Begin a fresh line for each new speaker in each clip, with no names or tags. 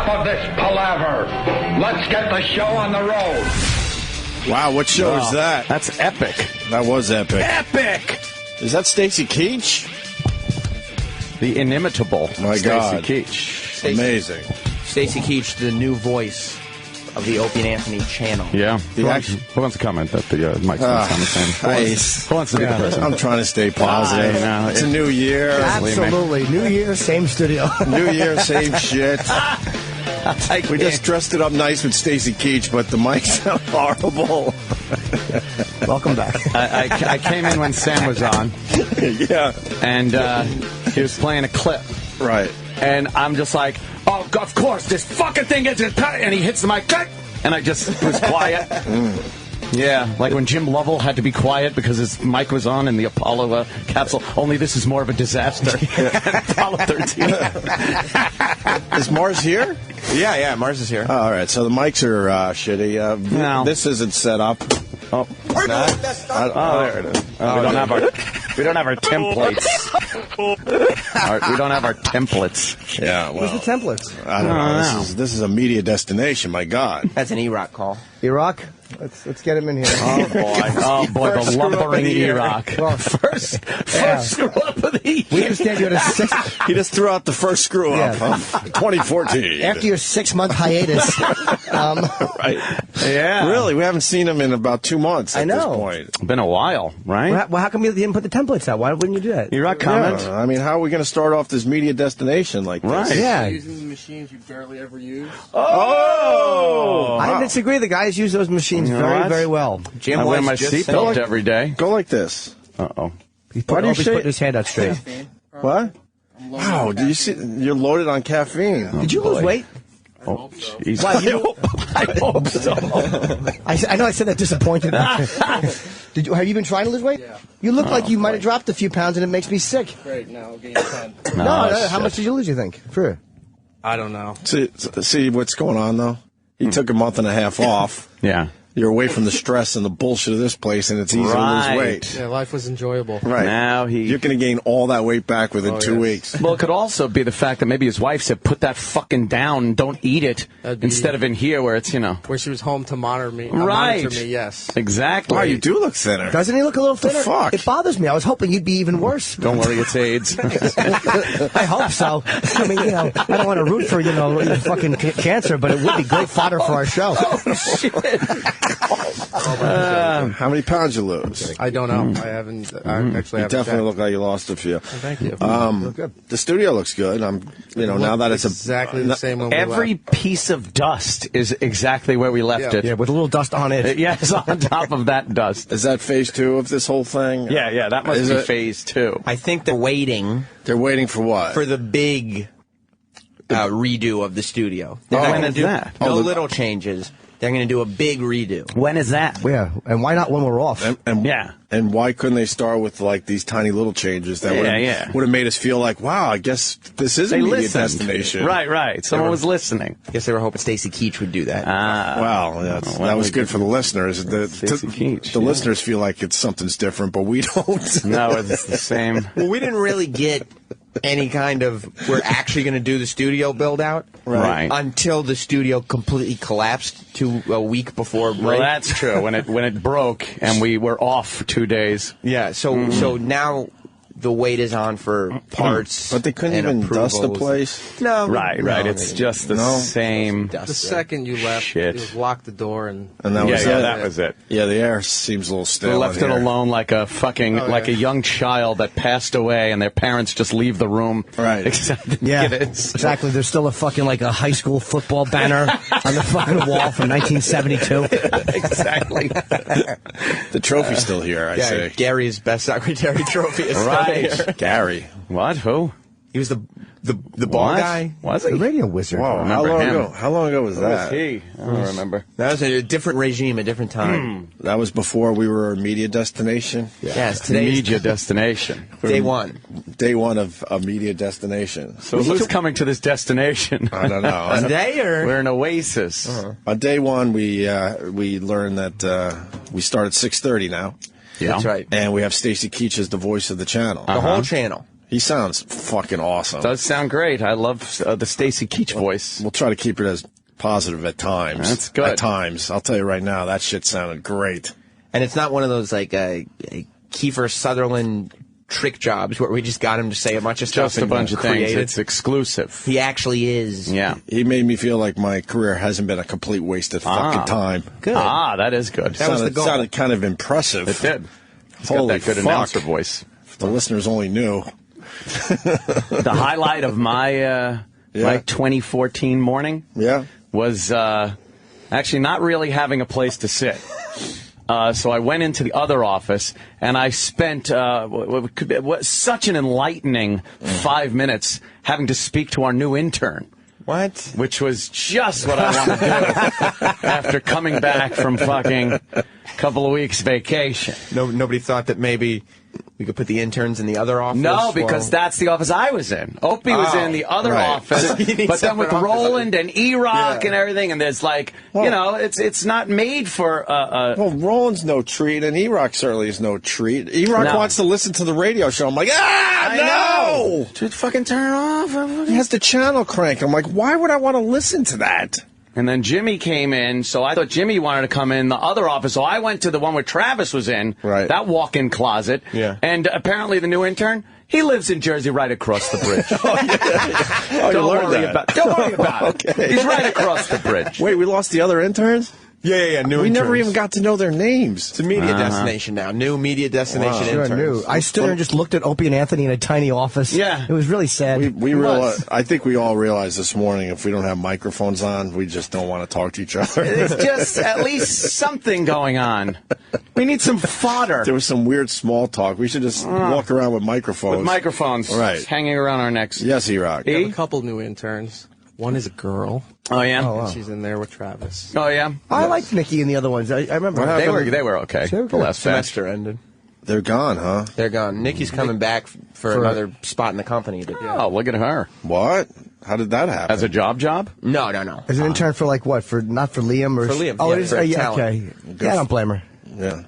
Enough of this palaver. Let's get the show on the road.
Wow, what show is that?
That's epic.
That was epic.
Epic!
Is that Stacy Keach?
The inimitable
My God.
Stacy Keach.
Amazing.
Stacy Keach, the new voice of the Opie and Anthony channel.
Yeah. Who wants to comment that the Mike's
Who
wants to be the person?
I'm trying to stay positive. It's a new year.
Absolutely. New year, same studio.
New year, same shit. We just dressed it up nice with Stacy Keach, but the mics sound horrible.
Welcome back.
I came in when Sam was on.
Yeah.
And he was playing a clip.
Right.
And I'm just like, oh, of course, this fucking thing is... And he hits the mic, cut! And I just was quiet. Yeah, like when Jim Lovell had to be quiet because his mic was on in the Apollo capsule. Only this is more of a disaster. Apollo 13.
Is Mars here?
Yeah, Mars is here.
Oh, all right, so the mics are shitty.
No.
This isn't set up.
Oh, it's not? There it is. We don't have our templates. We don't have our templates.
Yeah, well.
Where's the templates?
I don't know. This is a media destination, my God.
That's an E-Rock call.
Iraq? Let's get him in here.
Oh, boy, the lumbering E-Rock.
First
screw up of the year.
We understand you had a
He just threw out the first screw up of 2014.
After your 6-month hiatus.
Right.
Yeah.
Really, we haven't seen him in about 2 months at
I know.
this point.
Been a while, right?
Well, how come you didn't put the templates out? Why wouldn't you do that?
E-Rock comment?
Yeah, I mean, how are we going to start off this media destination like this?
Right.
Yeah.
Using the machines you barely ever use.
Oh!
I disagree. The guys use those machines very well.
Jim
I wear
was
my
just
seatbelt
saying.
every day.
Go like this.
Uh-oh.
He's
Why do you
always
shake-
putting his hand out straight.
What? Wow, do you see? You're loaded on caffeine.
Did you lose weight?
Oh, jeez.
Why, you-
I hope so.
I know I said that disappointed. Have you been trying to lose weight?
Yeah.
You look like you might have dropped a few pounds, and it makes me sick.
Great, now I'll gain 10.
No,
shit.
how much did you lose, you think? For
I don't know.
See what's going on, though? He took a month and a half off.
Yeah.
You're away from the stress and the bullshit of this place, and it's easy to lose weight.
Yeah, life was enjoyable.
Right.
Now
You're going to gain all that weight back within 2
yes.
weeks.
Well, it could also be the fact that maybe his wife said, put that fucking down, don't eat it,
That'd be-
instead of in here where it's,
Where she was home to monitor me.
Right.
Monitor me, yes.
Exactly.
Wow, you do look thinner.
Doesn't he look a little thinner?
fuck?
It bothers me. I was hoping you'd be even worse.
Don't worry, it's AIDS.
I hope so. I mean, I don't want to root for, fucking cancer, but it would be great fodder for our show.
How many pounds you lose?
I don't know. I haven't. I actually
You
haven't
definitely
checked.
look like you lost a few.
Thank you.
The studio looks good. Now that it's
exactly the same when we
Every
left.
piece of dust is exactly where we left
Yeah.
it.
Yeah, with a little dust on it.
Yes, on top of that dust.
Is that phase 2 of this whole thing?
Yeah, that must
Is
be
it-
phase 2.
I think they're waiting
They're waiting for what?
for the big redo of the studio. They're
Oh,
not
when
going
is
to do
that?
no little changes. They're going to do a big redo.
When is that?
Yeah, and why not when we're off?
And why couldn't they start with like these tiny little changes that would have made us feel like, wow, I guess this is a media destination.
Right. Someone was listening.
I guess they were hoping Stacy Keach would do that.
Wow, that was good for the listeners.
Stacey Keach,
the listeners feel like something's different, but we don't.
No, it's the same.
Well, we didn't really get any kind of we're actually going to do the studio build out
Right.
until the studio completely collapsed a week before break.
Well, that's true. When it broke and we were off for 2 days.
Yeah, so now the wait is on for parts.
But they couldn't
and
even dust the
approvals.
place.
No,
Right.
no,
It's
they-
just the
No.
same.
The second you left,
Shit.
you locked the door and
And that was it.
that was it.
Yeah, the air seems a little stale.
They left
in
it
here.
alone like a fucking like a young child that passed away, and their parents just leave the room.
Right.
Except
Yeah,
it is.
exactly. There's still a high school football banner on the fucking wall from 1972.
Exactly.
The trophy's still here, I
Yeah,
say.
Gary's best secretary trophy is still
Right.
here.
Gary.
What? Who?
He was the ball
What?
guy.
Was
The
he?
radio wizard.
Wow, how
remember
long
him.
ago? How long ago was
Who was
that?
he? I don't remember.
That was a different regime, a different time.
That was before we were a media destination.
Yes, today's
Media destination.
day one.
Day one of a media destination.
So who's coming to this destination?
I don't know.
Today or
We're an oasis.
On day one, we learned that we start at 6:30 now,
Yeah.
That's right.
and we have Stacy Keach as the voice of the channel.
The whole channel.
He sounds fucking awesome.
Does sound great. I love the Stacy Keach voice.
We'll try to keep it as positive at times.
That's good.
At times. I'll tell you right now, that shit sounded great.
And it's not one of those, like, Kiefer Sutherland trick jobs where we just got him to say a bunch of stuff.
Just a bunch of things.
Created.
It's exclusive.
He actually is.
Yeah.
He made me feel like my career hasn't been a complete waste of fucking time.
Good.
That is good.
That was the goal.
Sounded kind of impressive.
It did. He's
Holy
got that good
fuck.
announcer voice.
If the listeners only knew.
The highlight of my 2014 morning was actually not really having a place to sit. So I went into the other office, and I spent such an enlightening 5 minutes having to speak to our new intern.
What?
Which was just what I wanted to do after coming back from fucking couple of weeks vacation.
Nobody thought that maybe we could put the interns in the other office?
No, because that's the office I was in. Opie was in the other office, but then with Roland and E-Rock and everything, and there's like, it's not made for...
Well, Roland's no treat, and E-Rock certainly is no treat. E-Rock wants to listen to the radio show. I'm like,
I
no!
know. Dude, fucking turn it off.
He has the channel crank. I'm like, why would I want to listen to that?
And then Jimmy came in, so I thought Jimmy wanted to come in the other office, so I went to the one where Travis was in, that walk-in closet.
Yeah.
And apparently the new intern, he lives in Jersey right across the bridge.
Don't worry
about it.
Okay.
He's right across the bridge.
Wait, we lost the other interns?
Yeah. New
We
interns.
never even got to know their names.
It's a media destination now. New media destination interns.
Sure knew. I stood there and just looked at Opie and Anthony in a tiny office.
Yeah.
It was really sad.
We realized, I think we all realized this morning if we don't have microphones on, we just don't want to talk to each other.
It's just at least something going on. We need some fodder.
There was some weird small talk. We should just walk around with microphones.
With microphones.
Right.
Just hanging around our necks.
Yes, E-Rock.
We have a couple new interns. One is a girl.
Oh, yeah?
Oh, wow.
She's in there with Travis.
Oh, yeah?
I liked Nikki and the other ones. I remember.
They were okay.
They were
The last
Semester ended.
They're gone, huh?
They're gone. Nikki's coming back for another spot in the company.
Oh, look at her.
What? How did that happen?
As a job?
No.
As an intern for like what? For not for Liam or
For Liam,
Oh,
yeah,
it is.
for
Yeah,
talent.
okay. Yeah, I don't blame her.
Yeah.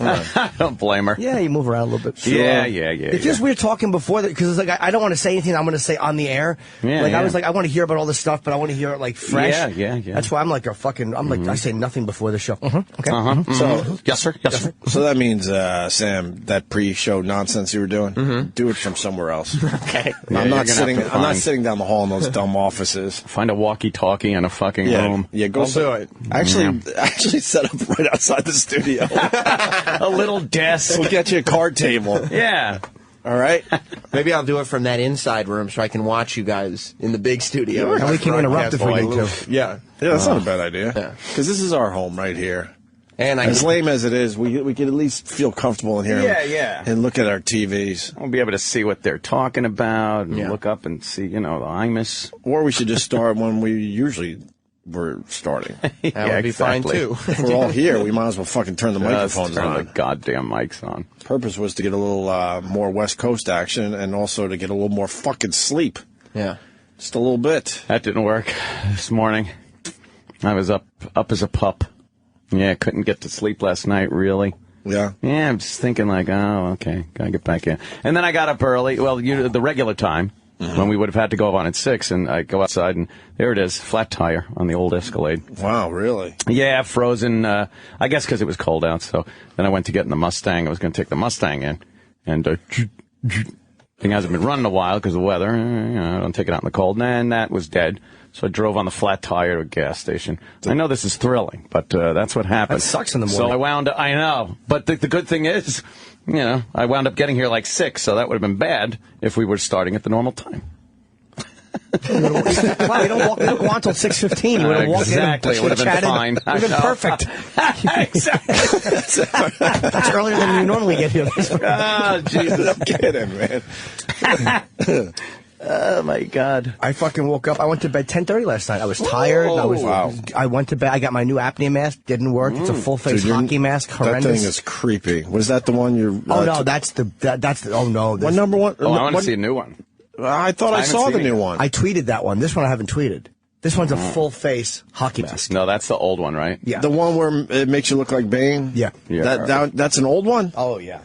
I don't blame her.
Yeah, you move around a little bit.
Yeah.
It's just weird talking before that because it's like I don't want to say anything I'm going to say on the air.
Yeah,
like
yeah.
I was like I want to hear about all this stuff, but I want to hear it like fresh.
Yeah.
That's why I'm like a fucking. I'm like I say nothing before the show. Okay.
So,
Yes, sir. Yes, sir.
so that means, Sam, that pre-show nonsense you were doing, do it from somewhere else.
Okay.
I'm not
you're gonna have to
I'm not
find-
sting down the hall in those dumb offices.
Find a walkie-talkie in a fucking room.
Yeah, go
do it.
Actually set up right outside the studio.
A little desk.
We'll get you a card table.
Yeah.
All right?
Maybe I'll do it from that inside room so I can watch you guys in the big studio.
And we can interrupt if we need to.
Yeah.
Yeah, that's not a bad idea.
Yeah.
Because this is our home right here.
And
As lame as it is, we can at least feel comfortable in here.
Yeah.
And look at our TVs.
We'll be able to see what they're talking about and look up and see, the IMUS.
Or we should just start when we usually were starting.
that would be fine too.
If we're all here, we might as well fucking turn the microphones
turn
on.
the goddamn mics on.
Purpose was to get a little more West Coast action and also to get a little more fucking sleep.
Yeah.
Just a little bit.
That didn't work this morning. I was up as a pup. Yeah, couldn't get to sleep last night, really.
Yeah.
Yeah, I'm just thinking like, oh, okay, gotta get back in. And then I got up early, the regular time, when we would have had to go on at 6, and I go outside, and there it is, flat tire on the old Escalade.
Wow, really?
Yeah, frozen, I guess because it was cold out, so then I went to get in the Mustang. I was going to take the Mustang in, and thing hasn't been running a while because of the weather. I don't take it out in the cold. And that was dead. So I drove on the flat tire to a gas station. I know this is thrilling, but that's what happened.
That sucks in the morning.
So I wound up, I know. But the good thing is, I wound up getting here like 6, so that would have been bad if we were starting at the normal time.
Wow, you don't go on until 6:15. You would have walked
Exactly.
in.
It would have been fine.
It would have been perfect.
Exactly.
That's earlier than you normally get here.
Oh, Jesus.
I'm kidding, man.
Oh, my God.
I fucking woke up. I went to bed 10:30 last night. I was tired. I went to bed. I got my new apnea mask. Didn't work. It's a full face hockey mask. Horrendous.
That thing is creepy. Was that the one you're...
Oh, no, that's the... Oh, no.
What number one?
Oh, I want to see a new one.
I thought I saw the new one.
I tweeted that one. This one I haven't tweeted. This one's a full face hockey mask.
No, that's the old one, right?
Yeah.
The one where it makes you look like Bane?
Yeah.
That's an old one?
Oh, yeah.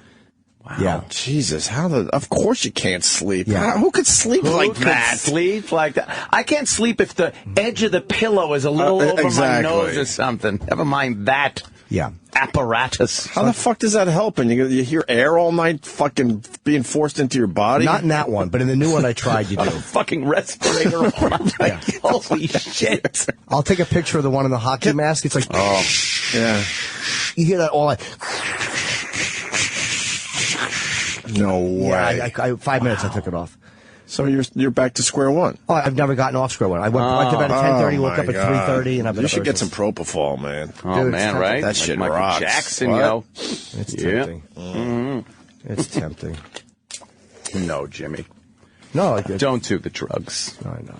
Wow.
Yeah.
Jesus, of course you can't sleep.
Yeah.
Who could sleep like that?
Sleep like that? I can't sleep if the edge of the pillow is a little over my nose or something. Never mind that.
Yeah.
Apparatus.
How the fuck does that help? And you hear air all night fucking being forced into your body?
Not in that one, but in the new one I tried, you do.
Fucking respirator.
Yeah.
Holy shit.
I'll take a picture of the one in the hockey mask. It's like,
Yeah.
you hear that all like,
No way.
yeah, I 5 minutes I took it off.
So you're back to square one.
Oh, I've never gotten off square one. I went to bed at 10:30, woke up at 3:30, and I've been
You
up
should
ever
get some
since.
propofol, man.
Oh,
Dude,
man,
it's
right?
that
Like
shit
Michael
rocks.
Jackson,
What?
yo.
It's tempting. It's tempting.
No, Jimmy.
No,
Don't do the drugs.
I know.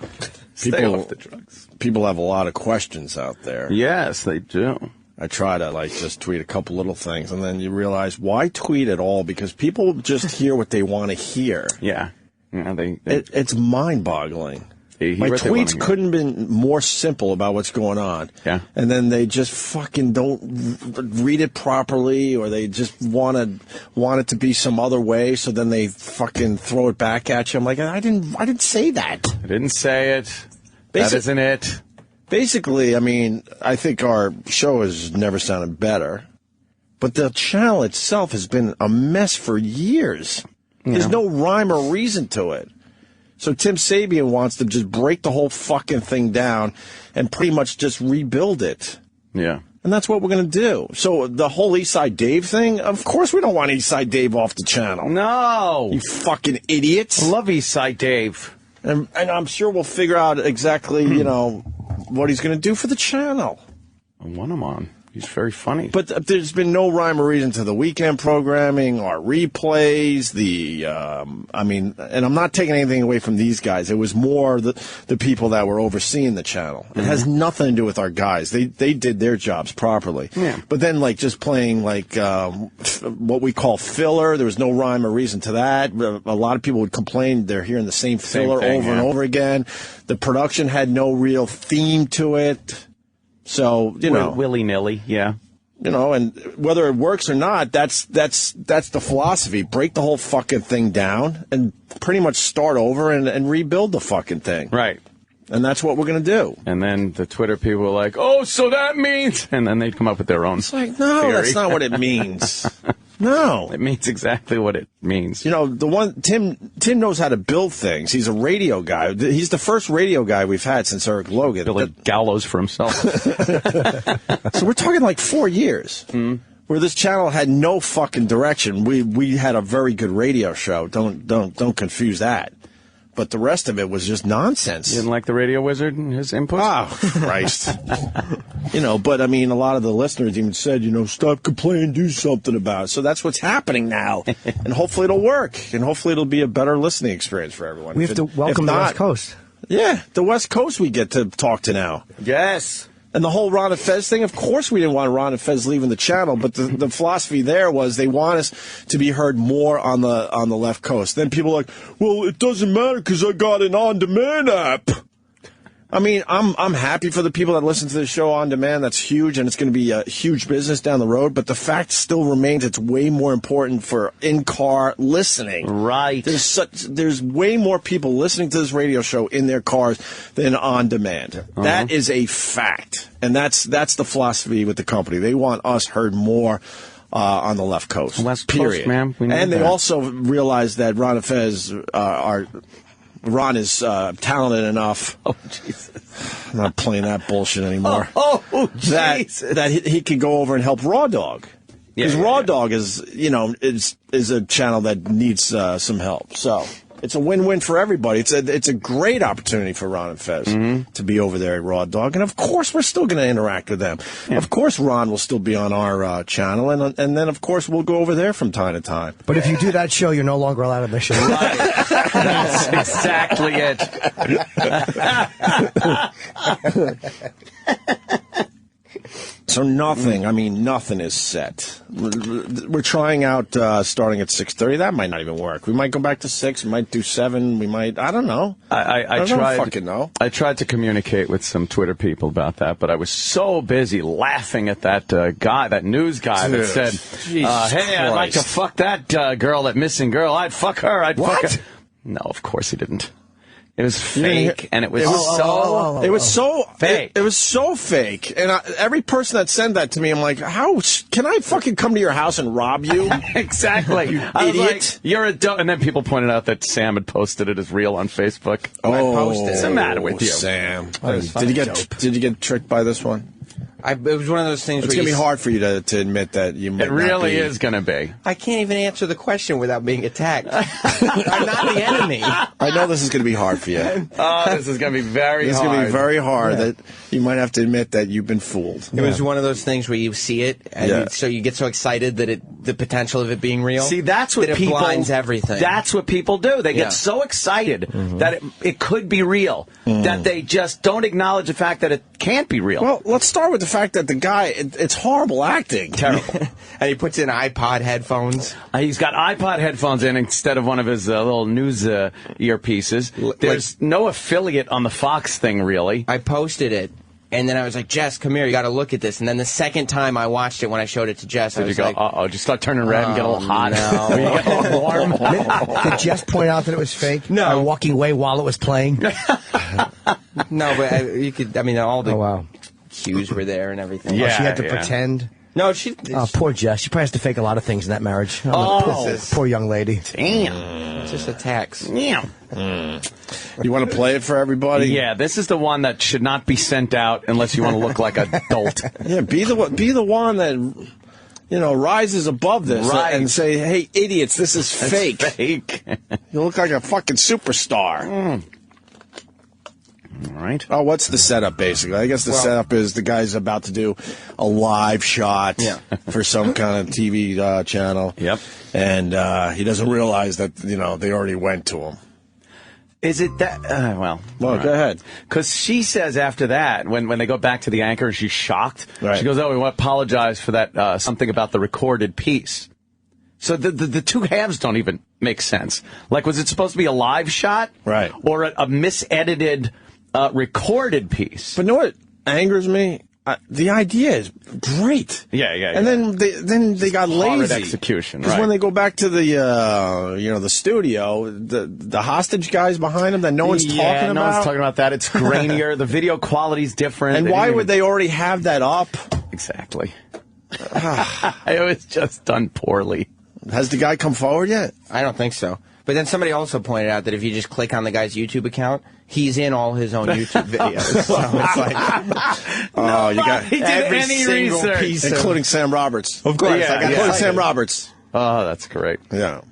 Stay off the drugs.
People have a lot of questions out there.
Yes, they do.
I try to just tweet a couple little things, and then you realize why tweet at all? Because people just hear what they want to hear.
Yeah. Yeah,
It's mind-boggling.
They hear
My
what they wanna
tweets
hear.
couldn't have been more simple about what's going on.
Yeah.
And then they just fucking don't read it properly, or they just want it to be some other way, so then they fucking throw it back at you. I'm like, I didn't say that.
I didn't say it. That isn't it.
Basically, I mean, I think our show has never sounded better, but the channel itself has been a mess for years. There's no rhyme or reason to it. So Tim Sabian wants to just break the whole fucking thing down and pretty much just rebuild it.
Yeah.
And that's what we're going to do. So the whole Eastside Dave thing, of course we don't want Eastside Dave off the channel.
No.
You fucking idiots.
I love Eastside Dave.
And I'm sure we'll figure out exactly, what he's going to do for the channel.
I want him on. He's very funny.
But there's been no rhyme or reason to the weekend programming, our replays, and I'm not taking anything away from these guys. It was more the people that were overseeing the channel. It has nothing to do with our guys. They did their jobs properly.
Yeah.
But then, just playing, what we call filler, there was no rhyme or reason to that. A lot of people would complain they're hearing the same filler over and over again. The production had no real theme to it. So,
willy-nilly, yeah.
And whether it works or not, that's the philosophy. Break the whole fucking thing down and pretty much start over and rebuild the fucking thing.
Right.
And that's what we're going to do.
And then the Twitter people were like, oh, so that means... And then they'd come up with their own
no,
theory.
That's not what it means. No.
It means exactly what it means.
The one, Tim knows how to build things. He's a radio guy. He's the first radio guy we've had since Eric Logan.
Building gallows for himself.
So we're talking 4 years. Where this channel had no fucking direction. We had a very good radio show. Don't confuse that. But the rest of it was just nonsense.
You didn't like the Radio Wizard and his input?
Oh, Christ. But I mean, a lot of the listeners even said, stop complaining, do something about it. So that's what's happening now. And hopefully it'll work. And hopefully it'll be a better listening experience for everyone.
We have to welcome the West Coast.
Yeah, the West Coast we get to talk to now.
Yes.
And the whole Ron and Fez thing, of course we didn't want Ron and Fez leaving the channel, but the philosophy there was they want us to be heard more on the left coast. Then people are like, well, it doesn't matter because I got an on-demand app. I mean, I'm happy for the people that listen to the show on demand. That's huge, and it's going to be a huge business down the road. But the fact still remains it's way more important for in-car listening.
Right.
There's way more people listening to this radio show in their cars than on demand. That is a fact, and that's the philosophy with the company. They want us heard more on the left coast.
West
period.
Coast, man.
And they also realize that Ron and Fez Ron is talented enough.
Oh, Jesus.
I'm not playing that bullshit anymore.
Oh, Jesus.
That he could go over and help Raw Dog. Because Raw Dog is a channel that needs some help. So it's a win-win for everybody. It's a great opportunity for Ron and Fez to be over there at Raw Dog. And, of course, we're still going to interact with them. Yeah. Of course, Ron will still be on our channel. And then, of course, we'll go over there from time to time.
But if you do that show, you're no longer allowed on the show.
Right. That's exactly it.
So nothing is set. we're trying out starting at 6:30. That might not even work. We might go back to 6. We might do 7. We might. I don't know.
I
don't
tried.
fucking know.
I tried to communicate with some Twitter people about that, but I was so busy laughing at that guy, that news guy that said, "Hey, I'd like to fuck that girl, that missing girl. I'd fuck her. I'd fuck her." No, of course he didn't. It was fake, and it was
It was so
fake.
It was so fake, and every person that sent that to me, I'm like, how can I fucking come to your house and rob you?
Exactly,
you
I was
idiot!
like, you're a dumb. And then people pointed out that Sam had posted it as real on Facebook.
Oh,
What's
the matter with you,
Sam? Did you get tricked by this one?
It was one of those things.
It's
where
gonna be hard for you to admit that you. Might
It really
not be.
is going to be.
I can't even answer the question without being attacked. I'm not the enemy.
I know this is going to be hard for you.
Oh, this is going to be very
It's
hard.
going to be very hard that you might have to admit that you've been fooled.
It was one of those things where you see it, and so you get so excited that the potential of it being real.
See, that's what
that
people
it blinds everything.
That's what people do. They get so excited that it could be real that they just don't acknowledge the fact that it can't be real.
Well, let's start with the fact that the guy, it's horrible acting.
Terrible.
And he puts in iPod headphones.
He's got iPod headphones in instead of one of his little news earpieces. There's no affiliate on the Fox thing, really.
I posted it, and then I was like, Jess, come here, you got to look at this. And then the second time I watched it, when I showed it to Jess, I
Did you
was
go,
like,
uh-oh, just start turning red and get a little hot?
no.
Or you get a little warm?
Did Jess point out that it was fake?
No.
Or walking away while it was playing?
no, but you could, I mean, all the
Oh,
cues were there and everything.
Yeah.
she had to pretend.
No, she.
Oh, poor Jess. She probably has to fake a lot of things in that marriage. Poor young lady.
Damn.
It's just attacks.
Damn.
You want to play it for everybody?
Yeah, this is the one that should not be sent out unless you want to look like an adult.
Yeah, be the one that rises above this and say, "Hey, idiots, this is fake.
Fake.
You look like a fucking superstar."
All right.
Oh, what's the setup, basically? I guess the setup is the guy's about to do a live shot for some kind of TV channel.
Yep.
And he doesn't realize that, they already went to him.
Is it that? Well,
Go ahead.
Because she says after that, when they go back to the anchor, she's shocked.
Right.
She goes, "Oh, we want to apologize for that, something about the recorded piece." So the two halves don't even make sense. Like, was it supposed to be a live shot?
Right.
Or a misedited recorded piece?
But you know what angers me? The idea is great.
Yeah.
And then they got
Horrid
lazy.
execution,
Because
right.
when they go back to the the studio, the hostage guys behind them that no one's talking about.
No one's talking about that. It's grainier. The video quality's different.
And why would they already have that up?
Exactly. It was just done poorly.
Has the guy come forward yet?
I don't think so. But then somebody also pointed out that if you just click on the guy's YouTube account, he's in all his own YouTube videos. So it's like,
You got
He did
every
any
single
research.
piece
including Sam Roberts.
Of course,
Yeah,
I got
Including
excited.
Sam Roberts.
Oh, that's great.
Yeah.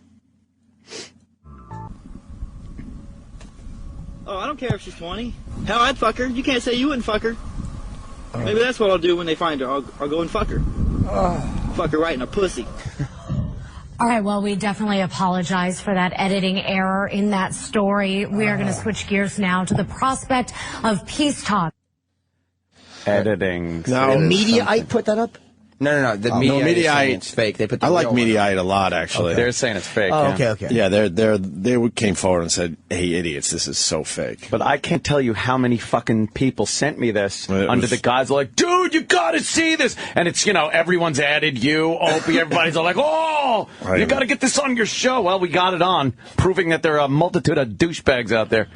Oh, I don't care if she's 20. Hell, I'd fuck her. You can't say you wouldn't fuck her. Maybe that's what I'll do when they find her. I'll go and fuck her. Fuck her right in a pussy.
All right, well, we definitely apologize for that editing error in that story. We are going to switch gears now to the prospect of peace talks.
Editing.
Now,
The Mediaite put that up?
No. The media is saying it's fake. They put the
I like
real one up.
Mediaite a lot, actually.
They're saying it's fake.
Oh,
yeah.
okay.
Yeah, they came forward and said, "Hey, idiots, this is so fake."
But I can't tell you how many fucking people sent me this
It
under
was-
the guise of like, dude, you gotta see this. And it's, everyone's added you, Opie, everybody's all like, oh,
Right.
you gotta get this on your show. Well, we got it on, proving that there are a multitude of douchebags out there.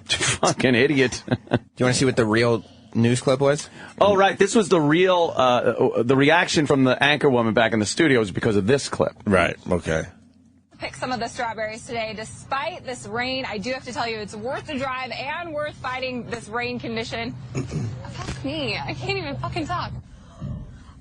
Fucking idiot.
Do you want to see what the real news clip was?
Oh, right. This was the real, the reaction from the anchor woman back in the studio was because of this clip.
Right. Okay.
Pick some of the strawberries today. Despite this rain, I do have to tell you it's worth the drive and worth fighting this rain condition. Fuck me. I can't even fucking talk.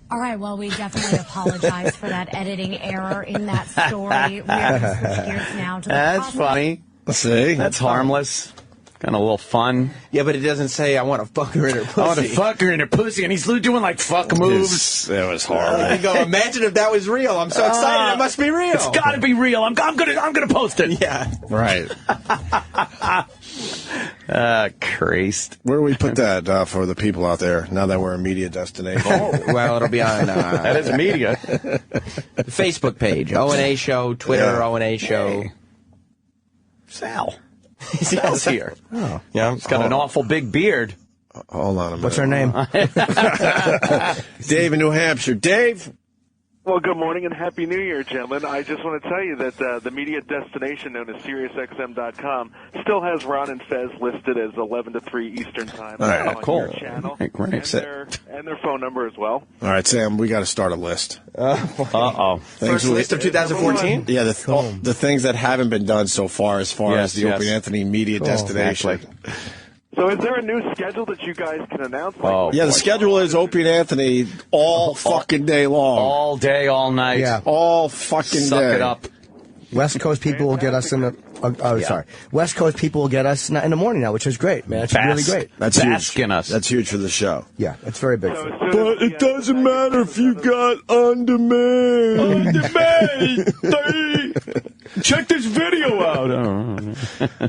All right, well, we definitely apologize for that editing error in that story. We are going to switch gears now to the
That's
prospect-
funny.
See?
That's harmless. Kind of a little fun.
Yeah, but it doesn't say I want to fuck her in her pussy.
I want to fuck her in her pussy, and he's doing like fuck moves.
It was horrible.
You go, imagine if that was real. I'm so excited. It must be real.
It's got to be real. I'm gonna post it.
Yeah.
Right.
Christ.
Where do we put that for the people out there now that we're a media destination?
Well, it'll be on
That is media.
Facebook page, O&A Show, Twitter, O&A Show.
Hey. Sal's here. Oh. Yeah, he's got an awful big beard.
Hold on a minute.
What's her name?
Dave in New Hampshire. Dave?
Well, good morning and Happy New Year, gentlemen. I just want to tell you that the media destination known as SiriusXM.com still has Ron and Fez listed as 11 to 3 Eastern Time on
cool.
your channel.
Hey, great.
And their phone number as well.
All right, Sam, we got to start a list.
Uh-oh.
First list of 2014?
Yeah, the things that haven't been done so far as the Opie Anthony media destination.
Exactly.
So is there a new schedule that you guys can announce?
Yeah, the schedule is Opie and Anthony all fucking day long.
All day, all night.
Yeah.
All fucking
Suck
day.
it up.
West Coast people will get us in the. Sorry. West Coast people will get us in the morning now, which is great, man. It's really great.
That's
Bask
huge.
in us.
That's huge for the show.
Yeah, it's very big.
But it doesn't matter if you got on demand. On demand. Check this video out. All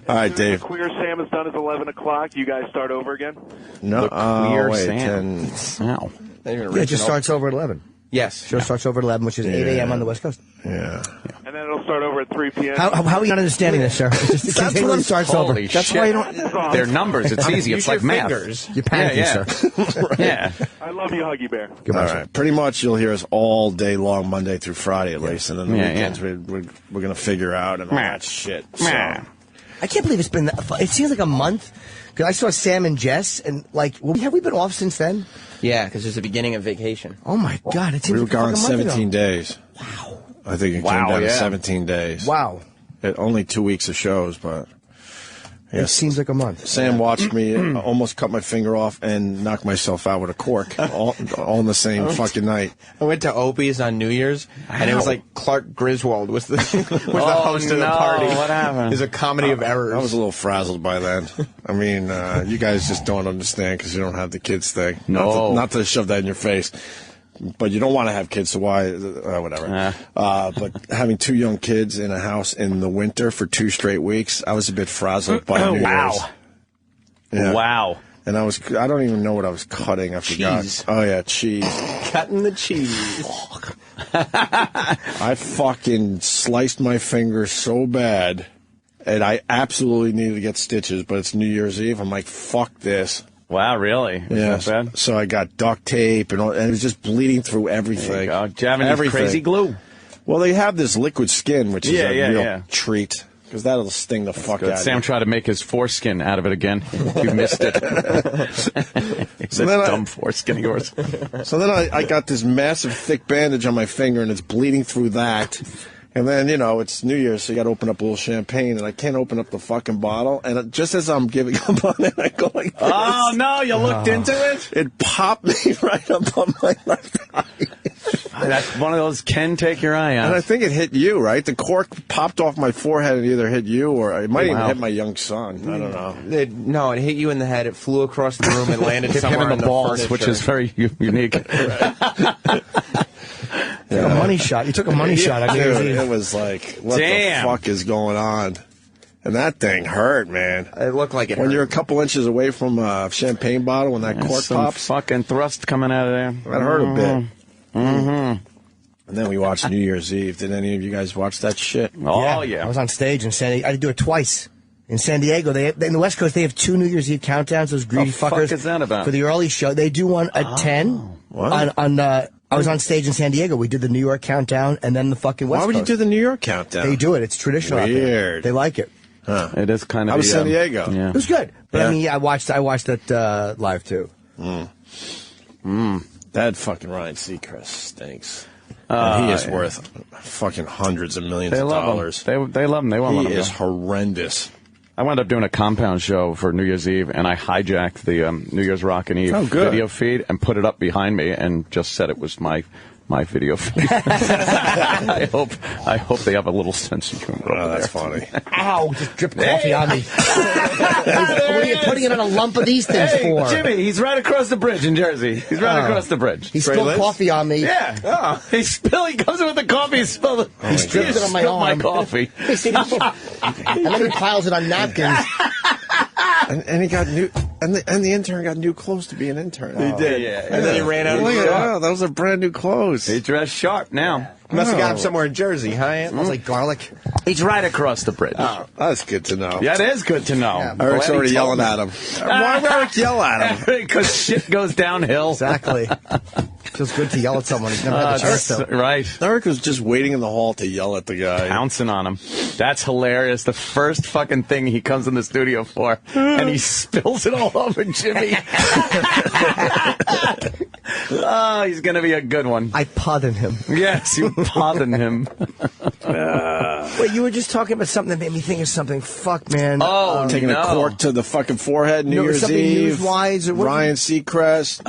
right, Dave.
Queer Sam is done at 11 o'clock. You guys start over again?
No,
Queer
wait,
Sam.
10.
Wow.
Yeah, it just starts over at 11.
Yes.
Show starts over at 11, which is 8 a.m. on the West Coast.
Yeah.
And then it'll start over at 3 p.m.
How are you not understanding this, sir? It just continually starts over.
Holy
That's
shit.
why you don't.
They're numbers. It's easy. It's like math.
You're panicking, sir.
Yeah.
I love you, Huggy Bear.
Goodbye,
All
sir.
right. Pretty much you'll hear us all day long, Monday through Friday at least. And then the
Yeah,
weekends we're going to figure out and all that shit. So.
I can't believe it's been. It seems like a month. Because I saw Sam and Jess, and have we been off since then?
Yeah, because it's the beginning of vacation.
Oh my God! It seems
We were
like a
gone
fucking month
17
ago.
days. Wow. I think it came down to 17 days.
Wow.
Only 2 weeks of shows, but
It seems like a month.
Sam watched me almost cut my finger off and knock myself out with a cork all in the same fucking night.
I went to Opie's on New Year's, and it was like Clark Griswold was the host of the party.
What happened?
It was a comedy of errors.
I was a little frazzled by then. I mean, you guys just don't understand because you don't have the kids thing.
No.
Not to shove that in your face. But you don't want to have kids, so why? Whatever. But having 2 young kids in a house in the winter for 2 straight weeks, I was a bit frazzled by New Year's. Yeah.
Wow.
And I don't even know what I was cutting. I forgot.
Cheese.
Oh, yeah, cheese.
Cutting the cheese.
I fucking sliced my finger so bad, and I absolutely needed to get stitches, but it's New Year's Eve. I'm like, fuck this.
Wow, really?
Yeah.
Is that bad?
So I got duct tape, and it was just bleeding through everything.
Do you have any crazy glue?
Well, they have this liquid skin, which is a real
yeah.
treat, because that'll sting the fuck out of you.
Sam tried to make his foreskin out of it again. You missed it. It's a dumb foreskin of yours.
So then I got this massive thick bandage on my finger, and it's bleeding through that. And then, it's New Year's, so you got to open up a little champagne, and I can't open up the fucking bottle. And just as I'm giving up on it, I go like this.
Oh, no, you looked into it?
It popped me right up on my left eye.
That's one of those can take your eye out.
And I think it hit you, right? The cork popped off my forehead and either hit you or it might even hit my young son. I don't know.
No, it hit you in the head. It flew across the room and landed
hit
somewhere
him in the balls,
furniture.
which is very unique.
A money shot. You took a money shot. I
Dude,
mean,
it was like, what the fuck is going on? And that thing hurt, man.
It looked like it
When
hurt.
you're a couple inches away from a champagne bottle, when that cork
some
pops,
fucking thrust coming out of there.
that hurt a bit. Mm-hmm. And then we watched New Year's Eve. Did any of you guys watch that shit?
Oh, yeah.
I was on stage in San Diego. I had to do it twice. In San Diego, in the West Coast, they have 2 New Year's Eve countdowns. Those greedy
fuck
fuckers.
is that about?
For the early show, they do one at 10.
What?
I was on stage in San Diego. We did the New York countdown and then the fucking West
Why would
Coast.
you do the New York countdown?
They do it. It's traditional. out there.
Weird.
They like it.
Huh.
It is kind of.
How was San Diego?
Yeah.
It was good. But
Yeah.
I mean, I watched that live too.
That fucking Ryan Seacrest stinks. And he is worth fucking hundreds of millions
They
of
love
dollars.
him. They love him. They won't let
He
him
is
go.
horrendous.
I wound up doing a compound show for New Year's Eve, and I hijacked the New Year's Rockin' Eve video feed and put it up behind me, and just said it was my video feed. I hope they have a little sense of humor.
Oh, that's funny.
Ow! Just dripped coffee on me. What are you putting it on a lump of these things for?
Jimmy, he's right across the bridge in Jersey. He's right across the bridge.
He spilled coffee on me.
Yeah. He comes in with the coffee. He spilled it.
He stripped it on my arm.
my coffee.
And then he piles it on napkins.
And he got new, and the intern got new clothes to be an intern.
He did, yeah.
And then he ran out of the shop.
Oh, those are brand new clothes.
He dressed sharp now.
Must have got him somewhere in Jersey, huh? It
Smells like garlic.
He's right across the bridge.
Oh, that's good to know.
Yeah, it is good to know.
Yeah, Eric's already yelling at him. Why would Eric yell at him?
Because shit goes downhill.
Exactly. Feels good to yell at someone. He's never had the chance to.
Right.
Eric was just waiting in the hall to yell at the guy.
Pouncing on him. That's hilarious. The first fucking thing he comes in the studio for, and he spills it all over Jimmy. Oh, he's going to be a good one.
I pardon him.
Yes, you pardon him.
Wait, you were just talking about something that made me think of something. Fuck, man.
Taking a cork to the fucking forehead New Year's
something
Eve.
News-wise, or what?
Ryan Seacrest.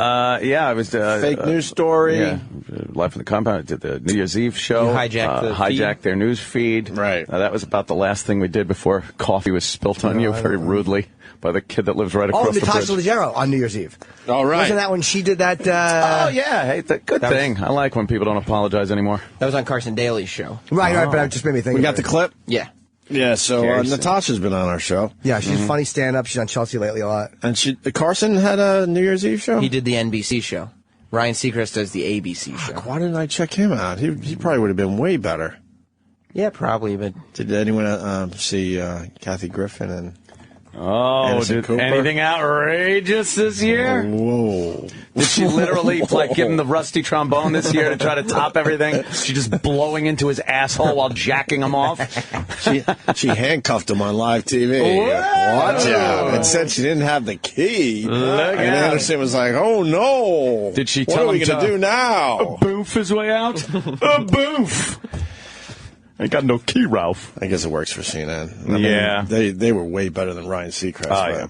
Yeah, it was
fake news story.
Yeah, Life in the Compound. I did the New Year's Eve show.
You hijacked
their news feed.
Right.
That was about the last thing we did before coffee was spilt on you very rudely by the kid that lives right across the bridge.
Natasha Leggero on New Year's Eve.
All right.
Wasn't that when she did that?
Oh, yeah. Hey, good thing. I like when people don't apologize anymore.
That was on Carson Daly's show.
Right, but it just made me think.
We got the clip?
Yeah.
Yeah, so Natasha's been on our show.
Yeah, she's a funny stand-up. She's on Chelsea lately a lot.
And Carson had a New Year's Eve show?
He did the NBC show. Ryan Seacrest does the ABC show.
Why didn't I check him out? He probably would have been way better.
Yeah, probably, but...
Did anyone see Kathy Griffin and...
Oh, did anything outrageous this year?
Whoa.
Did she literally give him the rusty trombone this year to try to top everything? She just blowing into his asshole while jacking him off?
She handcuffed him on live TV.
Whoa.
Watch out. And said she didn't have the key. And Anderson was like, oh no.
Did she
what
tell
are we
him
going to do now?
Boof his way out? Boof! Ain't got no key, Ralph.
I guess it works for CNN. I mean, they were way better than Ryan Seacrest.
Oh, yeah.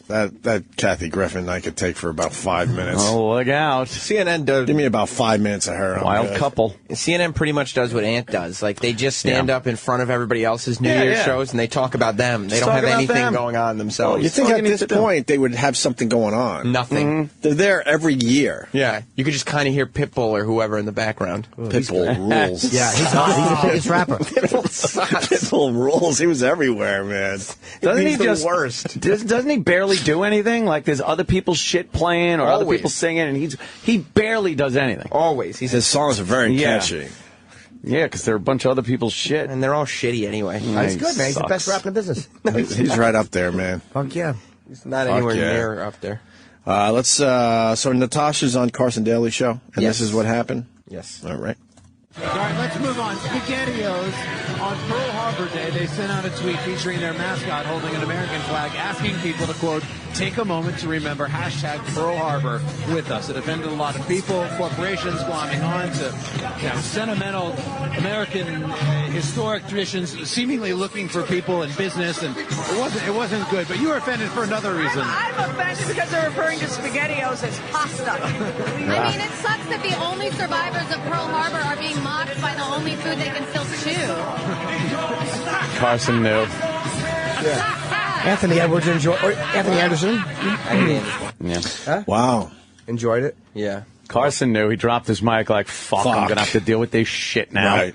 That Kathy Griffin I could take for about 5 minutes.
Oh, look out.
CNN does...
Give me about 5 minutes of her.
Wild couple.
CNN pretty much does what Ant does. Like, they just stand up in front of everybody else's New Year's shows, and they talk about them. They don't have anything going on themselves.
You think at this point they would have something going on?
Nothing.
Mm-hmm. They're there every year.
Yeah. You could just kind of hear Pitbull or whoever in the background.
Pitbull rules.
Yeah, he's the biggest rapper.
Pitbull rules. He was everywhere, man.
Doesn't he
the worst?
Doesn't he barely do anything? Like there's other people's shit playing or other people singing, and he barely does anything.
Always.
His songs are very catchy.
Yeah, because they're a bunch of other people's shit.
And they're all shitty anyway.
He's good, man. He's the best rapper in the business.
He's right up there, man.
Fuck yeah.
He's not anywhere near up there.
So Natasha's on Carson Daly show, and this is what happened?
Yes.
All right.
All right, let's move on. SpaghettiOs, on Pearl Harbor Day, they sent out a tweet featuring their mascot holding an American flag, asking people to, quote, take a moment to remember hashtag Pearl Harbor with us. It offended a lot of people, corporations glomming on to sentimental American historic traditions, seemingly looking for people in business, and it wasn't good. But you were offended for another reason.
I'm offended because they're referring to SpaghettiOs as pasta.
I mean, it sucks that the only survivors of Pearl Harbor are being mocked by the only food they can still chew.
Carson knew.
Yeah. Anthony Edwards Anthony Anderson.
Yeah.
Huh?
Wow.
Enjoyed it.
Yeah.
Carson knew. He dropped his mic like, fuck. I'm going to have to deal with this shit now.
Right.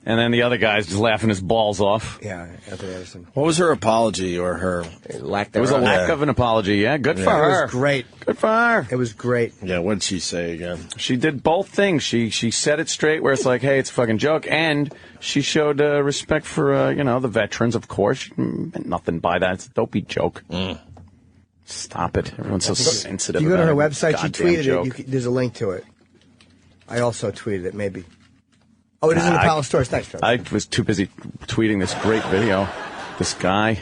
And then the other guy's just laughing his balls off.
Yeah, Anthony Anderson.
What was her apology or her
lack?
It was a lack of an apology. Yeah, good for her.
It was great.
Good for her.
It was great.
Yeah, what did she say again?
She did both things. She said it straight, where it's like, hey, it's a fucking joke, and she showed respect for the veterans. Of course, she meant nothing by that. It's a dopey joke. Stop it! Everyone's so sensitive.
If you go to her
about
website, she tweeted it. There's a link to it. I also tweeted it, maybe. Oh, it is in the Palace Stores. Thanks, Trevor.
I was too busy tweeting this great video. This guy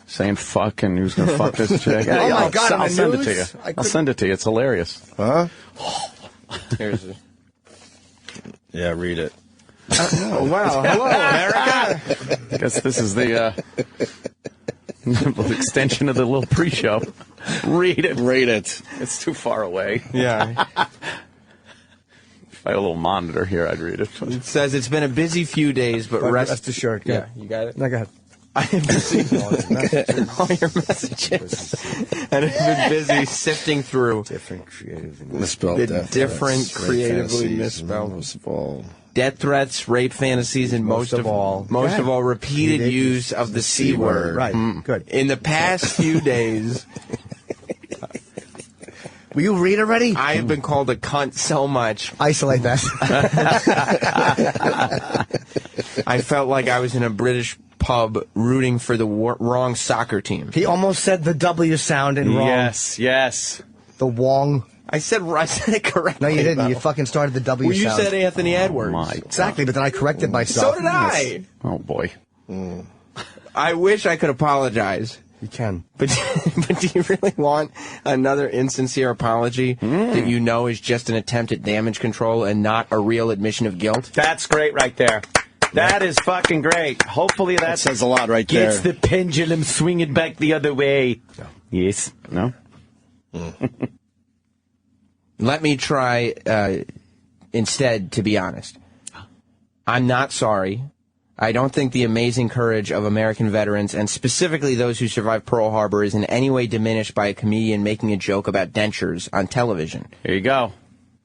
saying fuck and he was going to fuck this chick.
Oh, my God,
I'll send
news?
it to you. I'll send it to you. It's hilarious.
Huh?
Here's it.
Yeah, read it.
Oh, wow. Hello, America.
I guess this is the extension of the little pre-show. Read it.
Read it.
It's too far away.
Yeah.
If I had a little monitor here, I'd read it.
It says it's been a busy few days, but rest
assured.
Yeah, you got it?
No, go ahead.
I have received all your messages and have been busy sifting through
misspelled
the different creatively misspelled.
Most of all,
death threats, rape fantasies, and most of all, repeated use of the C word.
Right. Good.
In the past few days,
will you read already?
I have been called a cunt so much.
Isolate that.
I felt like I was in a British pub rooting for the wrong soccer team.
He almost said the W sound in wrong.
Yes.
The Wong.
I said it correctly.
No, you didn't.
Though.
You fucking started the W
well, you
sound.
said Anthony Edwards.
Exactly, but then I corrected myself.
So did I.
Oh, boy.
I wish I could apologize.
You can.
But do you really want another insincere apology that you know is just an attempt at damage control and not a real admission of guilt?
That's great right there. That is fucking great. Hopefully that
says a lot right there.
Gets the pendulum swinging back the other way. No. Yes. No?
Let me try instead to be honest. I'm not sorry. I don't think the amazing courage of American veterans, and specifically those who survived Pearl Harbor, is in any way diminished by a comedian making a joke about dentures on television.
Here you go.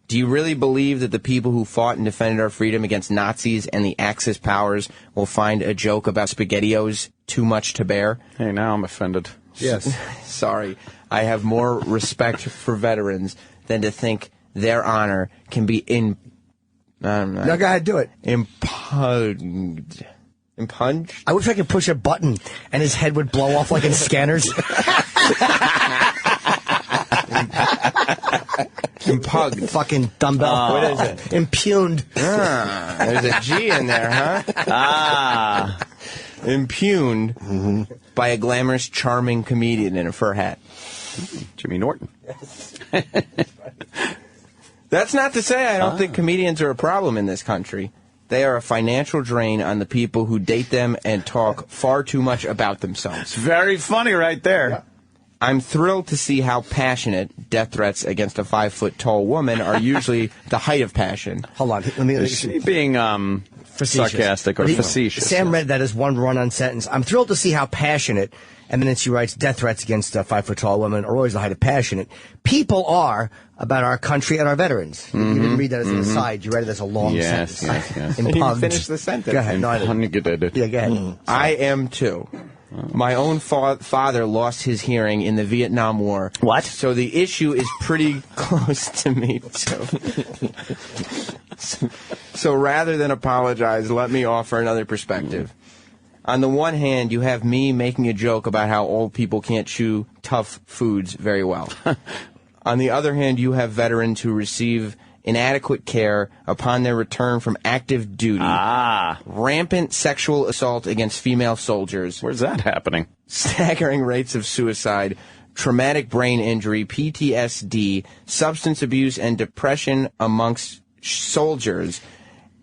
Do you really believe that the people who fought and defended our freedom against Nazis and the Axis powers will find a joke about SpaghettiOs too much to bear?
Hey, now I'm offended.
Yes.
Sorry. I have more respect for veterans than to think their honor can be
No, go ahead, do it.
Impunged.
I wish I could push a button and his head would blow off like in scanners.
Impugned.
Fucking dumbbell.
What is it?
Impugned.
There's a G in there, huh? Impugned by a glamorous, charming comedian in a fur hat.
Jimmy Norton.
That's not to say I don't think comedians are a problem in this country. They are a financial drain on the people who date them and talk far too much about themselves.
Very funny right there.
Yeah. I'm thrilled to see how passionate death threats against a 5-foot-tall woman are usually the height of passion.
Hold on. Let me.
Is she being
facetious.
sarcastic or facetious?
Sam read that as one run-on sentence. I'm thrilled to see how passionate, and then she writes, death threats against 5-foot-tall women are always the height of passionate. People are about our country and our veterans. You didn't read that as an aside. You read it as a long sentence.
Yes. And you finish the sentence.
Go ahead. No, I didn't. Yeah, go ahead.
I am too. My own father lost his hearing in the Vietnam War.
What?
So the issue is pretty close to me, too. So rather than apologize, let me offer another perspective. On the one hand, you have me making a joke about how old people can't chew tough foods very well. On the other hand, you have veterans who receive inadequate care upon their return from active duty. Rampant sexual assault against female soldiers.
Where's that happening?
Staggering rates of suicide, traumatic brain injury, PTSD, substance abuse, and depression amongst soldiers,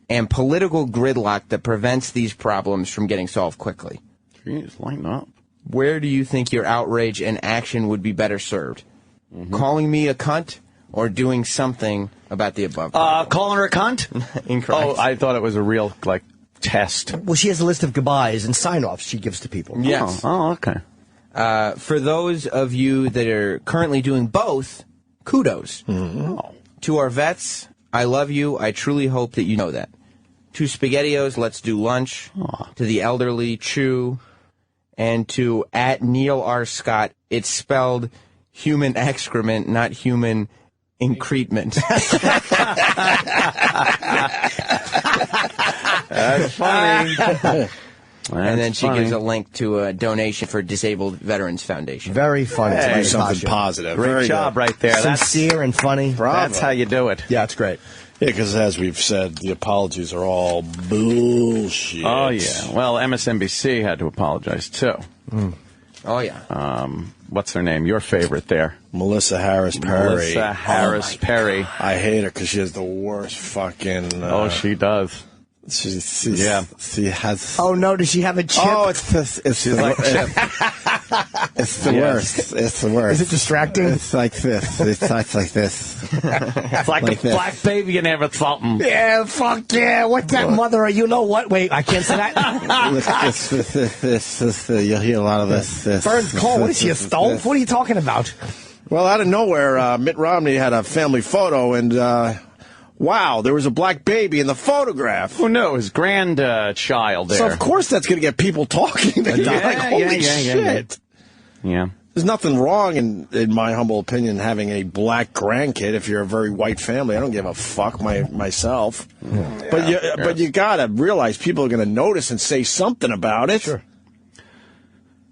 and political gridlock that prevents these problems from getting solved quickly.
Jeez, lighten up.
Where do you think your outrage and action would be better served? Calling me a cunt or doing something about the above?
Calling her a cunt?
Incorrect.
Oh, I thought it was a real, test.
Well, she has a list of goodbyes and sign-offs she gives to people.
Yes.
Oh, okay.
For those of you that are currently doing both, kudos. To our vets, I love you. I truly hope that you know that. To SpaghettiOs, let's do lunch. To the elderly, chew. And to @Neil R. Scott, it's spelled human excrement, not human increment.
That's funny.
And then she gives a link to a donation for Disabled Veterans Foundation.
Very funny.
Hey,
Very
something
Tasha.
positive.
Great
Very
job
good.
right there.
Sincere and funny.
That's how you do it.
Yeah, it's great.
Yeah, because as we've said, the apologies are all bullshit.
Oh, yeah. Well, MSNBC had to apologize, too.
Oh, yeah.
What's her name? Your favorite there.
Melissa Harris Perry.
Melissa Harris Perry.
I hate her because she has the worst fucking...
she does.
She has...
Oh, no, does she have a chip?
Oh, it's the worst. It's the worst.
Is it distracting?
It's like this. It's like this.
It's like a
this.
black baby in there with something.
Yeah, fuck yeah. What's that, mother? You know what? Wait, I can't say that.
You'll hear a lot of this.
Burns Cole, what is she, a stove? What are you talking about?
Well, out of nowhere, Mitt Romney had a family photo, and wow, there was a black baby in the photograph.
Oh, no, his grandchild there.
So, of course, that's going to get people talking. Holy shit.
Yeah.
There's nothing wrong, in my humble opinion, having a black grandkid if you're a very white family. I don't give a fuck myself. But you got to realize people are going to notice and say something about it.
Sure.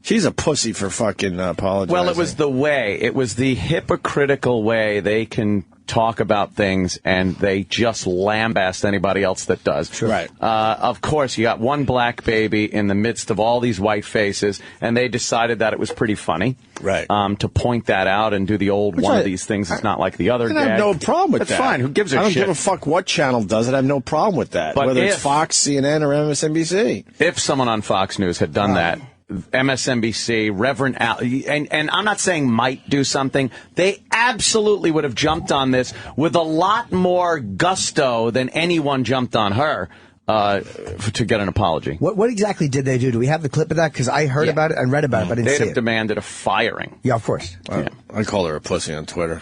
She's a pussy for fucking apologizing.
Well, it was the way. It was the hypocritical way they can talk about things, and they just lambast anybody else that does.
Sure. Right.
Of course, you got one black baby in the midst of all these white faces, and they decided that it was pretty funny.
Right.
To point that out and do the old one of these things is not like the other.
I have no problem with
That's
that.
fine. Who gives a shit?
I don't give a fuck what channel does it. I have no problem with that.
But
whether it's Fox, CNN, or MSNBC.
If someone on Fox News had done that, MSNBC, Reverend Al, and I'm not saying might do something, they absolutely would have jumped on this with a lot more gusto than anyone jumped on her to get an apology.
What exactly did they do? Do we have the clip of that? Because I heard about it and read about it, but I didn't
They'd
see
have
it.
demanded a firing.
Yeah, of course.
I call her a pussy on Twitter.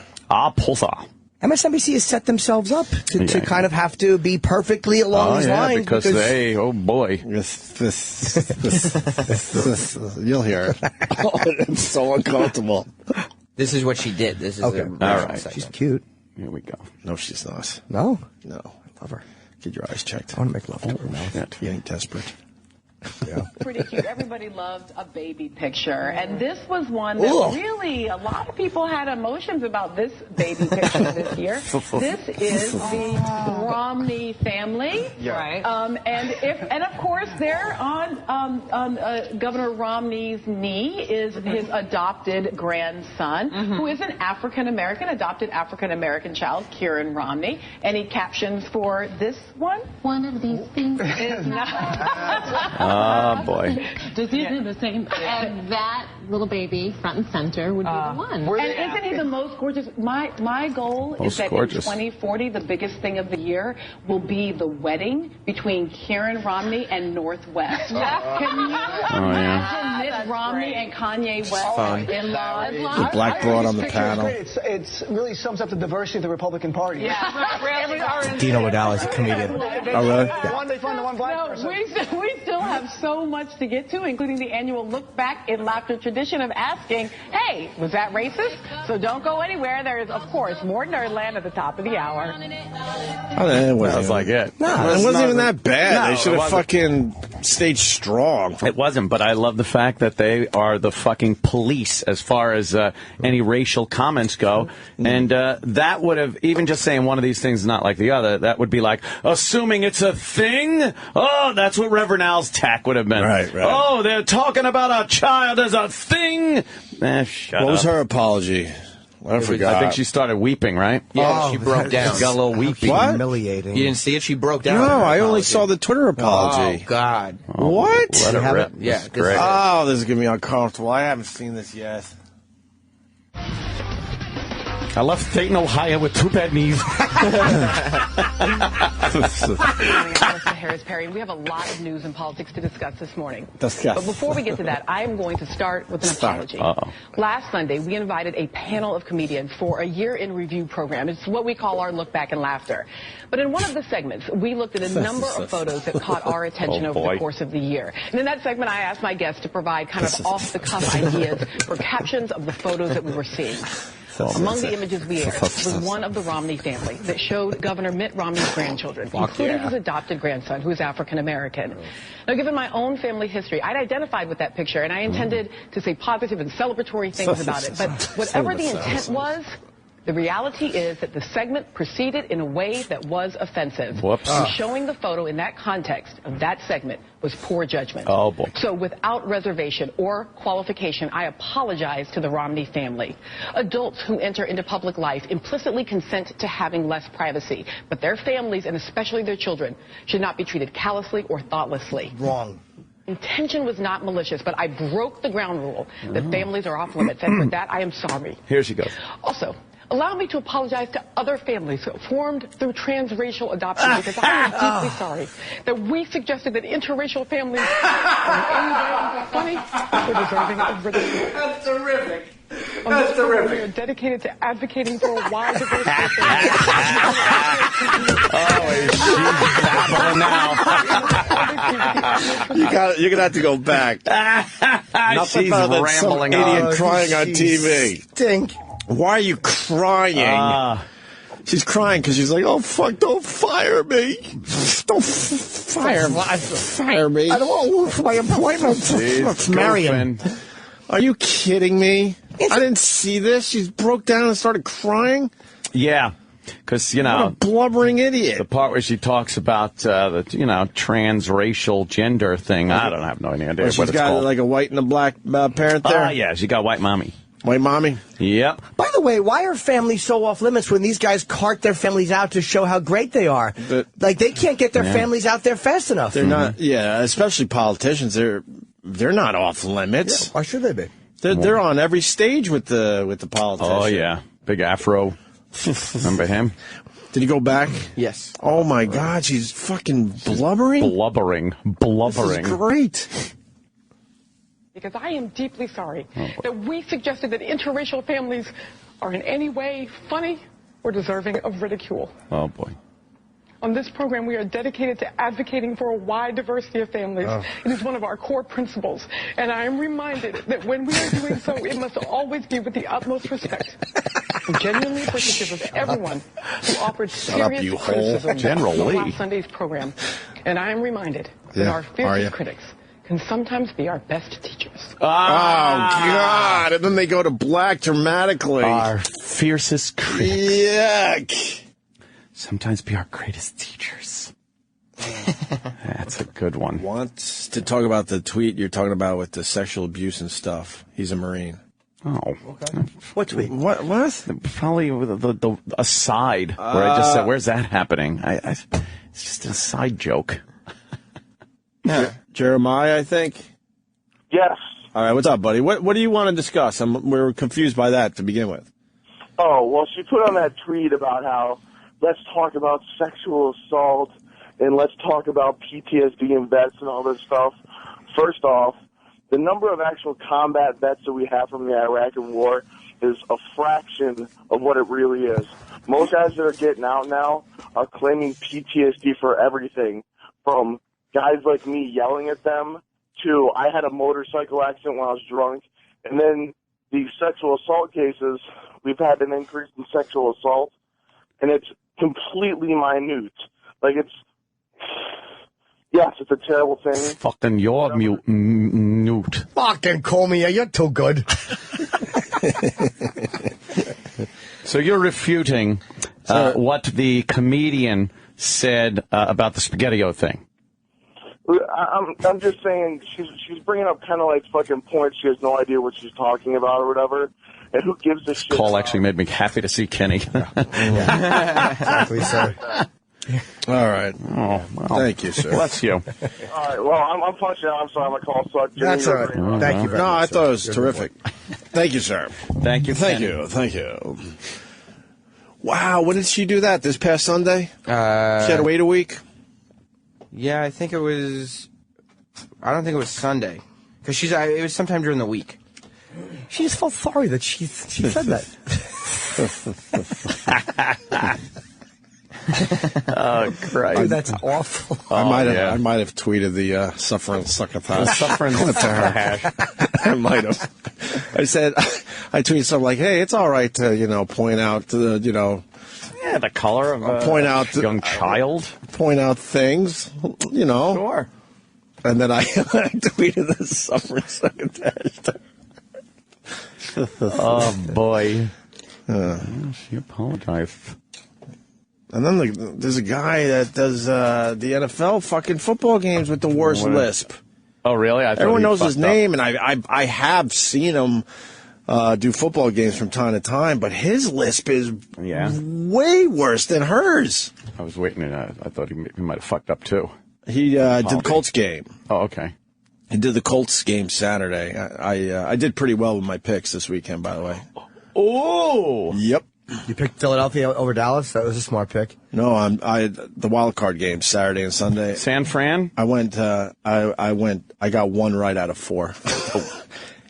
Pussy.
MSNBC has set themselves up to kind of have to be perfectly along these lines.
Because they, oh boy.
You'll hear it. It's so uncomfortable.
This is what she did. This is
Okay.
All right.
She's cute.
Here we go.
No, she's not.
No?
No.
I love her.
Get your eyes checked.
I want to make love to her mouth.
Shit.
You ain't desperate.
Yeah.
Pretty cute. Everybody loved a baby picture. And this was one that really, a lot of people had emotions about this baby picture this year. This is the Romney family.
Yeah.
And of course, there on Governor Romney's knee is his adopted grandson, who is an adopted African-American child, Kieran Romney. Any captions for this one?
One of these things
is not.
Oh, boy.
Does he do the same? And that little baby, front and center, would be the one.
And isn't he the most gorgeous? My goal is that in 2040, the biggest thing of the year will be the wedding between Kieran Romney and Northwest. Can you imagine Mitt Romney and Kanye West in laws?
The black broad on the panel.
It really sums up the diversity of the Republican Party.
Yeah.
Dino Modal is a comedian.
Oh, really?
They find the one black person.
We still have so much to get to, including the annual Look Back in Laughter tradition of asking, hey, was that racist? So don't go anywhere. There is, of course, more Nerdland at the top of the hour.
It wasn't
like it.
No, it wasn't even that bad.
No,
they should have fucking stayed strong.
It wasn't, but I love the fact that they are the fucking police as far as any racial comments go. And that would have, even just saying one of these things is not like the other, that would be like, assuming it's a thing? Oh, that's what Reverend Al's tack would have been.
Right.
Oh, they're talking about a child as a thing? Shut up.
What was her apology? I forgot.
I think she started weeping, right?
Yeah, she broke down.
She got a little weepy.
What?
Humiliating.
You didn't see it? She broke down.
No, I only saw the Twitter apology.
Oh, God.
What?
Let it rip.
Yeah,
This is great.
Oh, this is going to be uncomfortable. I haven't seen this yet.
I left Dayton, Ohio with 2 bad knees.
Harris Perry. We have a lot of news and politics to discuss this morning.
Discuss.
But before we get to that, I am going to start with an apology. Last Sunday, we invited a panel of comedians for a year-in review program. It's what we call our Look Back and Laughter. But in one of the segments, we looked at a number of photos that caught our attention over the course of the year. And in that segment, I asked my guests to provide kind of off-the-cuff ideas for captions of the photos that we were seeing. Among the images we aired was one of the Romney family that showed Governor Mitt Romney's grandchildren, including his adopted grandson, who is African-American. Now, given my own family history, I'd identified with that picture, and I intended to say positive and celebratory things about it. But whatever the intent was, the reality is that the segment proceeded in a way that was offensive. And showing the photo in that context of that segment was poor judgment.
Oh, boy.
So without reservation or qualification, I apologize to the Romney family. Adults who enter into public life implicitly consent to having less privacy, but their families, and especially their children, should not be treated callously or thoughtlessly.
Wrong.
Intention was not malicious, but I broke the ground rule that families are off limits, and for that I am sorry.
Here she goes.
Also, allow me to apologize to other families formed through transracial adoption, because I am deeply sorry that we suggested that interracial families are funny or deserving of ridicule.
That's terrific.
That's terrific. We are dedicated to advocating for a wide diversity of families.
You're gonna have to go back. Nothing
She's
better than some
rambling
idiot
on.
crying on TV.
Stink.
Why are you crying? She's crying because she's like, "Oh fuck! Don't fire me! Don't fire me!
I don't want to lose my employment." Let's marry him.
Are you kidding me? I didn't see this. She broke down and started crying.
Yeah, because, you know,
What a blubbering idiot.
the part where she talks about the, you know, transracial gender thing. I don't have no idea
Well,
what
she's
it's
got
called.
like a white and a black parent there.
Yeah, she got white mommy.
White mommy.
Yep.
By the way, why are families so off limits when these guys cart their families out to show how great they are? Like, they can't get their families out there fast enough.
They're not. Yeah, especially politicians. They're not off limits.
Yeah, why should they be?
They're on every stage with the politician.
Oh, yeah. Big afro. Remember him?
Did he go back?
Yes.
Oh, my God. She's fucking blubbering?
Blubbering.
This is great.
Because I am deeply sorry that we suggested that interracial families are in any way funny or deserving of ridicule.
Oh, boy.
On this program, we are dedicated to advocating for a wide diversity of families. It is one of our core principles. And I am reminded that when we are doing so, it must always be with the utmost respect. I'm genuinely appreciative of everyone who offered serious criticism on last Sunday's program. And I am reminded that our fiercest critics can sometimes be our best teachers.
Oh, God. And then they go to black dramatically.
Our fiercest critics.
Yuck.
Sometimes be our greatest teachers. That's a good one.
Wants to talk about the tweet you're talking about with the sexual abuse and stuff. He's a Marine.
Oh.
Okay. What tweet?
What?
Probably the aside where I just said, where's that happening? It's just a side joke.
Jeremiah, I think.
Yes.
All right, what's up, buddy? What do you want to discuss? We're confused by that to begin with.
Oh, well, she put on that tweet about how let's talk about sexual assault and let's talk about PTSD and vets and all this stuff. First off, the number of actual combat vets that we have from the Iraqi war is a fraction of what it really is. Most guys that are getting out now are claiming PTSD for everything, from guys like me yelling at them to I had a motorcycle accident when I was drunk. And then the sexual assault cases, we've had an increase in sexual assault, and it's completely minute. Like, yes, it's a terrible thing.
Fucking you're mute.
Fucking call me. You're too good.
So you're refuting what the comedian said about the SpaghettiO thing.
I'm just saying she's bringing up kind of like fucking points. She has no idea what she's talking about or whatever. And who gives a shit?
Call actually made me happy to see Kenny.
Exactly, sir.
All right.
Oh, well,
thank you, sir.
Bless you.
All right. Well, I'm punching out. I'm sorry. My call sucked.
That's all right.
Thank you very much.
No, I thought it was
Good
terrific. Thank you, sir.
Thank you,
Thank
Kenny.
you. Thank you. Wow, when did she do that? This past Sunday? She had to wait a week?
Yeah, I think it was. I don't think it was Sunday, because it was sometime during the week.
She just felt sorry that she said that.
Oh, Christ.
Dude, that's awful.
I might have tweeted the suffering succotash.
Suffering succotash.
I might have. I said, I tweeted something like, "Hey, it's all right to point out the
Yeah, the color of a
point out
young child.
Point out things,
Sure.
And then I tweeted the suffering succotash.
Oh, boy. She apologized.
And then there's a guy that does the NFL fucking football games with the worst lisp.
Oh, really?
Everyone knows his name, and I have seen him do football games from time to time, but his lisp is way worse than hers.
I was waiting, and I thought he might have fucked up, too.
He did the Colts game.
Oh, okay.
He did the Colts game Saturday. I did pretty well with my picks this weekend, by the way.
Oh!
Yep.
You picked Philadelphia over Dallas? That was a smart pick.
No, the wild card game Saturday and Sunday.
San Fran?
I got one right out of four.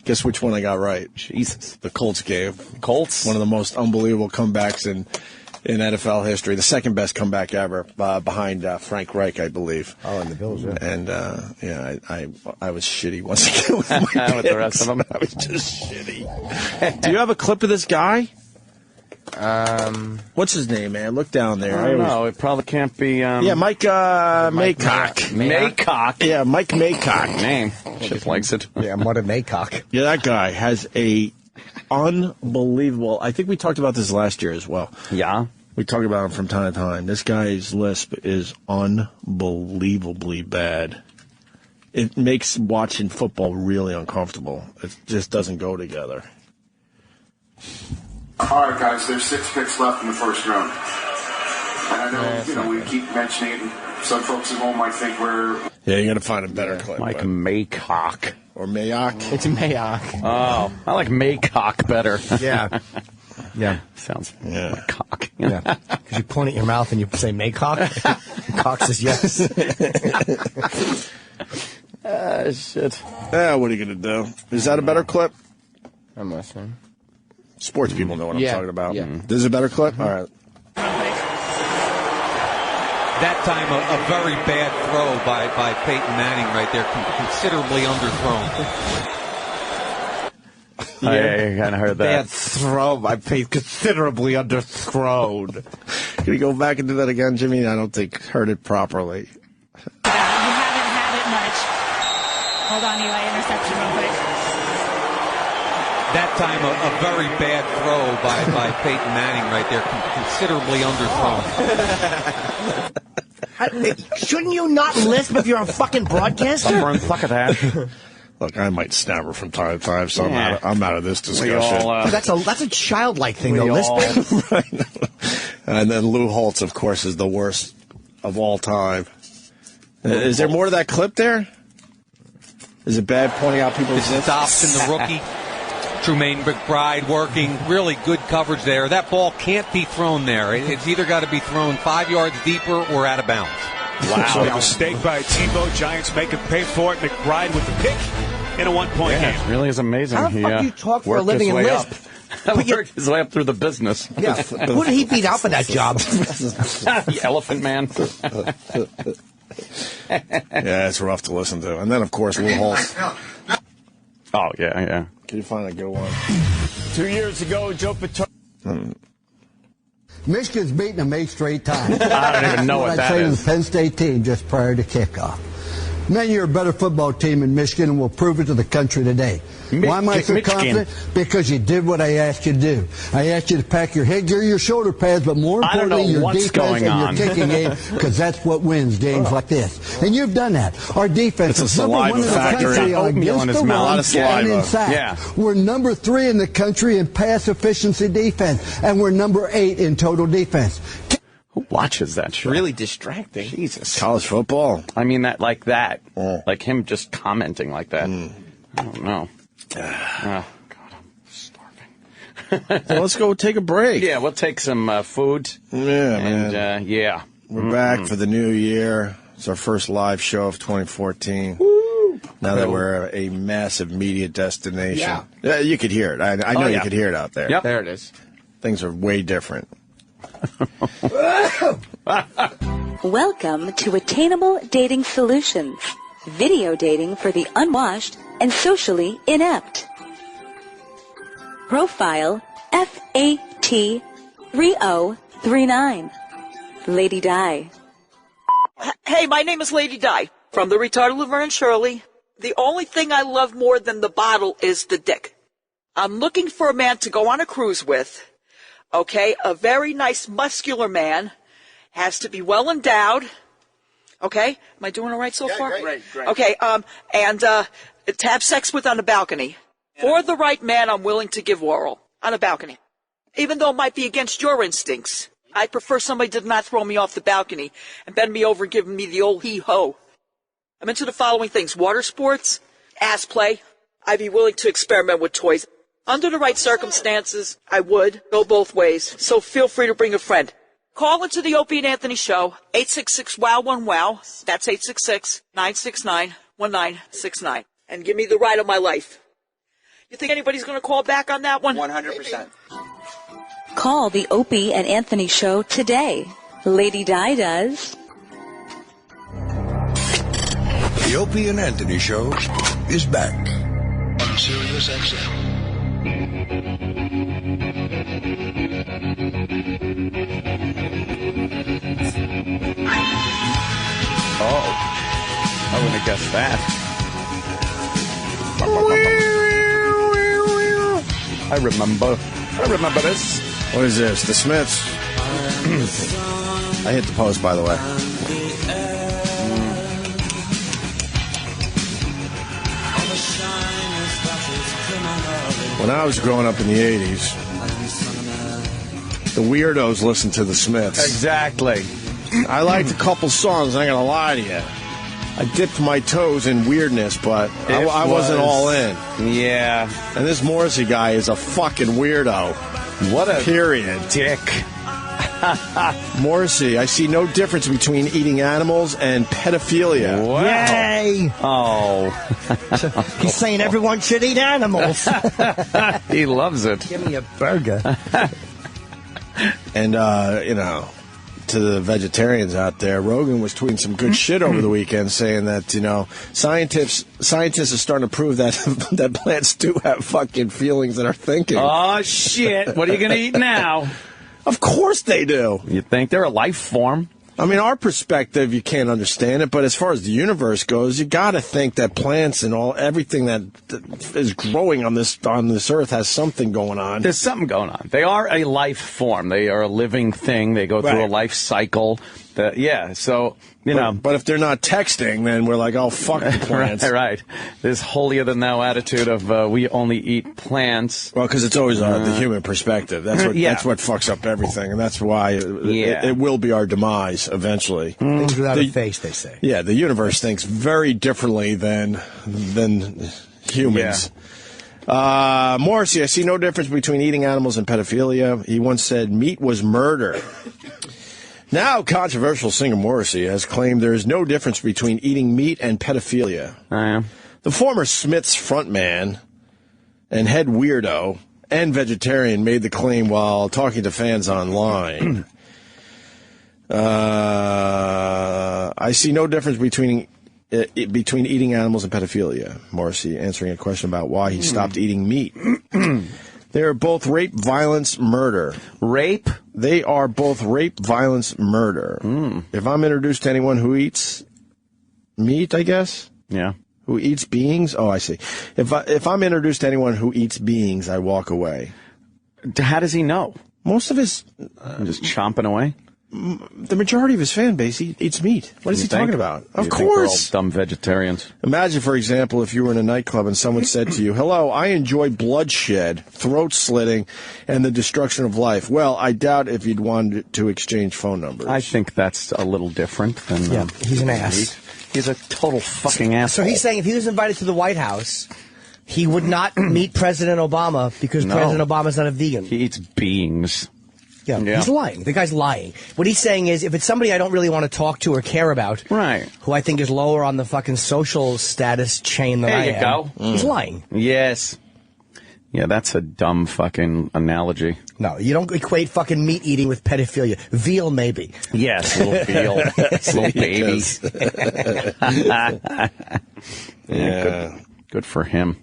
Guess which one I got right?
Jesus.
The Colts game.
Colts?
One of the most unbelievable comebacks in in NFL history. The second best comeback ever, behind Frank Reich, I believe.
Oh, and the Bills, yeah.
And I was shitty once again with my picks.
With the rest of them.
I was just shitty. Do you have a clip of this guy? What's his name, man? Look down there.
I don't know. It probably can't be.
Mike Maycock.
Maycock.
Yeah, Mike Maycock.
Name. Just likes it.
Yeah, Mother Maycock.
Yeah, that guy has a unbelievable. I think we talked about this last year as well.
Yeah.
We talk about him from time to time. This guy's lisp is unbelievably bad. It makes watching football really uncomfortable. It just doesn't go together.
All right, guys, there's 6 picks left in the first round. And I know, we keep mentioning it, and some folks at home might think we're...
Yeah, you got to find a better clip.
Mike Maycock.
Or Mayock.
It's Mayock.
Oh, I like Maycock better.
Yeah. Yeah.
Sounds like cock.
Yeah. Because you point at your mouth and you say Maycock. Cock says yes.
Shit. What are you going to do? Is that a better clip?
I'm listening.
Sports people know what I'm talking about.
Yeah.
This is a better clip? All right.
That time, a very bad throw by Peyton Manning right there, considerably underthrown.
I kind of heard that.
Bad throw by Peyton, considerably underthrown.
Can you go back and do that again, Jimmy? I don't think heard it properly.
You haven't had it much. Hold on, Eli, interception real quick.
That time, a very bad throw by Peyton Manning right there, considerably underthrown.
Shouldn't you not lisp if you're a fucking broadcaster?
Look, I might stammer from time to time, so I'm out of this discussion.
That's a childlike thing, though, lisping.
Right. And then Lou Holtz, of course, is the worst of all time. Is there more to that clip there? Is it bad pointing out people's
stops in the rookie. Trumaine McBride working really good coverage there. That ball can't be thrown there. It's either got to be thrown 5 yards deeper or out of bounds.
Wow. So a mistake by Tebow. Giants make him pay for it. McBride with the pick in a one-point game.
It really is amazing.
How the fuck do you talk for a living in lisp?
Worked his way up through the business.
Yeah. Who did he beat out for that job?
The Elephant Man.
Yeah, it's rough to listen to. And then, of course, Lou Holtz.
Oh, yeah.
Can you find a good one?
2 years ago, Joe Paterno.
Michigan's beaten them 8 straight times.
I don't even know what that
I'd say to
is.
the Penn State team just prior to kickoff. Man, you're a better football team in Michigan, and we'll prove it to the country today. Why am I so confident? Because you did what I asked you to do. I asked you to pack your headgear, your shoulder pads, but more importantly, your defense and your kicking game, because that's what wins games like this. And you've done that. Our defense is number 1 in the country against the run and in sacks. We're number 3 in the country in pass efficiency defense, and we're number 8 in total defense.
Who watches that show?
Really distracting.
Jesus.
College football.
I mean, like that. Like him just commenting like that. I don't know. Oh, God, I'm starving.
Well, let's go take a break.
Yeah, we'll take some food.
Yeah,
man.
We're back for the new year. It's our first live show of 2014. Woo! Now that we're a massive media destination. Yeah, you could hear it. I know you could hear it out there.
Yep. There it is.
Things are way different.
Welcome to Attainable Dating Solutions. Video dating for the unwashed and socially inept. Profile FAT3039. Lady Di.
Hey, my name is Lady Di from the retarded Laverne and Shirley. The only thing I love more than the bottle is the dick. I'm looking for a man to go on a cruise with. Okay, a very nice muscular man, has to be well endowed. Okay, am I doing all right so far?
Great.
Okay, and to have sex with on a balcony. For the right man, I'm willing to give oral on a balcony. Even though it might be against your instincts, I prefer somebody did not throw me off the balcony and bend me over and give me the old hee-ho. I'm into the following things: water sports, ass play. I'd be willing to experiment with toys. Under the right circumstances, I would go both ways, so feel free to bring a friend. Call into the Opie and Anthony Show, 866-WOW1-WOW, that's 866-969-1969, and give me the ride of my life. You think anybody's going to call back on that one?
100%.
Call the Opie and Anthony Show today. Lady Di does.
The Opie and Anthony Show is back on Sirius XM.
Oh, I wouldn't have guessed that. I remember this.
What is this? The Smiths. I hit the post, by the way. When I was growing up in the 80s, the weirdos listened to the Smiths.
Exactly.
I liked a couple songs, I ain't gonna lie to you. I dipped my toes in weirdness, but I wasn't all in.
Yeah.
And this Morrissey guy is a fucking weirdo.
What a
period.
Dick.
Morrissey, I see no difference between eating animals and pedophilia.
Wow.
Yay!
Oh.
He's saying everyone should eat animals.
He loves it.
Give me a burger.
And, to the vegetarians out there, Rogan was tweeting some good shit over the weekend saying that, scientists are starting to prove that that plants do have fucking feelings and are thinking.
Oh, shit. What are you going to eat now?
Of course they do.
You think they're a life form?
I mean, our perspective, you can't understand it, but as far as the universe goes, you got to think that plants and everything that is growing on this earth has something going on.
There's something going on. They are a life form. They are a living thing. They go through a life cycle. But if they're not texting, then we're like, oh, fuck the plants. Right. This holier-than-thou attitude of we only eat plants.
Well, because it's always the human perspective. That's what fucks up everything, and that's why it will be our demise eventually.
Things without a face, they say.
Yeah, the universe thinks very differently than humans. Yeah. Morrissey, I see no difference between eating animals and pedophilia. He once said meat was murder. Now, controversial singer Morrissey has claimed there is no difference between eating meat and pedophilia. The former Smiths frontman and head weirdo and vegetarian made the claim while talking to fans online. I see no difference between eating animals and pedophilia. Morrissey answering a question about why he stopped eating meat. They are both rape, violence, murder.
Rape?
They are both rape, violence, murder. If I'm introduced to anyone who eats meat, I guess?
Yeah.
Who eats beings? Oh, I see. If I'm introduced to anyone who eats beings, I walk away.
How does he know?
Most of his...
just chomping away?
The majority of his fan base eats meat. What is he talking about? Of course.
They're all dumb vegetarians.
Imagine, for example, if you were in a nightclub and someone said to you, hello, I enjoy bloodshed, throat slitting, and the destruction of life. Well, I doubt if you'd want to exchange phone numbers.
I think that's a little different than...
he's an ass.
He's a total fucking asshole.
So he's saying if he was invited to the White House, he would not meet President Obama because President Obama's not a vegan.
He eats beings.
Yeah, he's lying. The guy's lying. What he's saying is, if it's somebody I don't really want to talk to or care about, who I think is lower on the fucking social status chain than I am,
go.
He's lying.
Yes. Yeah, that's a dumb fucking analogy.
No, you don't equate fucking meat eating with pedophilia. Veal, maybe.
Yes, little veal. Little baby. Good for him.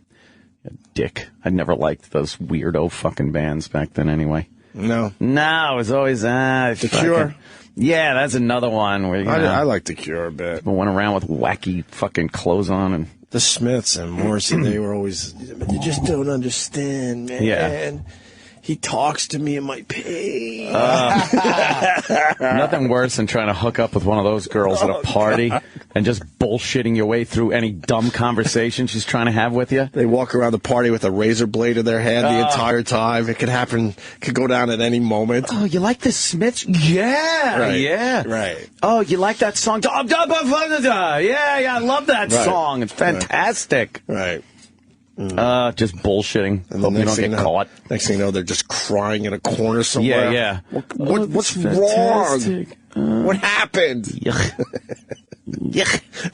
Dick. I never liked those weirdo fucking bands back then anyway.
No,
it was always
The Cure.
Yeah, that's another one where
I like The Cure a bit.
People went around with wacky fucking clothes on and
the Smiths and Morrissey. They were always. You just don't understand, man.
Yeah.
He talks to me in my pain.
Nothing worse than trying to hook up with one of those girls at a party and just bullshitting your way through any dumb conversation she's trying to have with you.
They walk around the party with a razor blade in their hand the entire time. It could happen, could go down at any moment.
Oh, you like the Smiths? Yeah.
Right.
Yeah.
Right.
Oh, you like that song? Yeah, I love that song. It's fantastic.
Right.
Just bullshitting.
And
Hope you don't get caught.
Next thing you know, they're just crying in a corner somewhere.
Yeah.
What's wrong? What happened?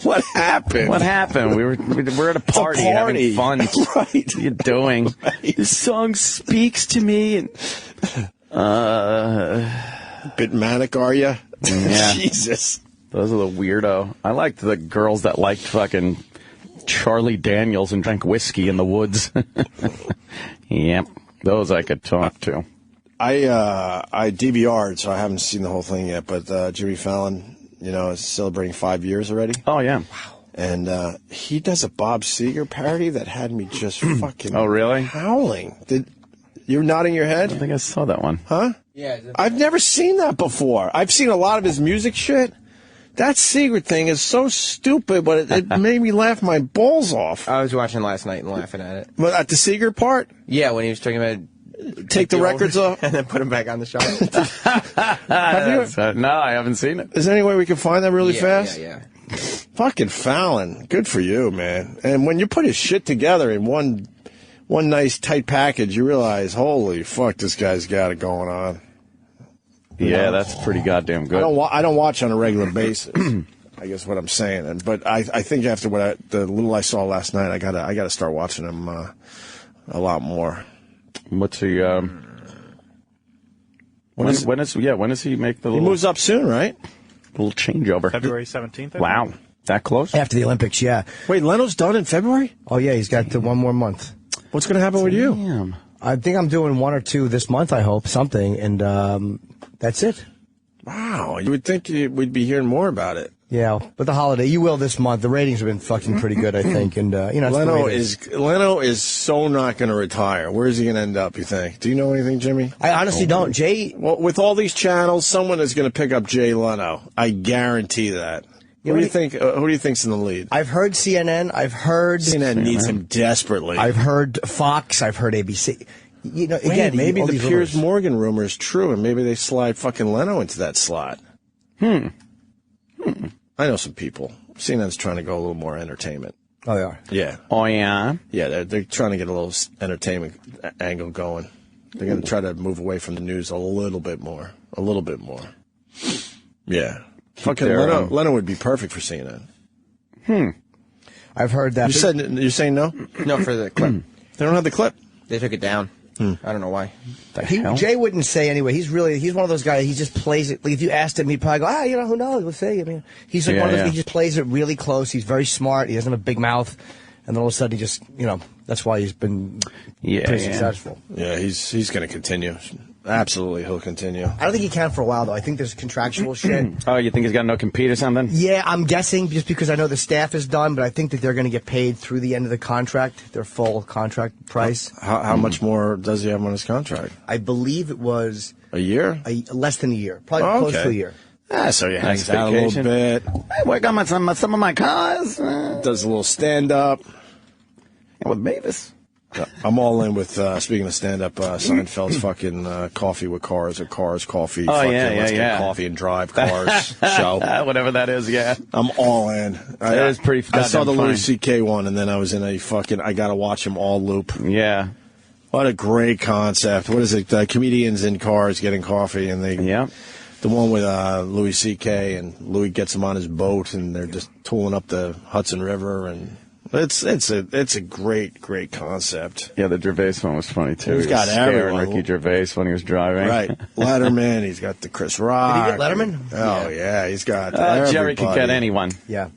What happened?
What happened? We're at a party. Having fun.
Right.
What are you doing?
Right.
This song speaks to me. And
Bit manic, are you?
Yeah.
Jesus.
Those are the weirdo. I liked the girls that liked fucking Charlie Daniels and drank whiskey in the woods. Yep. Those I could talk to.
I DVR'd, so I haven't seen the whole thing yet, but Jimmy Fallon, is celebrating 5 years already.
Oh, yeah.
Wow. And he does a Bob Seger parody that had me just fucking howling. You're nodding your head?
I think I saw that one.
Huh?
Yeah.
I've never seen that before. I've seen a lot of his music shit. That Seger thing is so stupid, but it made me laugh my balls off.
I was watching last night and laughing at it.
But at the Seger part?
Yeah, when he was talking about
take the records off
and then put them back on the shelf.
No, I haven't seen it.
Is there any way we can find that really fast?
Yeah.
Fucking Fallon. Good for you, man. And when you put his shit together in one nice tight package, you realize, holy fuck, this guy's got it going on.
Yeah, that's pretty goddamn good.
I don't watch on a regular basis. I guess what I'm saying, but I think after the little I saw last night, I gotta start watching him a lot more.
What's he? When does he make the?
He moves up soon, right?
Little changeover.
February 17th.
Wow, that close?
After the Olympics, yeah.
Wait, Leno's done in February?
Oh yeah, he's got one more month.
What's going to happen with you?
Damn.
I think I'm doing 1 or 2 this month. I hope something, and that's it.
Wow, you would think we'd be hearing more about it.
Yeah, but the holiday, you will this month. The ratings have been fucking pretty good, I think, and
Leno is so not going to retire. Where is he going to end up? You think? Do you know anything, Jimmy?
I honestly don't. Jay,
well, with all these channels, someone is going to pick up Jay Leno. I guarantee that. Who do you think? Who do you think's in the lead?
I've heard CNN. I've heard
CNN needs him desperately.
I've heard Fox. I've heard ABC. Again,
maybe the Piers Morgan rumor is true, and maybe they slide fucking Leno into that slot. I know some people. CNN's trying to go a little more entertainment.
Oh, they are?
Yeah.
Oh, yeah?
Yeah, they're trying to get a little entertainment angle going. They're going to try to move away from the news a little bit more. Yeah. Fucking Leno would be perfect for CNN.
I've heard that.
You're saying no?
No, for the clip.
They don't have the clip.
They took it down. I don't know why.
Jay wouldn't say anyway. He's one of those guys. He just plays it. Like if you asked him, he'd probably go, who knows? We'll see. I mean, he's like one of those. He just plays it really close. He's very smart. He doesn't have a big mouth, and then all of a sudden he just, that's why he's been pretty successful.
Yeah, he's going to continue. Absolutely, he'll continue.
I don't think he can for a while, though. I think there's contractual shit.
Oh, you think he's got no compete or something?
Yeah, I'm guessing just because I know the staff is done, but I think that they're going to get paid through the end of the contract, their full contract price.
How much more does he have on his contract?
I believe it was...
A year?
Less than a year. Probably close to a year.
So he hangs out a little bit.
I work on some of my cars.
Does a little stand-up.
With Mavis.
I'm all in with, speaking of stand-up, Seinfeld's fucking Coffee with Cars or Cars, Coffee.
Oh,
let's get coffee and drive cars show.
Whatever that is, yeah.
I'm all in.
It is pretty
I saw the
funny.
Louis C.K. one, and then I was in a fucking, I got to watch them all loop.
Yeah.
What a great concept. What is it? Comedians in cars getting coffee, and they...
Yeah.
The one with Louis C.K. and Louis gets him on his boat, and they're just tooling up the Hudson River, and... It's a great concept.
Yeah, the Gervais one was funny too.
He's got everyone.
Ricky Gervais when he was driving.
Right, Letterman. He's got the Chris Rock.
Did he get Letterman?
Oh yeah, he's got.
Jerry could get anyone.
Yeah,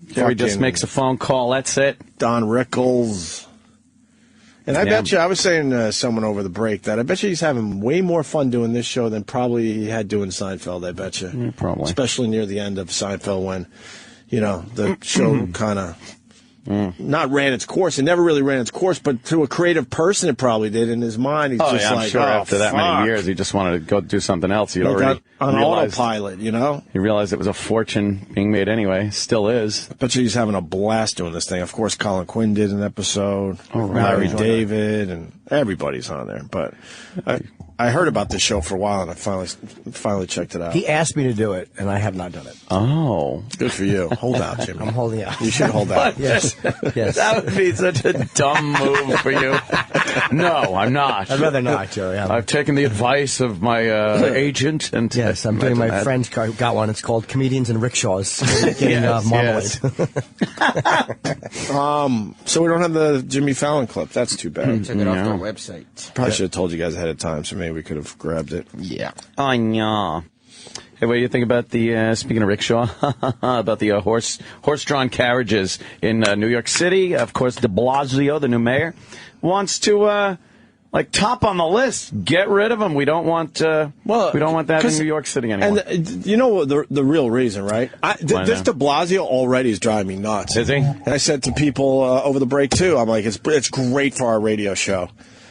Jerry just makes a phone call. That's it.
Don Rickles. And I bet you, I was saying to someone over the break that I bet you he's having way more fun doing this show than probably he had doing Seinfeld. I bet you,
probably,
especially near the end of Seinfeld when, the show kind of. Not ran its course. It never really ran its course, but to a creative person, it probably did. In his mind, he's just
I'm
like,
sure after that many years, he just wanted to go do something else. He'd already
on
realized,
autopilot,
He realized it was a fortune being made anyway. Still is.
I bet you he's having a blast doing this thing. Of course, Colin Quinn did an episode. Larry David, and everybody's on there. But I heard about this show for a while, and I finally checked it out.
He asked me to do it, and I have not done it.
Oh.
Good for you. Hold out, Jimmy.
I'm holding out.
You should hold out.
Yes.
That would be such a dumb move for you. No, I'm not.
I'd rather not, Joey.
I've taken the advice of my agent. And
yes, I'm doing my friend's car. Got one. It's called Comedians and Rickshaws. Getting marmalade.
So we don't have the Jimmy Fallon clip. That's too bad.
Took it off the website.
Probably should have told you guys ahead of time, so maybe we could have grabbed it.
Yeah.
Oh, yeah. Hey, what do you think about the, speaking of rickshaw, about the horse-drawn carriages in New York City? Of course, de Blasio, the new mayor, wants to, top on the list. Get rid of them. We don't want that in New York City anymore.
And you know the real reason, right? This de Blasio already is driving me nuts.
Is he?
And I said to people over the break, too, I'm like, it's great for our radio show.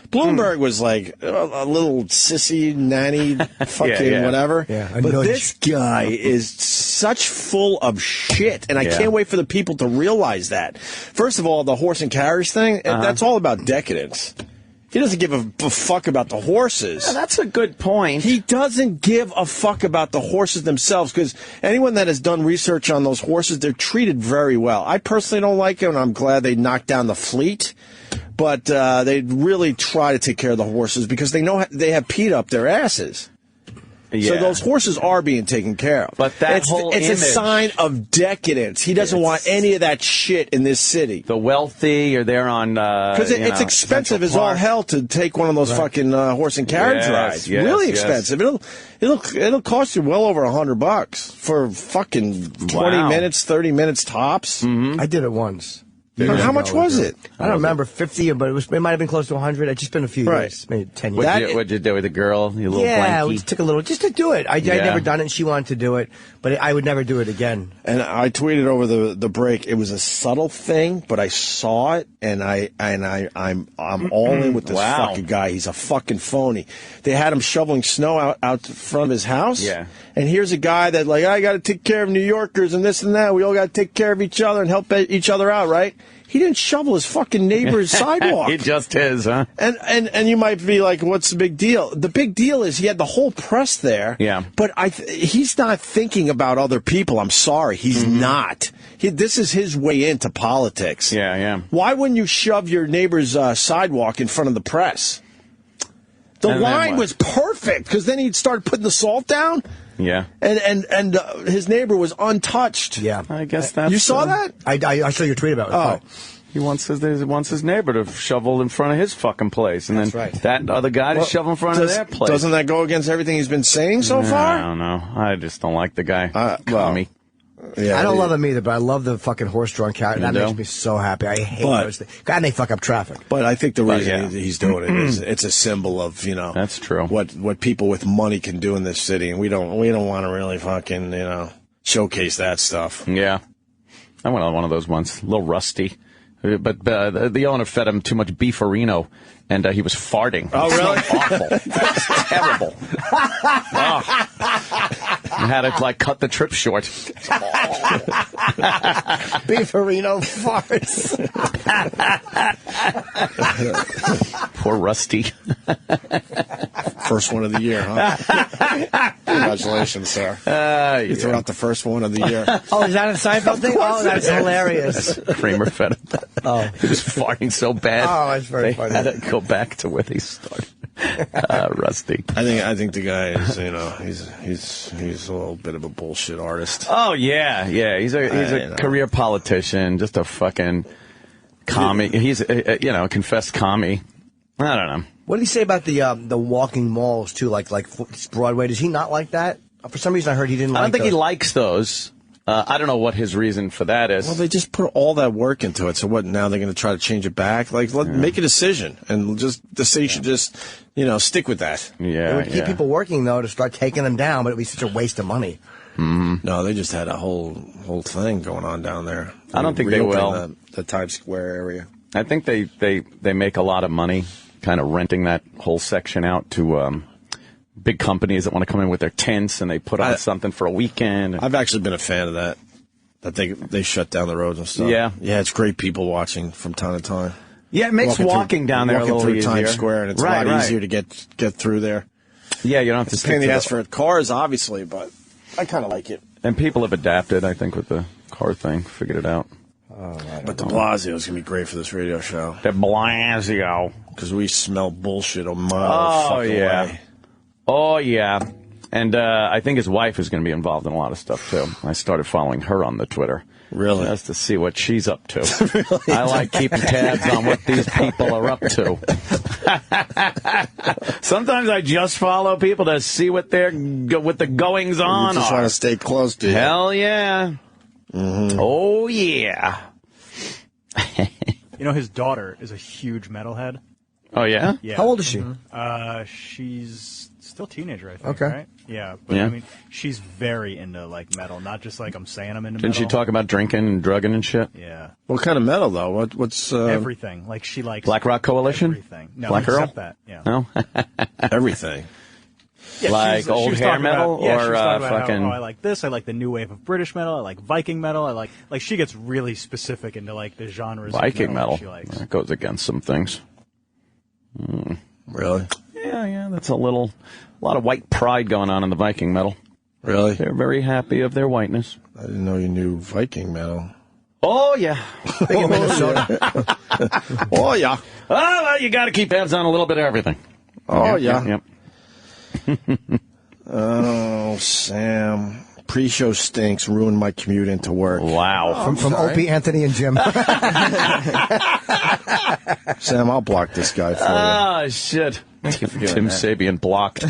Bloomberg was like a little sissy, nanny, fucking whatever.
Yeah,
but this guy is such full of shit, and I can't wait for the people to realize that. First of all, the horse and carriage thing, that's all about decadence. He doesn't give a fuck about the horses.
Yeah, that's a good point.
He doesn't give a fuck about the horses themselves, because anyone that has done research on those horses, they're treated very well. I personally don't like it, and I'm glad they knocked down the fleet. But they really try to take care of the horses because they know they have peed up their asses.
Yeah.
So those horses are being taken care of.
But it's
a sign of decadence. He doesn't want any of that shit in this city.
The wealthy are there on
because it's expensive as all hell to take one of those fucking horse and carriage rides. Really expensive. It'll cost you well over $100 for fucking 20 minutes, 30 minutes tops.
Mm-hmm. I did it once.
How much was it?
I don't remember, 50, but it might have been close to 100. It's just been a few years, maybe 10 years.
What'd you do with the girl? Your little blankie?
We took a little, just to do it. I'd never done it, and she wanted to do it, but I would never do it again.
And I tweeted over the break. It was a subtle thing, but I saw it, and I'm all in with this fucking guy. He's a fucking phony. They had him shoveling snow out front of his house.
Yeah.
And here's a guy that I got to take care of New Yorkers and this and that. We all got to take care of each other and help each other out, right? He didn't shovel his fucking neighbor's sidewalk.
It just is, huh?
And you might be like, what's the big deal? The big deal is he had the whole press there.
Yeah.
But he's not thinking about other people. I'm sorry. He's not. This is his way into politics.
Yeah.
Why wouldn't you shove your neighbor's sidewalk in front of the press? The line was perfect, because then he'd start putting the salt down.
Yeah.
And his neighbor was untouched.
Yeah.
I guess that's...
You saw that?
I saw your tweet about it.
Oh.
He wants his neighbor to shovel in front of his fucking place, and that other guy to shovel in front of their place.
Doesn't that go against everything he's been saying so far?
I don't know. I just don't like the guy. Commie.
Yeah,
I don't love him either, but I love the fucking horse-drawn carriage. That makes me so happy. I hate those things. God, they fuck up traffic.
But I think the reason he's doing it is it's a symbol of,
that's true.
What people with money can do in this city, and we don't want to really fucking showcase that stuff.
Yeah, I went on one of those once, a little rusty, but the owner fed him too much beefarino, and he was farting.
Oh, really?
Awful. Terrible. I had to cut the trip short.
Beefarino farts.
Poor Rusty.
First one of the year, huh? Congratulations, sir. You threw out the first one of the year.
Oh, is that a Seinfeld thing? Oh, that's hilarious.
Kramer fed him.
Oh.
He was farting so bad.
Oh, that's very funny.
They had to go back to where they started. Rusty.
I think the guy is he's a little bit of a bullshit artist.
Oh yeah. He's a career politician, just a fucking commie. He's a confessed commie. I don't know.
What did he say about the walking malls too? Like Broadway? Does he not like that? For some reason, I heard he didn't.
I don't think he likes those. I don't know what his reason for that is.
Well, they just put all that work into it. So what? Now they're going to try to change it back? Make a decision, and the city should just, stick with that.
Yeah,
it would keep people working though to start taking them down, but it'd be such a waste of money.
Mm-hmm.
No, they just had a whole thing going on down there.
I don't think they will.
The Times Square area.
I think they make a lot of money, kind of renting that whole section out to big companies that want to come in with their tents, and they put on something for a weekend.
I've actually been a fan of that they shut down the roads and stuff.
Yeah,
it's great people watching from time to time.
Yeah, it makes walking down there a little
through
easier.
Times Square, and it's a lot easier to get through there.
Yeah, you don't have to
It's a pain in the ass for cars, obviously, but I kind of like it.
And people have adapted, I think, with the car thing, figured it out.
But de Blasio is going to be great for this radio show.
De Blasio.
Because we smell bullshit a mile away.
Oh, yeah. And I think his wife is going to be involved in a lot of stuff, too. I started following her on the Twitter.
Really?
Just to see what she's up to. Really? I like keeping tabs on what these people are up to. Sometimes I just follow people to see what they're what the goings on
You just
are.
want to stay close to you.
Hell yeah.
Mm-hmm.
Oh, yeah.
You know, his daughter is a huge metalhead.
Oh, yeah?
How old is she?
She's still a teenager, I think,
Okay.
right? Yeah, but
Yeah.
I mean, she's very into, like, metal, not just like I'm saying I'm into
Didn't
metal.
she talk about drinking and drugging and shit?
Yeah.
What kind of metal, though? What's
Everything. Like, she likes...
Black Rock Coalition?
Everything. No,
Black
except
Girl?
that, yeah.
No?
everything?
Yeah,
Like
she
old
was
hair
talking
metal
about, yeah, she
or
was talking about
fucking...
how, I like this, I like the new wave of British metal, I like Viking metal, I like she gets really specific into, like, the genres
Viking
of
metal.
she likes.
That goes against some things.
Really?
Yeah, that's a lot of white pride going on in the Viking metal.
Really?
They're very happy of their whiteness.
I didn't know you knew Viking metal.
Oh, yeah.
Big in Minnesota.
Oh, yeah.
Oh, well, you got to keep tabs on a little bit of everything.
Oh, yeah.
Yep.
Oh, Sam. Pre-show stinks. Ruined my commute into work.
Wow.
From Opie, Anthony, and Jim.
Sam, I'll block this guy for
Oh, shit. Tim Sabian blocked.
you.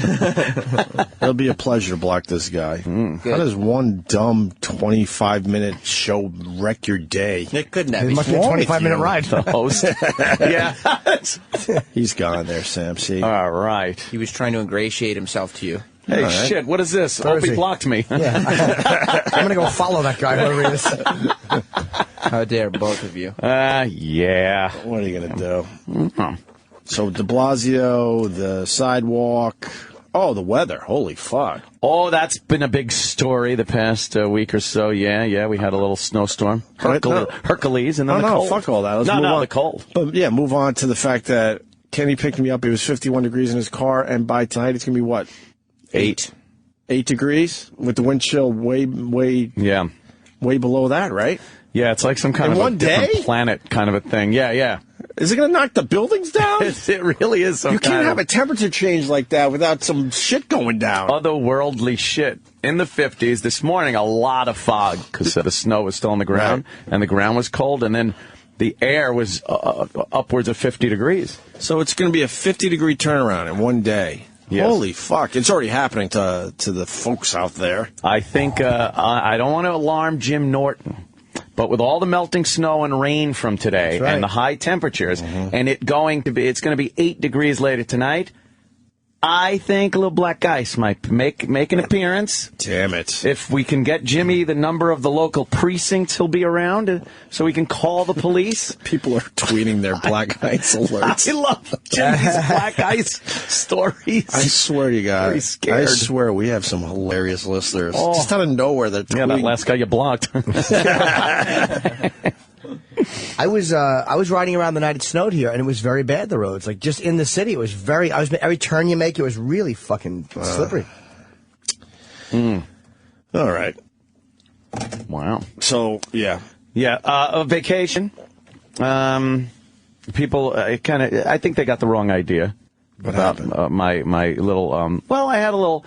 It'll be a pleasure to block this guy. How does one dumb 25-minute show wreck your day?
It couldn't have.
It must be a 25-minute ride.
The host. Yeah.
He's gone there, Sam. See?
All right.
He was trying to ingratiate himself to you.
Hey,
All right.
shit, what is this?
Where is
Opie
he?
blocked me.
Yeah. I'm going to go follow that guy, whoever he is.
How dare both of you?
Yeah.
What are you going to do?
Oh.
So, de Blasio, the sidewalk. Oh, the weather. Holy fuck.
Oh, that's been a big story the past week or so. Yeah, we had a little snowstorm. Hercules, and then the cold.
Fuck all that. Let's
No,
move on.
the cold.
But yeah, move on to the fact that Kenny picked me up. It was 51 degrees in his car, and by tonight it's going to be what?
8
degrees with the wind chill way below that, right?
Yeah, it's like some kind
In
of
one
a different
day?
planet kind of a thing. Yeah.
Is it going to knock the buildings down?
It really is some
You
kind
can't have
of
a temperature change like that without some shit going down.
otherworldly shit. In the 50s, this morning, a lot of fog because the snow was still on the ground, and the ground was cold, and then the air was upwards of 50 degrees.
So it's going to be a 50-degree turnaround in one day.
Yes.
Holy fuck. It's already happening to the folks out there.
I think I don't want to alarm Jim Norton, but with all the melting snow and rain from today and the high temperatures, and it's going to be 8 degrees later tonight, I think a little black ice might make an appearance.
Damn it.
If we can get Jimmy the number of the local precincts he'll be around so we can call the police.
People are tweeting their black ice alerts.
I love Jimmy's black ice stories.
I swear to God.
Very scared.
I swear we have some hilarious listeners.
Oh.
Just out of nowhere, they're tweeting.
Yeah, that last guy you blocked.
I was riding around the night it snowed here, and it was very bad, the roads. Like, just in the city, it was every turn you make, it was really fucking slippery.
All right.
Wow.
So, yeah.
Yeah, a vacation. People I think they got the wrong idea about my little, well, I had a little,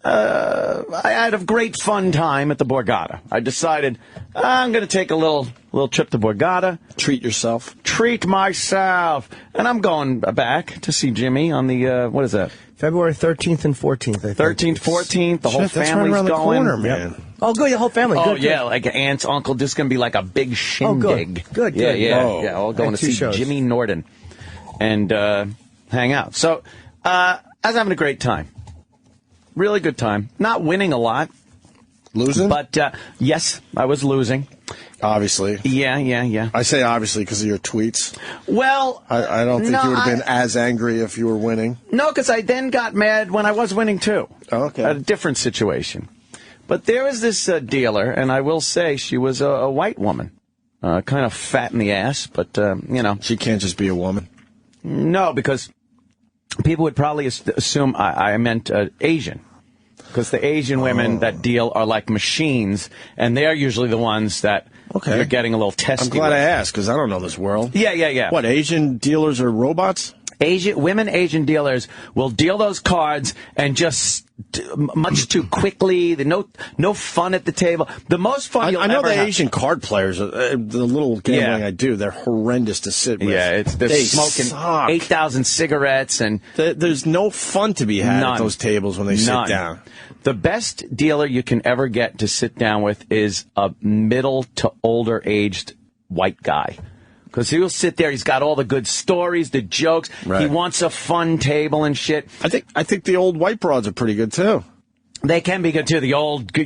I had a great fun time at the Borgata. I decided I'm going to take a little trip to Borgata. Treat myself. And I'm going back to see Jimmy on the, what is that?
February 13th and 14th, I think.
13th, 14th, the whole
Shit, that's
family's
right around the
going.
corner, man. Oh, good, your whole family.
Oh,
Good,
yeah,
good.
like aunts, uncle, just going to be like a big shindig.
Good,
Yeah,
good.
yeah,
Whoa.
yeah. All going to
Two
see
shows.
Jimmy Norton and hang out. So I was having a great time. Really good time. Not winning a lot.
Losing?
But, yes, I was losing.
Obviously.
Yeah.
I say obviously because of your tweets.
Well,
I don't think you would have been as angry if you were winning.
No, because I then got mad when I was winning, too.
Oh, okay.
A different situation. But there was this dealer, and I will say she was a white woman. Kind of fat in the ass, but, you know.
She can't just be a woman?
No, because people would probably assume I meant Asian. Because the Asian women that deal are like machines, and they're usually the ones that you're getting a little testy
I'm glad
with.
I asked, because I don't know this world.
Yeah.
What, Asian dealers are robots?
Women Asian dealers will deal those cards and just much too quickly. No fun at the table. The most fun you'll
I know
ever
the
have.
Asian card players, the little gambling I do, they're horrendous to sit with.
Yeah, they're
they
smoking
suck.
8,000 cigarettes and
there's no fun to be had at those tables when they sit down.
The best dealer you can ever get to sit down with is a middle to older aged white guy. Because he'll sit there, he's got all the good stories, the jokes.
Right.
He wants a fun table and shit.
I think the old white broads are pretty good too.
They can be good too. The old,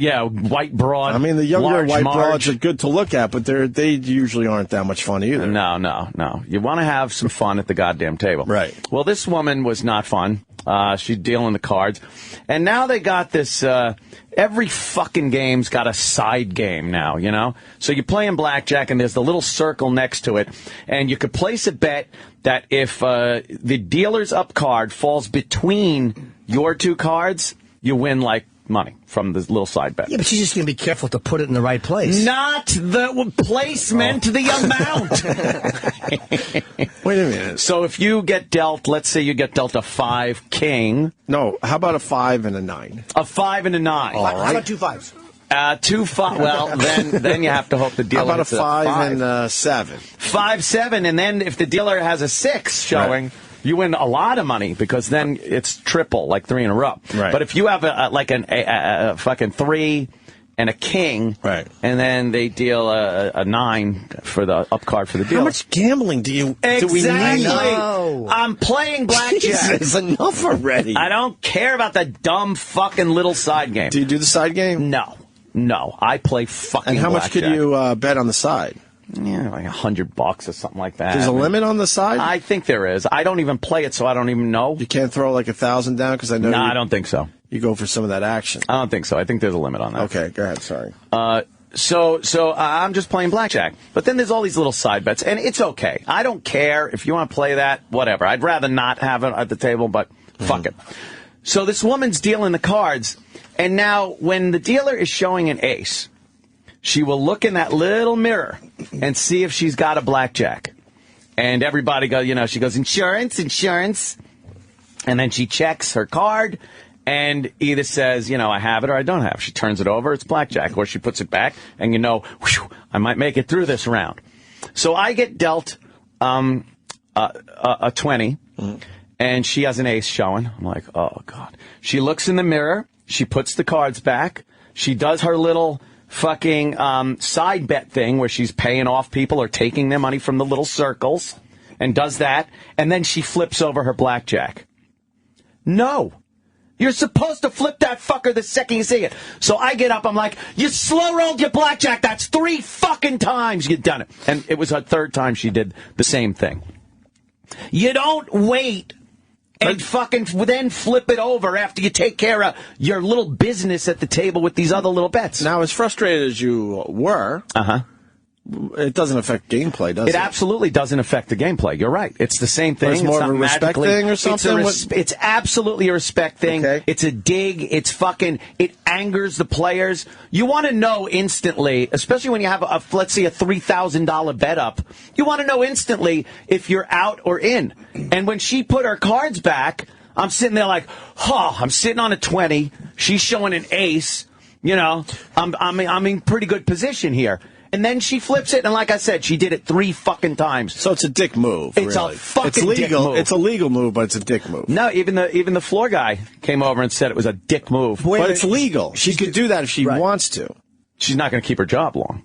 white broad.
I mean, the younger
large
white
Marge.
broads are good to look at, but they usually aren't that much fun either.
No. You want to have some fun at the goddamn table.
Right.
Well, this woman was not fun. She's dealing the cards. And now they got this, every fucking game's got a side game now, you know? So you're playing blackjack and there's the little circle next to it. And you could place a bet that if the dealer's up card falls between your two cards, you win, like, money from the little side bet.
Yeah, but she's just going to be careful to put it in the right place.
Not the placement, the amount.
Wait a minute.
So if you get dealt, let's say you get dealt a 5 king.
No, how about a 5 and a 9?
A 5 and a 9.
All right.
How about 2 5s?
2 5. Well, then you have to hope the dealer.
How about
hits
a 5 and a 7?
5 7, and then if the dealer has a 6 showing. Right. You win a lot of money because then it's triple, like 3 in a row.
Right.
But if you have a fucking 3 and a king,
right,
and then they deal a 9 for the up card for the dealer.
How much gambling do we need?
Exactly. I'm playing blackjack.
Jesus, enough already.
I don't care about the dumb fucking little side game.
Do you do the side game?
No. I play fucking.
And how much
blackjack.
could you bet on the side?
Yeah, like $100 or something like that.
There's a limit on the side?
I think there is. I don't even play it, so I don't even know.
You can't throw like 1,000 down because I know.
No, I don't think so.
You go for some of that action.
I don't think so. I think there's a limit on that.
Okay, go ahead. Sorry.
So I'm just playing blackjack. But then there's all these little side bets, and it's okay. I don't care if you want to play that, whatever. I'd rather not have it at the table, but fuck it. So this woman's dealing the cards, and now when the dealer is showing an ace, she will look in that little mirror and see if she's got a blackjack. And everybody goes, she goes, insurance. And then she checks her card and either says, I have it or I don't have it. She turns it over, it's blackjack. Or she puts it back and whew, I might make it through this round. So I get dealt a 20 and she has an ace showing. I'm like, oh, God. She looks in the mirror. She puts the cards back. She does her little fucking side bet thing where she's paying off people or taking their money from the little circles and does that, and then she flips over her blackjack. No. You're supposed to flip that fucker the second you see it. So I get up, I'm like, you slow rolled your blackjack, that's 3 fucking times you've done it. And it was her 3rd time she did the same thing. You don't wait and fucking then flip it over after you take care of your little business at the table with these other little bets.
Now, as frustrated as you were, it doesn't affect gameplay, does it?
It absolutely doesn't affect the gameplay. You're right. It's the same thing.
But it's more of a respect thing or something?
It's absolutely a respect thing.
Okay.
It's a dig. It's fucking, it angers the players. You want to know instantly, especially when you have, let's say, a $3,000 bet up, you want to know instantly if you're out or in. And when she put her cards back, I'm sitting there like, I'm sitting on a 20. She's showing an ace. I'm in pretty good position here. And then she flips it, and like I said, she did it 3 fucking times.
So it's a dick move.
It's
really.
a fucking
it's legal.
dick move.
It's a legal move, but it's a dick move.
No, even the floor guy came over and said it was a dick move.
But it's legal. She could do that if she wants to.
She's not going to keep her job long.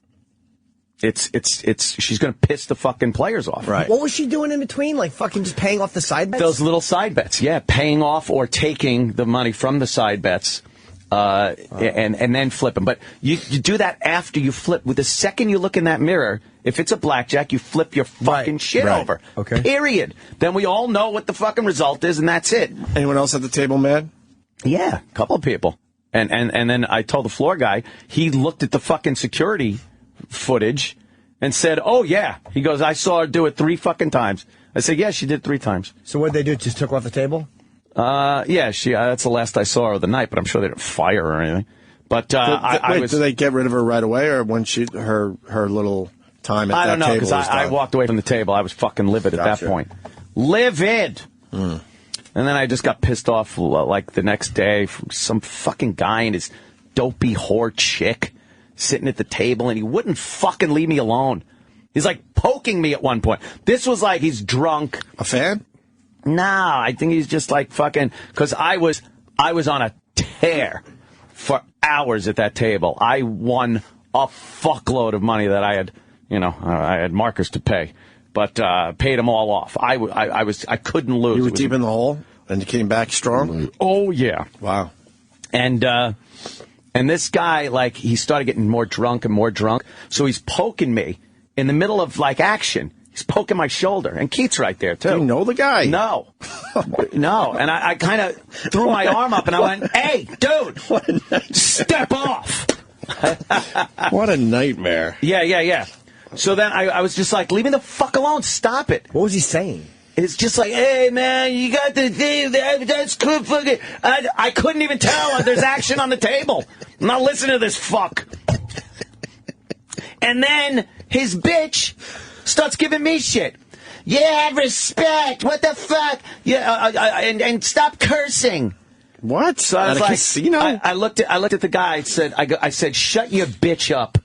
She's going to piss the fucking players off.
Right.
What was she doing in between? Like fucking just paying off the side bets?
Those little side bets, yeah, paying off or taking the money from the side bets. And then flip them. But you do that after you flip. With the second you look in that mirror, if it's a blackjack, you flip your fucking shit over.
Okay.
Period. Then we all know what the fucking result is, and that's it.
Anyone else at the table mad?
Yeah, a couple of people. And then I told the floor guy, he looked at the fucking security footage and said, oh, yeah. He goes, I saw her do it 3 fucking times. I said, yeah, she did 3 times.
So what did they do? Just took her off the table?
Yeah, that's the last I saw her of the night, but I'm sure they didn't fire her or anything. But
do they get rid of her right away, or when her little time at that table?
I don't know, because I walked away from the table. I was fucking livid at that point. Livid. And then I just got pissed off like the next day from some fucking guy and his dopey whore chick sitting at the table, and he wouldn't fucking leave me alone. He's like poking me at one point. This was like he's drunk.
A fan?
Nah, I think he's just like fucking, because I was on a tear for hours at that table. I won a fuckload of money that I had, I had markers to pay, but paid them all off. I couldn't lose.
You were deep in the hole, and you came back strong?
Oh, yeah.
Wow.
And this guy, like, he started getting more drunk and more drunk, so he's poking me in the middle of, like, action. He's poking my shoulder, and Keith's right there, too.
Do you know the guy?
No. No. And I kind of threw my arm up, and I went, hey, dude, step off.
What a nightmare.
Yeah. So then I was just like, leave me the fuck alone. Stop it.
What was he saying?
It's just like, hey, man, you got the thing. That's good fucking. I couldn't even tell. There's action on the table. I'm not listening to this fuck. And then his bitch starts giving me shit. Yeah, have respect. What the fuck? Yeah, and stop cursing.
What?
So I was
At a casino?
I looked at the guy. I said, shut your bitch up.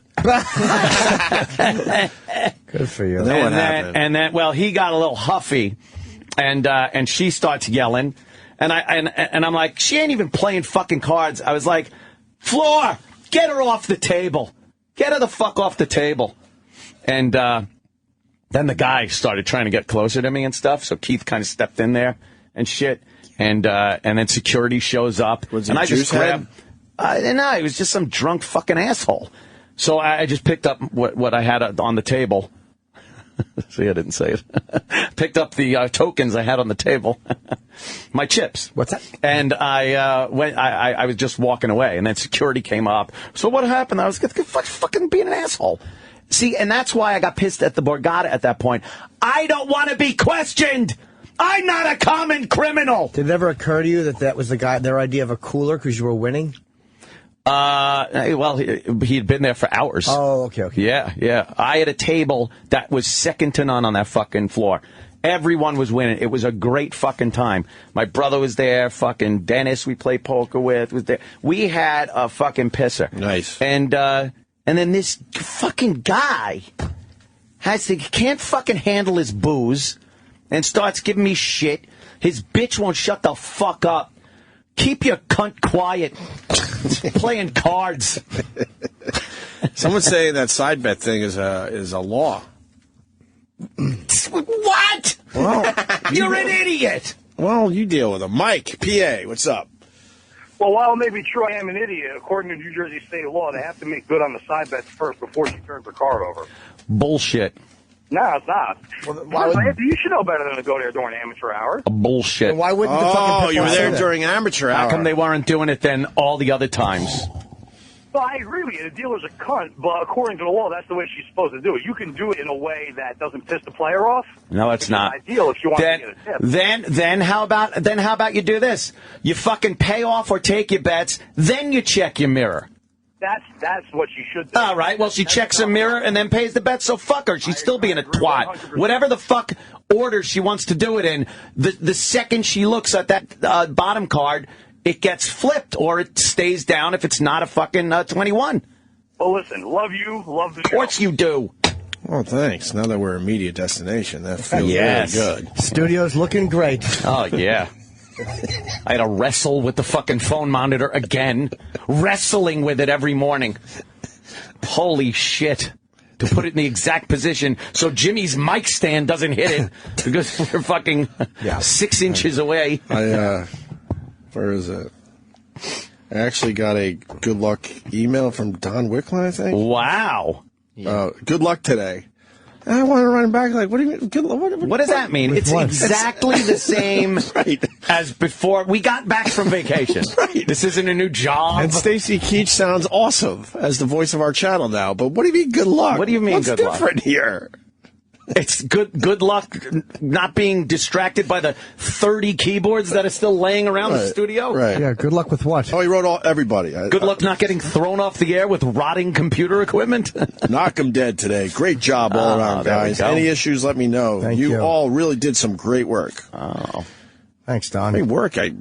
Good for you.
And then, well, he got a little huffy, and she starts yelling, and I'm like, she ain't even playing fucking cards. I was like, Floor, get her off the table. Get her the fuck off the table. And then the guy started trying to get closer to me and stuff, so Keith kind of stepped in there and shit. And then security shows up.
Was he
and I
juice
just grabbed. No, he was just some drunk fucking asshole. So I just picked up what I had on the table. See, I didn't say it. Picked up the tokens I had on the table. My chips.
What's that?
And I was just walking away, and then security came up. So what happened? I was fucking being an asshole. See, and that's why I got pissed at the Borgata at that point. I don't want to be questioned. I'm not a common criminal.
Did it ever occur to you that was their idea of a cooler because you were winning?
Well, he had been there for hours.
Oh, okay.
Yeah. I had a table that was second to none on that fucking floor. Everyone was winning. It was a great fucking time. My brother was there. Fucking Dennis, we played poker with, was there. We had a fucking pisser.
Nice.
And then this fucking guy can't fucking handle his booze and starts giving me shit. His bitch won't shut the fuck up. Keep your cunt quiet. Playing cards.
Someone's saying that side bet thing is a law.
What?
Well,
you're an idiot.
Well, you deal with him. Mike, PA, what's up?
Well, while it may be true I am an idiot, according to New Jersey state law, they have to make good on the side bets first before she turns her card over.
Bullshit.
No, it's not. You should know better than to go there during amateur hours.
Bullshit.
Why wouldn't the fucking
you were there during amateur hour.
How come they weren't doing it then all the other times?
Well, I agree with you. The dealer's a cunt, but according to the law, that's the way she's supposed to do it. You can do it in a way that doesn't piss the player off.
No, it's not.
Ideal if you want to get a tip.
Then how about you do this? You fucking pay off or take your bets, then you check your mirror.
That's what you should do.
All right. Well, she checks her mirror and then pays the bet, so fuck her. She's still being a twat. 100%. Whatever the fuck order she wants to do it in, the second she looks at that bottom card, it gets flipped or it stays down if it's not a fucking 21.
Well, listen, love you, love the show.
Of course you do.
Oh, thanks. Now that we're a media destination, that feels
yes.
really good.
Studio's looking great.
Oh, yeah. I had to wrestle with the fucking phone monitor again. Wrestling with it every morning. Holy shit. To put it in the exact position so Jimmy's mic stand doesn't hit it because we're fucking 6 inches away.
Where is it? I actually got a good luck email from Don Wicklund, I think.
Wow.
Good luck today. And I wanted to run back like, what do you mean? Good luck?
What does that mean? It's exactly the same as before. We got back from vacation.
Right.
This isn't a new job.
And Stacy Keach sounds awesome as the voice of our channel now. But what do you mean good luck?
What do you mean
What's
good luck?
What's different here?
It's good luck not being distracted by the 30 keyboards that are still laying around the studio.
Right.
Yeah, good luck with what?
Oh, he wrote everybody.
Good luck not getting thrown off the air with rotting computer equipment.
Knock them dead today. Great job all around, guys. Any issues, let me know.
Thank you.
all really did some great work.
Oh.
Thanks, Don.
I mean, work. I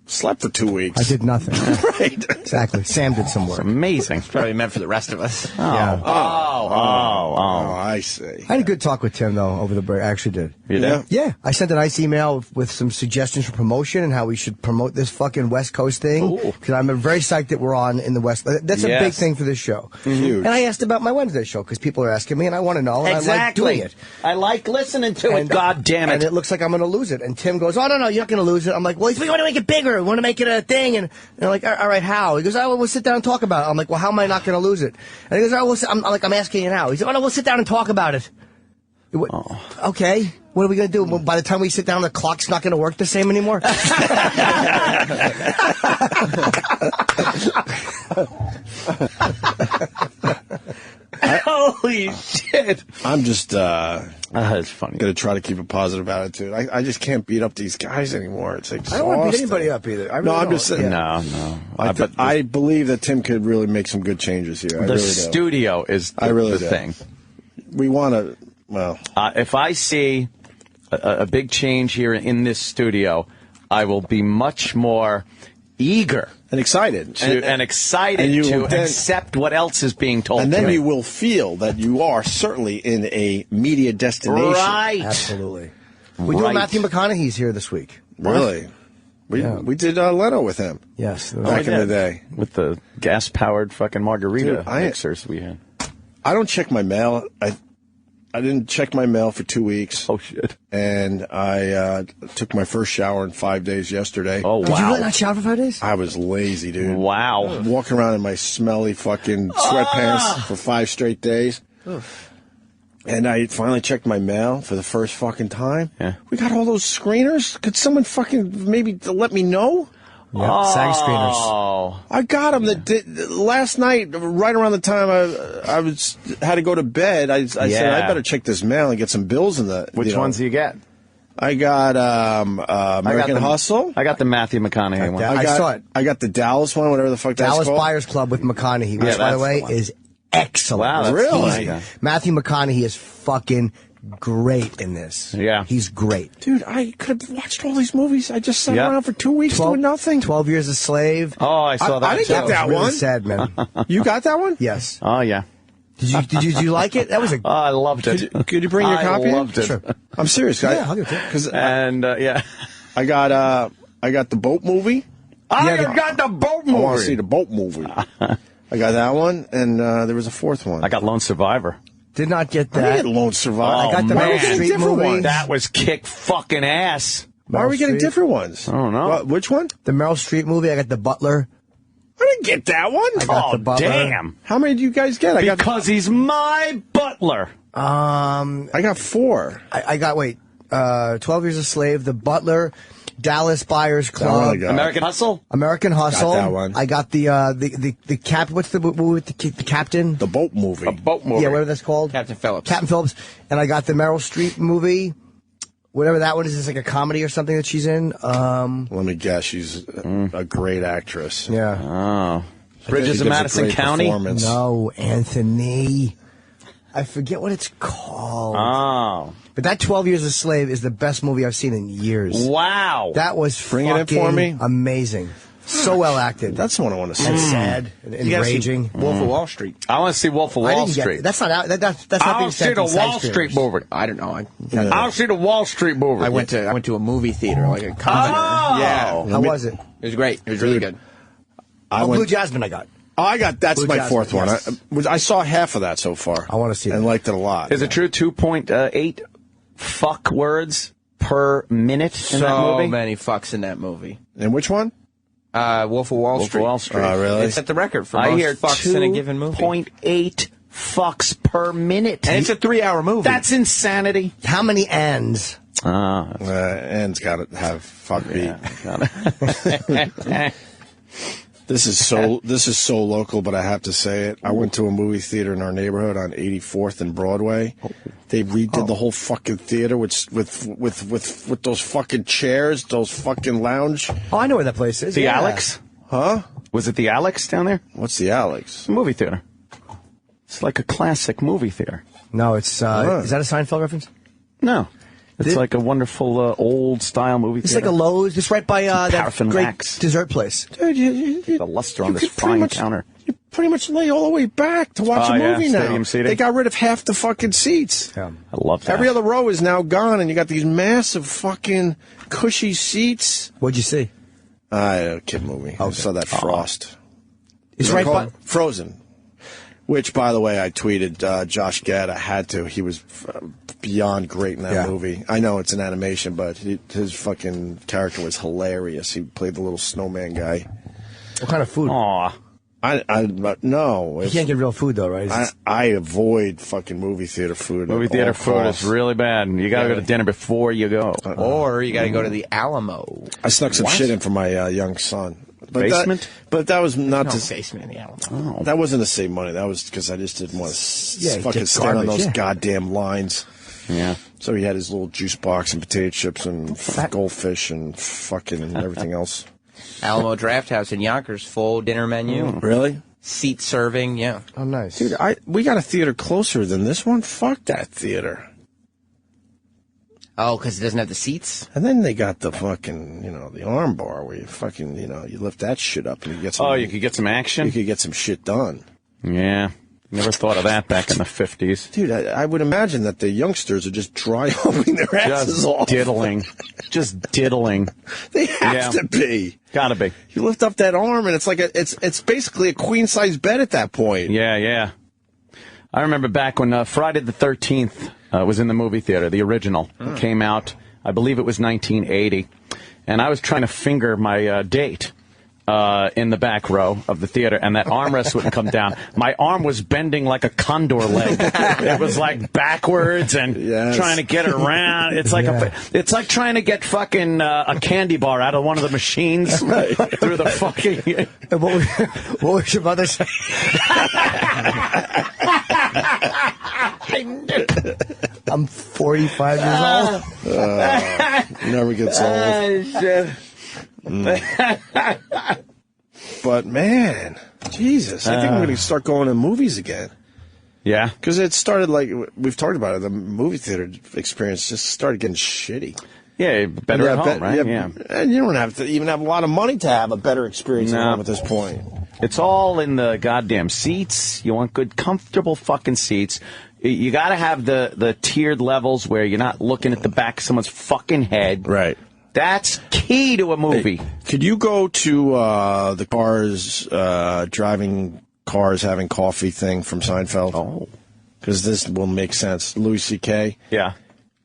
slept for 2 weeks.
I did nothing.
Right.
Exactly. Sam did some work.
Amazing.
It's probably meant for the rest of us.
Yeah.
I see.
I had a good talk with Tim, though, over the break. I actually did.
You did?
Yeah. I sent a nice email with some suggestions for promotion and how we should promote this fucking West Coast thing. Because I'm very psyched that we're on in the West. That's a big thing for this show.
Huge.
And I asked about my Wednesday show because people are asking me and I want to know. And I like doing it.
I like listening to it. God damn it.
And it looks like I'm going to lose it. And Tim goes, oh, no, you're not going to lose it. I'm like, well, we want to make it bigger. We want to make it a thing. And they're like, all right, how? He goes, oh, we'll sit down and talk about it. I'm like, well, how am I not going to lose it? And he goes, oh, I'm asking you now. He said, oh, no, we'll sit down and talk about it. Okay. What are we going to do? Well, by the time we sit down, the clock's not going to work the same anymore?
Holy shit.
I'm just
it's funny.
going to try to keep a positive attitude. I just can't beat up these guys anymore. It's exhausting.
I don't want to beat anybody up either. I really
I'm
don't.
just saying.
No.
I believe that Tim could really make some good changes here.
The studio is the thing.
We want to, well.
If I see a big change here in this studio, I will be much more eager
and excited
to accept what else is being told.
And then
to me.
you will feel that you are certainly in a media destination.
Right.
Absolutely. We do Matthew McConaughey's here this week.
Really? We did Leno with him.
Yes.
Back in the day.
With the gas-powered fucking margarita mixers we had.
I don't check my mail. I didn't check my mail for 2 weeks.
Oh, shit.
And I took my first shower in 5 days yesterday.
Oh, wow.
Did you really not shower for 5 days?
I was lazy, dude.
Wow.
Walking around in my smelly fucking sweatpants for 5 straight days. And I finally checked my mail for the first fucking time.
Yeah.
We got all those screeners. Could someone fucking maybe let me know?
Yeah, SAG screeners.
I got them last night, right around the time I had to go to bed. I said I better check this mail and get some bills in the.
Which ones do you get?
I got American Hustle.
I got the Matthew McConaughey one.
I saw it.
I got the Dallas one, whatever the fuck that's
Dallas
called.
Buyers Club with McConaughey, which, by the way, is excellent.
Wow, that's
really?
Matthew McConaughey is fucking great in this.
Yeah.
He's great.
Dude, I could have watched all these movies. I just sat around for 2 weeks doing nothing.
12 Years a Slave.
Oh, I saw that.
I didn't get that
really
one.
Sad, man.
You got that one?
Yes.
Oh, yeah.
Did you like it? That was a.
I loved it.
Could you bring your copy?
I loved it.
Sure.
I'm serious.
Yeah, I'll give it to you.
I got the boat movie.
I got the boat movie.
I want to see the boat movie. I got that one, and there was a fourth one.
I got Lone Survivor.
Did not get
I
that.
didn't get Lone Survivor.
I got the Meryl Streep movie.
That was kick fucking ass.
Why are we getting different ones?
I don't know.
Which one?
The Meryl Streep movie. I got The Butler.
I didn't get that one.
I got The Butler.
Damn.
How many did you guys get?
Because he's my butler.
I got 4.
I got 12 Years a Slave, The Butler, Dallas Buyers Club,
American Hustle.
American Hustle.
Got that one.
I got the cap. What's the movie with the captain?
The boat movie.
A boat movie.
Yeah, whatever that's called.
Captain Phillips.
Captain Phillips. And I got the Meryl Streep movie. Whatever that one is, it's like a comedy or something that she's in.
Let me guess. She's a great actress.
Yeah.
Oh. Bridges of Madison County?
No, Anthony. I forget what it's called.
Oh.
But that 12 Years a Slave is the best movie I've seen in years.
Wow.
That was
Bring it in for me.
Amazing. So well acted.
That's the one I want to see.
And sad and enraging.
Wolf of Wall Street.
I want to see Wolf of Wall Street.
That's not out. That's not
I'll see the Wall Street movie.
I don't know.
I'll see the Wall Street movie.
I went to a movie theater, like a comedy.
Oh.
Yeah.
How was it?
It was great. It was really good.
Blue Jasmine I got.
Oh, I got that's
Blue
my
Jasmine,
fourth one.
yes.
I saw half of that so far.
I want to see
and
that.
liked it a lot.
Is it true 2.8 fuck words per minute in that movie?
So many fucks in that movie.
And which one?
Wolf of Wall Street.
Wall Street.
Oh, really?
It set the record for
I
most
hear
fucks in a given movie.
2.8 fucks per minute.
And it's a 3-hour movie.
That's insanity.
How many ands?
Ann's got to have fuck beat.
Yeah,
This is so local, but I have to say it. I went to a movie theater in our neighborhood on 84th and Broadway. They redid the whole fucking theater with those fucking chairs, those fucking lounge.
Oh, I know where that place is.
The
Yeah.
Alex?
Huh?
Was it the Alex down there?
What's the Alex?
It's a movie theater. It's like a classic movie theater.
No, it's is that a Seinfeld reference?
No. It's like a wonderful old-style movie
It's
theater.
like a Lowe's. It's right by that
Paraffin
great
wax.
dessert place.
Dude,
The luster on this fine counter.
You pretty much lay all the way back to watch a movie now.
Stadium seating.
They got rid of half the fucking seats.
I love that.
Every other row is now gone, and you got these massive fucking cushy seats.
What'd you see?
A kid movie. I saw that Frost.
It's right by
Frozen. Which, by the way, I tweeted Josh Gad. I had to. He was beyond great in that movie. I know it's an animation, but his fucking character was hilarious. He played the little snowman guy.
What kind of food?
Aw.
No.
You can't get real food, though, right?
I avoid fucking movie theater food.
Movie theater food is really bad. You got to go to dinner before you go.
Or you got to go to the Alamo.
I snuck some shit in for my young son. But
Basement?
That was not
No,
to
basement in the Alamo.
Oh.
That wasn't to save money. That was because I just didn't want to fucking
get
stand on
garbage,
those goddamn lines.
Yeah.
So he had his little juice box and potato chips and goldfish and fucking everything else.
Alamo Draft House in Yonkers, full dinner menu.
Really?
Seat serving, yeah.
Oh, nice.
Dude, we got a theater closer than this one. Fuck that theater.
Oh, because it doesn't have the seats?
And then they got the fucking, the arm bar where you fucking, you lift that shit up and you get some.
Oh, you could get some action?
You could get some shit done.
Yeah. Never thought of that back in the 50s.
Dude, I would imagine that the youngsters are just dry humping their asses
Just
off.
diddling. Just diddling.
They have to be.
Gotta be.
You lift up that arm and it's like it's basically a queen-size bed at that point.
Yeah. I remember back when Friday the 13th was in the movie theater, the original. It came out, I believe it was 1980. And I was trying to finger my date in the back row of the theater, and that armrest wouldn't come down. My arm was bending like a condor leg. It was like backwards and trying to get around. It's like it's like trying to get fucking a candy bar out of one of the machines through the fucking.
What was your mother say? I'm 45 years old.
Never gets old. But man, Jesus, I think I'm going to start going to movies again.
Yeah,
because it started like we've talked about it. The movie theater experience just started getting shitty.
Yeah, better at home, right? Yeah,
and you don't have to even have a lot of money to have a better experience at home at this point.
It's all in the goddamn seats. You want good, comfortable fucking seats. You got to have the tiered levels where you're not looking at the back of someone's fucking head.
Right.
That's key to a movie.
Hey, could you go to the cars, driving cars having coffee thing from Seinfeld?
Oh.
Because this will make sense. Louis C.K.
Yeah.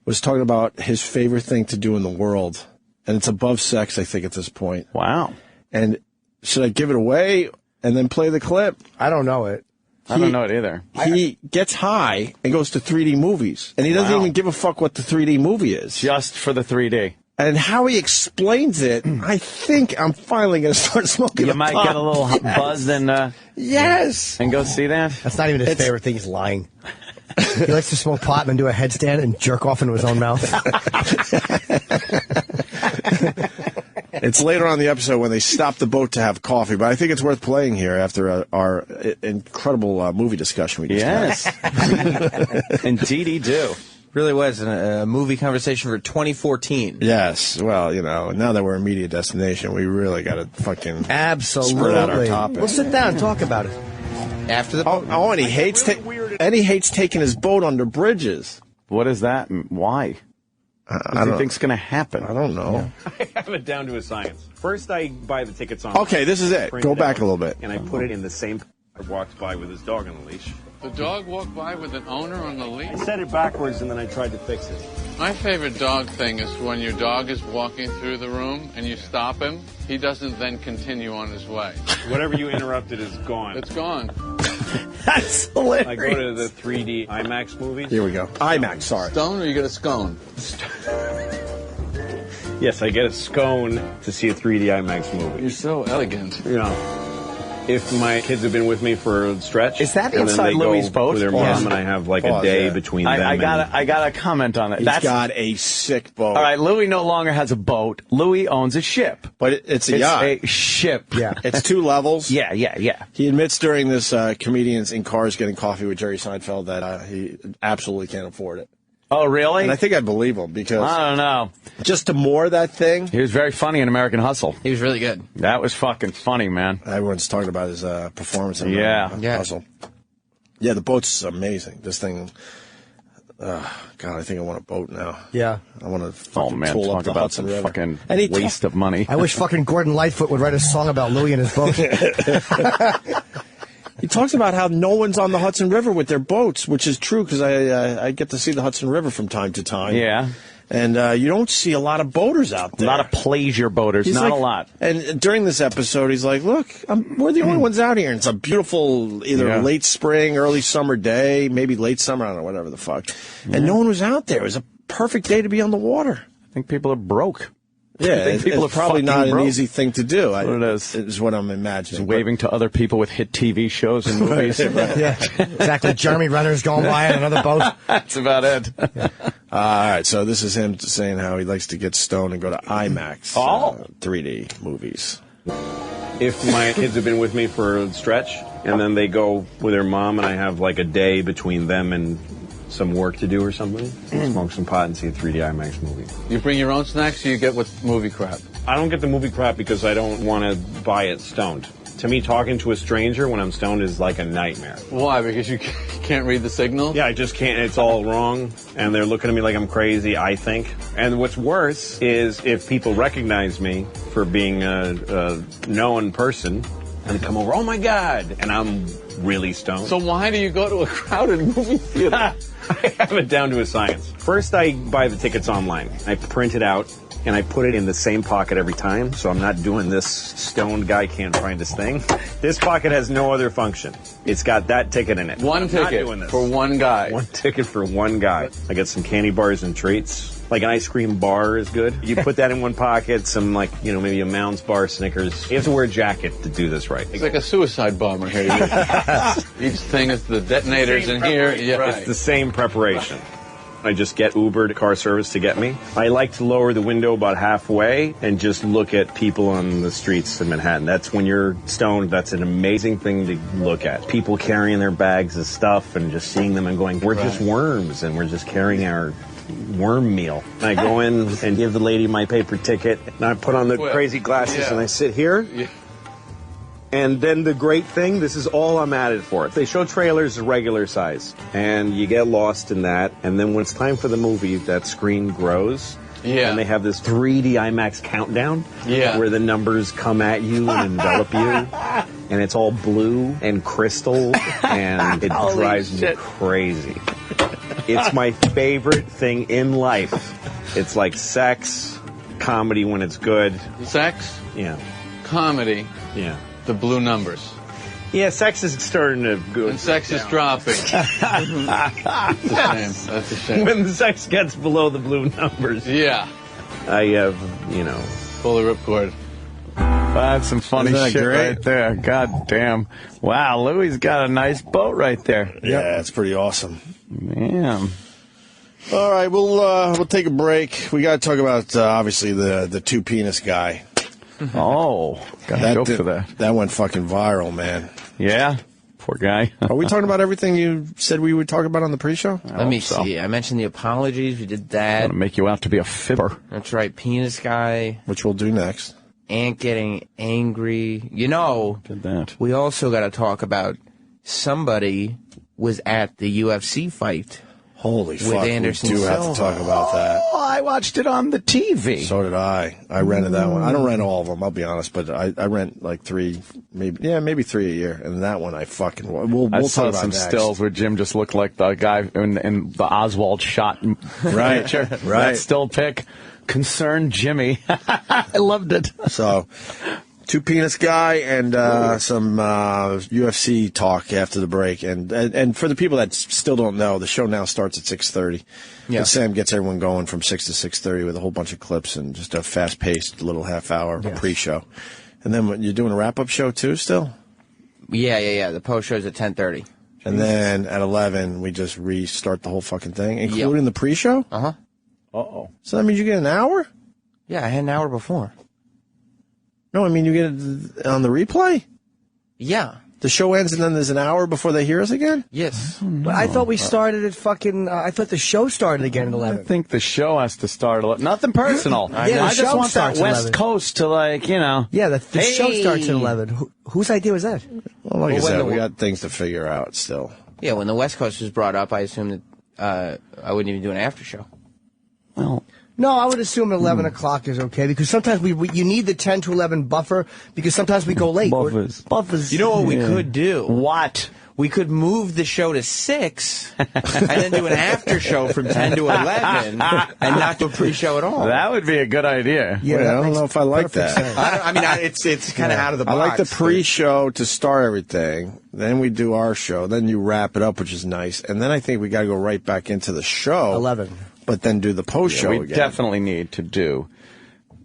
was talking about his favorite thing to do in the world. And it's above sex, I think, at this point.
Wow.
And should I give it away and then play the clip?
I don't know it.
I don't know it either.
He gets high and goes to 3D movies. And he doesn't even give a fuck what the 3D movie is.
Just for the 3D.
And how he explains it, I think I'm finally going to start smoking.
You might get a little buzz and
yes,
and go see that.
That's not even his favorite thing. He's lying. He likes to smoke pot and then do a headstand and jerk off into his own mouth.
It's later on in the episode when they stop the boat to have coffee, but I think it's worth playing here after our incredible movie discussion we just had.
Indeed, he do.
Really was a movie conversation for 2014.
Yes. Well, now that we're a media destination, we really got to fucking
absolutely
spread out our topic.
We'll sit down and talk about it
after the boat.
And he hates taking his boat under bridges.
What is that? Why? What do you think's going to happen?
I don't know.
I have it down to a science. First, I buy the tickets on.
Okay, this is it. Go back a little bit.
And I put it in the same. I walked by with his dog on the leash.
The dog walked by with an owner on the leash?
I said it backwards and then I tried to fix it.
My favorite dog thing is when your dog is walking through the room and you stop him, he doesn't then continue on his way.
Whatever you interrupted is gone.
It's gone.
That's hilarious.
I go to the 3D IMAX movies.
Here we go. IMAX, sorry.
Stone or you get a scone?
Yes, I get a scone to see a 3D IMAX movie.
You're so elegant.
If my kids have been with me for a stretch,
is that
and
inside
then they
Louis'
go
boat?
with their mom, and I have like a day between them.
I gotta comment on that.
He's got a sick boat.
All right, Louis no longer has a boat. Louis owns a ship,
but it's a yacht.
A ship.
Yeah, it's 2 levels.
Yeah.
He admits during this Comedians in Cars Getting Coffee with Jerry Seinfeld that he absolutely can't afford it.
Oh, really?
And I think I'd believe him because
I don't know.
Just to more that thing.
He was very funny in American Hustle.
He was really good.
That was fucking funny, man.
Everyone's talking about his performance in American Hustle. Yeah, the boat's amazing. This thing. God, I think I want a boat now.
Yeah.
I want to fucking
man,
tool
talk
up the
about
Hudson
some
River.
fucking
And
waste of money.
I wish fucking Gordon Lightfoot would write a song about Louis and his boat.
He talks about how no one's on the Hudson River with their boats, which is true because I get to see the Hudson River from time to time.
Yeah.
And you don't see a lot of boaters out there.
A lot of pleasure boaters,
He's
not
like-
a lot.
And during this episode, he's like, look, we're the only ones out here. And it's a beautiful either late spring, early summer day, maybe late summer, I don't know, whatever the fuck. And no one was out there. It was a perfect day to be on the water.
I think people are broke.
Yeah,
I think people
it's
are
probably not
fucking broke.
an easy thing to do.
That's what it is.
Is what I'm imagining.
Just waving to other people with hit TV shows and movies.
Yeah, exactly. Jeremy Renner's going by on another boat.
That's about it.
All right, so this is him saying how he likes to get stoned and go to IMAX 3D movies.
If my kids have been with me for a stretch, and then they go with their mom, and I have like a day between them and some work to do or something, smoke some pot and see a 3D IMAX movie.
You bring your own snacks, or you get with movie crap?
I don't get the movie crap because I don't want to buy it stoned. To me, talking to a stranger when I'm stoned is like a nightmare.
Why? Because you can't read the signal?
Yeah, I just can't. It's all wrong, and they're looking at me like I'm crazy, I think. And what's worse is if people recognize me for being a known person and come over, oh my God, and I'm really stoned.
So why do you go to a crowded movie theater?
I have it down to a science. First, I buy the tickets online. I print it out, and I put it in the same pocket every time, so I'm not doing this stoned guy can't find his thing. This pocket has no other function. It's got that ticket in it.
One ticket for one guy.
One ticket for one guy. I get some candy bars and treats. Like an ice cream bar is good. You put that in one pocket, some maybe a Mounds bar, Snickers. You have to wear a jacket to do this right.
It's like a suicide bomber here. Each thing is the detonators in here. Yeah,
It's the same preparation. I just get Uber car service to get me. I like to lower the window about halfway and just look at people on the streets in Manhattan. That's when you're stoned. That's an amazing thing to look at. People carrying their bags of stuff and just seeing them and going, we're just worms and we're just carrying our worm meal. And I go in and give the lady my paper ticket and I put on the crazy glasses and I sit here. Yeah. And then the great thing, this is all I'm added for. They show trailers regular size, and you get lost in that. And then when it's time for the movie, that screen grows. Yeah. And they have this 3D IMAX countdown. Yeah. Where the numbers come at you and envelop you. And it's all blue and crystal, and it drives me crazy. It's my favorite thing in life. It's like sex, comedy when it's good.
Sex?
Yeah.
Comedy?
Yeah.
The blue numbers.
Yeah, sex is starting to go.
And sex is dropping. That's a shame. That's a shame.
When the sex gets below the blue numbers.
Yeah.
I have,
Pull the ripcord.
That's some funny
Isn't that
shit
great?
right there. God damn. Wow, Louis got a nice boat right there.
Yeah, it's pretty awesome.
Man.
All right, we'll take a break. We got to talk about obviously the two penis guy.
Oh, got a joke for that.
That went fucking viral, man.
Yeah, poor guy.
Are we talking about everything you said we would talk about on the pre-show?
Let me see. I mentioned the apologies. We did that.
Want to make you out to be a fibber.
That's right. Penis guy.
Which we'll do next.
Ant getting angry.
Did that.
We also got to talk about somebody was at the UFC fight.
Holy
with
fuck,
Anderson
we do have to talk about that.
Oh, I watched it on the TV.
So did I. I rented that one. I don't rent all of them, I'll be honest, but I rent like three, maybe 3 a year. And that one I fucking... We'll
I
talk
saw
about
some
next.
stills where Jim just looked like the guy in the Oswald shot
Right,
picture.
right.
That still pic. Concerned Jimmy. I loved it.
So... Two penis guy and some UFC talk after the break, and for the people that still don't know, the show now starts at 6:30.
Yeah.
And Sam gets everyone going from 6 to 6:30 with a whole bunch of clips and just a fast-paced little half-hour pre-show. And then you're doing a wrap-up show too, still.
Yeah. The post show's at 10:30.
And then at 11 we just restart the whole fucking thing, including the pre-show.
Uh-huh.
So that means you get an hour.
Yeah, I had an hour before.
No, I mean you get it on the replay.
Yeah.
The show ends and then there's an hour before they hear us again?
Yes.
But I thought we started at fucking. I thought the show started again at 11.
I think the show has to start. Nothing personal.
Yeah, the
I just
show
want that
starts at
West
11.
Coast to, like, you know.
Yeah, the show
Hey!
starts at 11. Whose idea was that?
Well, like I said, we got things to figure out still.
Yeah, when the West Coast was brought up, I assumed that I wouldn't even do an after show.
Well,
no, I would assume 11 o'clock is okay because sometimes you need the 10 to 11 buffer because sometimes we go late. Buffers.
You know what we could do?
What?
We could move the show to 6 and then do an after show from 10 to 11 and not do a pre-show at all.
That would be a good idea.
Yeah, I don't know if I like that.
It's kind of out of the box.
I like the pre-show to start everything. Then we do our show. Then you wrap it up, which is nice. And then I think we got to go right back into the show.
11.
But then do the post-show
we
again.
definitely need to do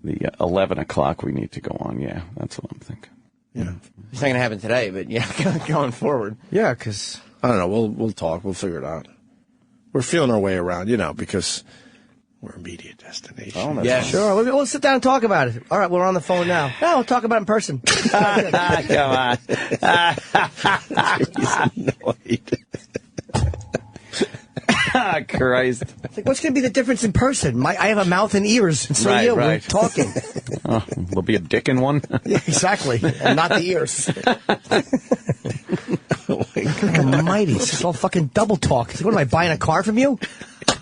the 11 o'clock. We need to go on. Yeah, that's what I'm thinking.
Yeah.
It's not going to happen today, but yeah, going forward.
Yeah, because
I don't know. We'll talk. We'll figure it out. We're feeling our way around, because we're a media destination.
Oh, yeah, sure. We'll sit down and talk about it. All right, we're on the phone now. No, we'll talk about it in person.
Come on.
He's annoyed.
Christ.
It's like, what's going to be the difference in person? I have a mouth and ears, and so
Right,
you.
right.
We're talking.
Oh, there'll be a dick in one.
Yeah, exactly. And not the ears. Almighty. It's just all fucking double talk. It's like, what am I, buying a car from you?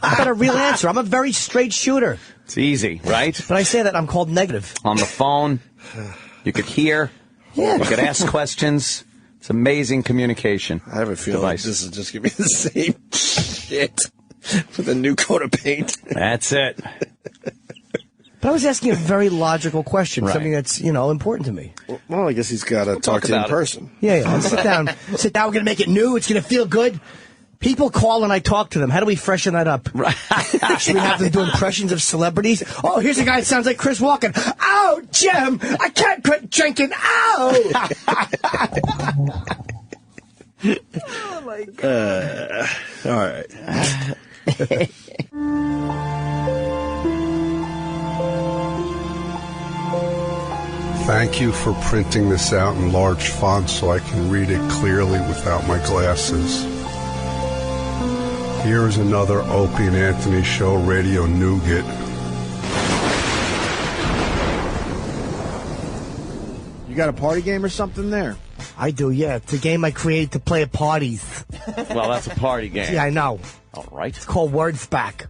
I got a real answer. I'm a very straight shooter.
It's easy, right?
But I say that, I'm called negative.
On the phone, you could hear,
Yeah.
you could ask questions. It's amazing communication.
I have a feeling
device.
this is just going to be the same shit with a new coat of paint.
That's it.
But I was asking a very logical question,
Right.
something that's, important to me.
Well, I guess he's got to talk to you in
about it.
person.
Yeah. Let's sit down. We're going to make it new. It's going to feel good. People call and I talk to them. How do we freshen that up? Right. Should we have them do impressions of celebrities? Oh, here's a guy that sounds like Chris Walken. Oh, Jim, I can't quit drinking. Oh! Oh, my God.
All right.
Thank you for printing this out in large font so I can read it clearly without my glasses. Here's another Opie and Anthony Show Radio Nougat.
You got a party game or something there?
I do, yeah. It's a game I created to play at parties.
Well, that's a party game.
Yeah, I know.
All right.
It's called Words Back.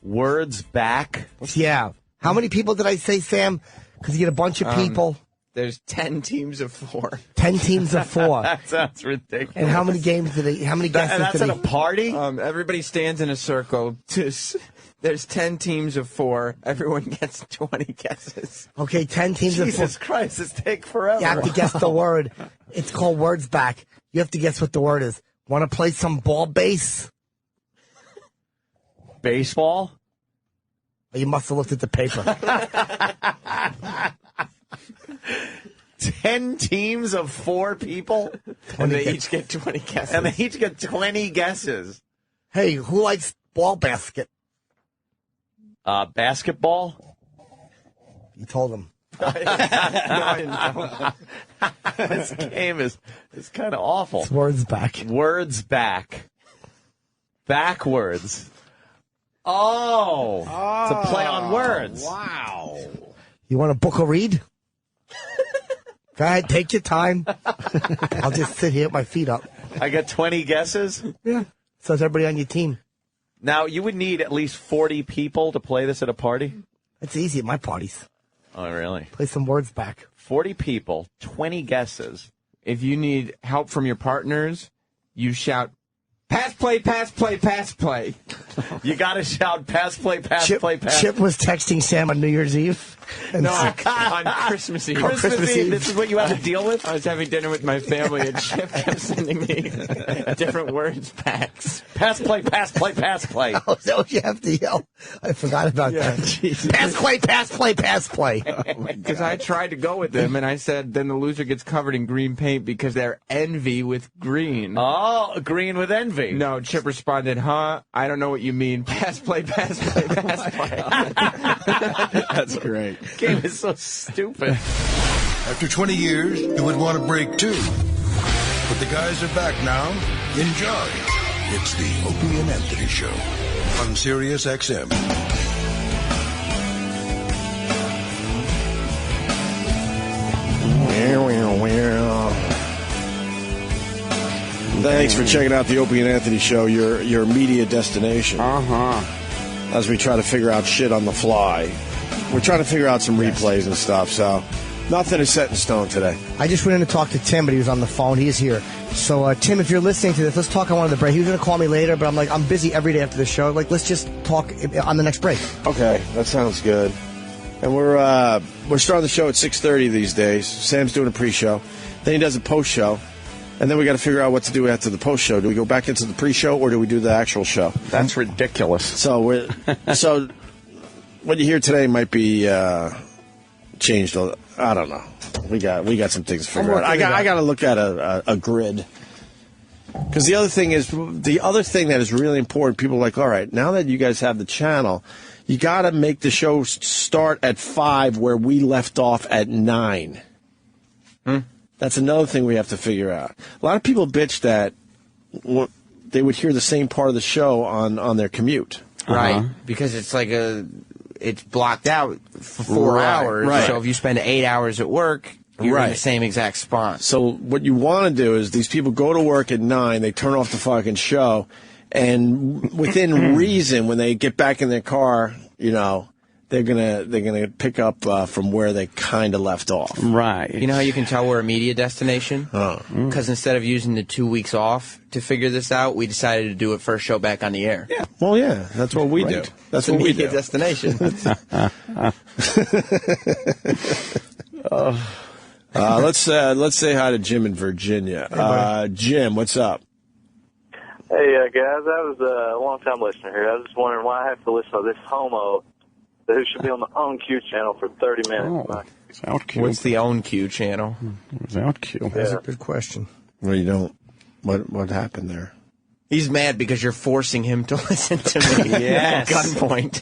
Words Back?
Yeah. How many people did I say, Sam? Because you get a bunch of people.
There's 10 teams of 4.
10 teams of 4.
That sounds ridiculous.
And how many games do they? How many guesses?
And that's
do
at a party?
Everybody stands in a circle. There's 10 teams of 4. Everyone gets 20 guesses.
Okay, 10 teams of 4.
Jesus Christ, this take forever.
You have to guess the word. It's called Words Back. You have to guess what the word is. Want to play some ball base?
Baseball?
You must have looked at the paper.
10 teams of 4 people?
And they each get 20 guesses.
And they each get 20 guesses.
Hey, who likes ball basket?
Basketball?
You told them.
No, I didn't tell them. This game is kind of awful.
It's Words Back.
Words Back. Backwards. Oh. It's a play on words.
Wow.
You want to book a read? Go ahead, take your time. I'll just sit here with my feet up.
I get 20 guesses?
Yeah. So is everybody on your team.
Now, you would need at least 40 people to play this at a party?
It's easy at my parties.
Oh, really?
Play some Words Back.
40 people, 20 guesses.
If you need help from your partners, you shout, pass, play, pass, play, pass, play.
You got to shout, pass, play, pass, play, pass.
Chip was texting Sam on New Year's Eve. And
No, on Christmas Eve.
Christmas Eve. This is what you have to deal with?
I was having dinner with my family, and Chip kept sending me different words packs.
Pass, play, pass, play, pass, play.
Oh, is that what you have to yell? I forgot about that. Pass, play, pass, play, pass, play.
Because I tried to go with them, and I said, then the loser gets covered in green paint because they're envy with green.
Oh, green with envy.
No, Chip responded, I don't know what you mean. Pass, play, pass, play, pass, play.
That's great.
Game is so stupid.
After 20 years, you would want to break too. But the guys are back now. Enjoy. It's the Opie and Anthony Show on Sirius XM.
Thanks for checking out the Opie and Anthony Show, your media destination. As we try to figure out shit on the fly. We're trying to figure out some replays and stuff, so nothing is set in stone today.
I just went in to talk to Tim, but he was on the phone. He is here. So, Tim, if you're listening to this, let's talk on one of the breaks. He was going to call me later, but I'm busy every day after the show. Like, let's just talk on the next break.
Okay, that sounds good. And we're starting the show at 6:30 these days. Sam's doing a pre-show. Then he does a post-show. And then we got to figure out what to do after the post-show. Do we go back into the pre-show, or do we do the actual show?
That's ridiculous.
So what you hear today might be changed. I don't know. We got some things to figure out. I got to look at a grid. Because the other thing that is really important, people are like, all right, now that you guys have the channel, you got to make the show start at 5 where we left off at 9. That's another thing we have to figure out. A lot of people bitch that they would hear the same part of the show on their commute.
Right, because it's like it's blocked out for 4 hours.
Right.
So if you spend 8 hours at work, you're in the same exact spot.
So what you want to do is these people go to work at 9, they turn off the fucking show, and within reason, when they get back in their car, they're gonna pick up from where they kind of left off.
Right.
You know how you can tell we're a media destination? Because instead of using the 2 weeks off to figure this out, we decided to do it first show back on the air.
Yeah. Well, yeah, that's what we do. That's what we do.
Media destination.
Let's say hi to Jim in Virginia. Jim, what's up?
Hey, guys, I was a long-time listener here. I was just wondering why I have to listen to this homo who should be on the Own Q channel for 30 minutes.
What's the Own Q channel?
Without Q.
That's a good question.
Well, you don't. What happened there?
He's mad because you're forcing him to listen to me at gunpoint.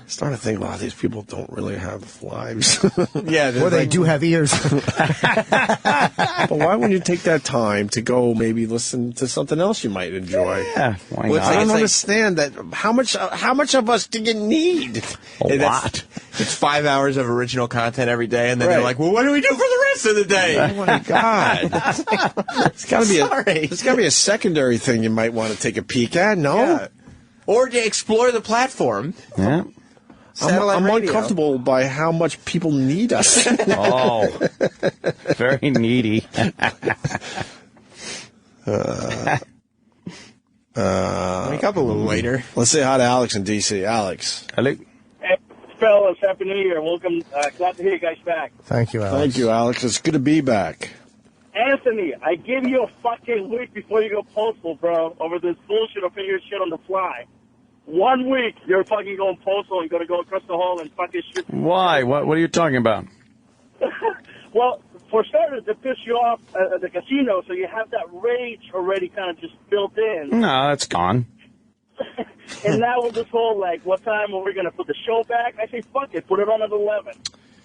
Starting to think a lot of these people don't really have lives.
Or they do have ears.
But why wouldn't you take that time to go maybe listen to something else you might enjoy?
Yeah, why
Well,
not?
I don't understand that. How much of us do you need?
A lot.
It's 5 hours of original content every day, and then they're like, well, what do we do for the rest of the day?
Oh, my God. It's got to be a secondary thing you might want to take a peek at, no?
Yeah. Or to explore the platform.
Yeah.
I'm uncomfortable by how much people need us.
Oh, very needy.
Wake up a little later.
Let's say hi to Alex in D.C. Alex.
Hello.
Hey, fellas, Happy New Year. Welcome. Glad to hear you guys back.
Thank you, Alex.
Thank you, Alex. It's good to be back.
Anthony, I give you a fucking week before you go postal, bro, over this bullshit of figuring shit on the fly. 1 week, you're fucking going postal and going to go across the hall and fucking shit.
Why? What are you talking about?
Well, for starters, to piss you off at the casino, so you have that rage already kind of just built in.
No, it's gone.
And now with this whole, like, what time are we going to put the show back? I say, fuck it, put it on at 11.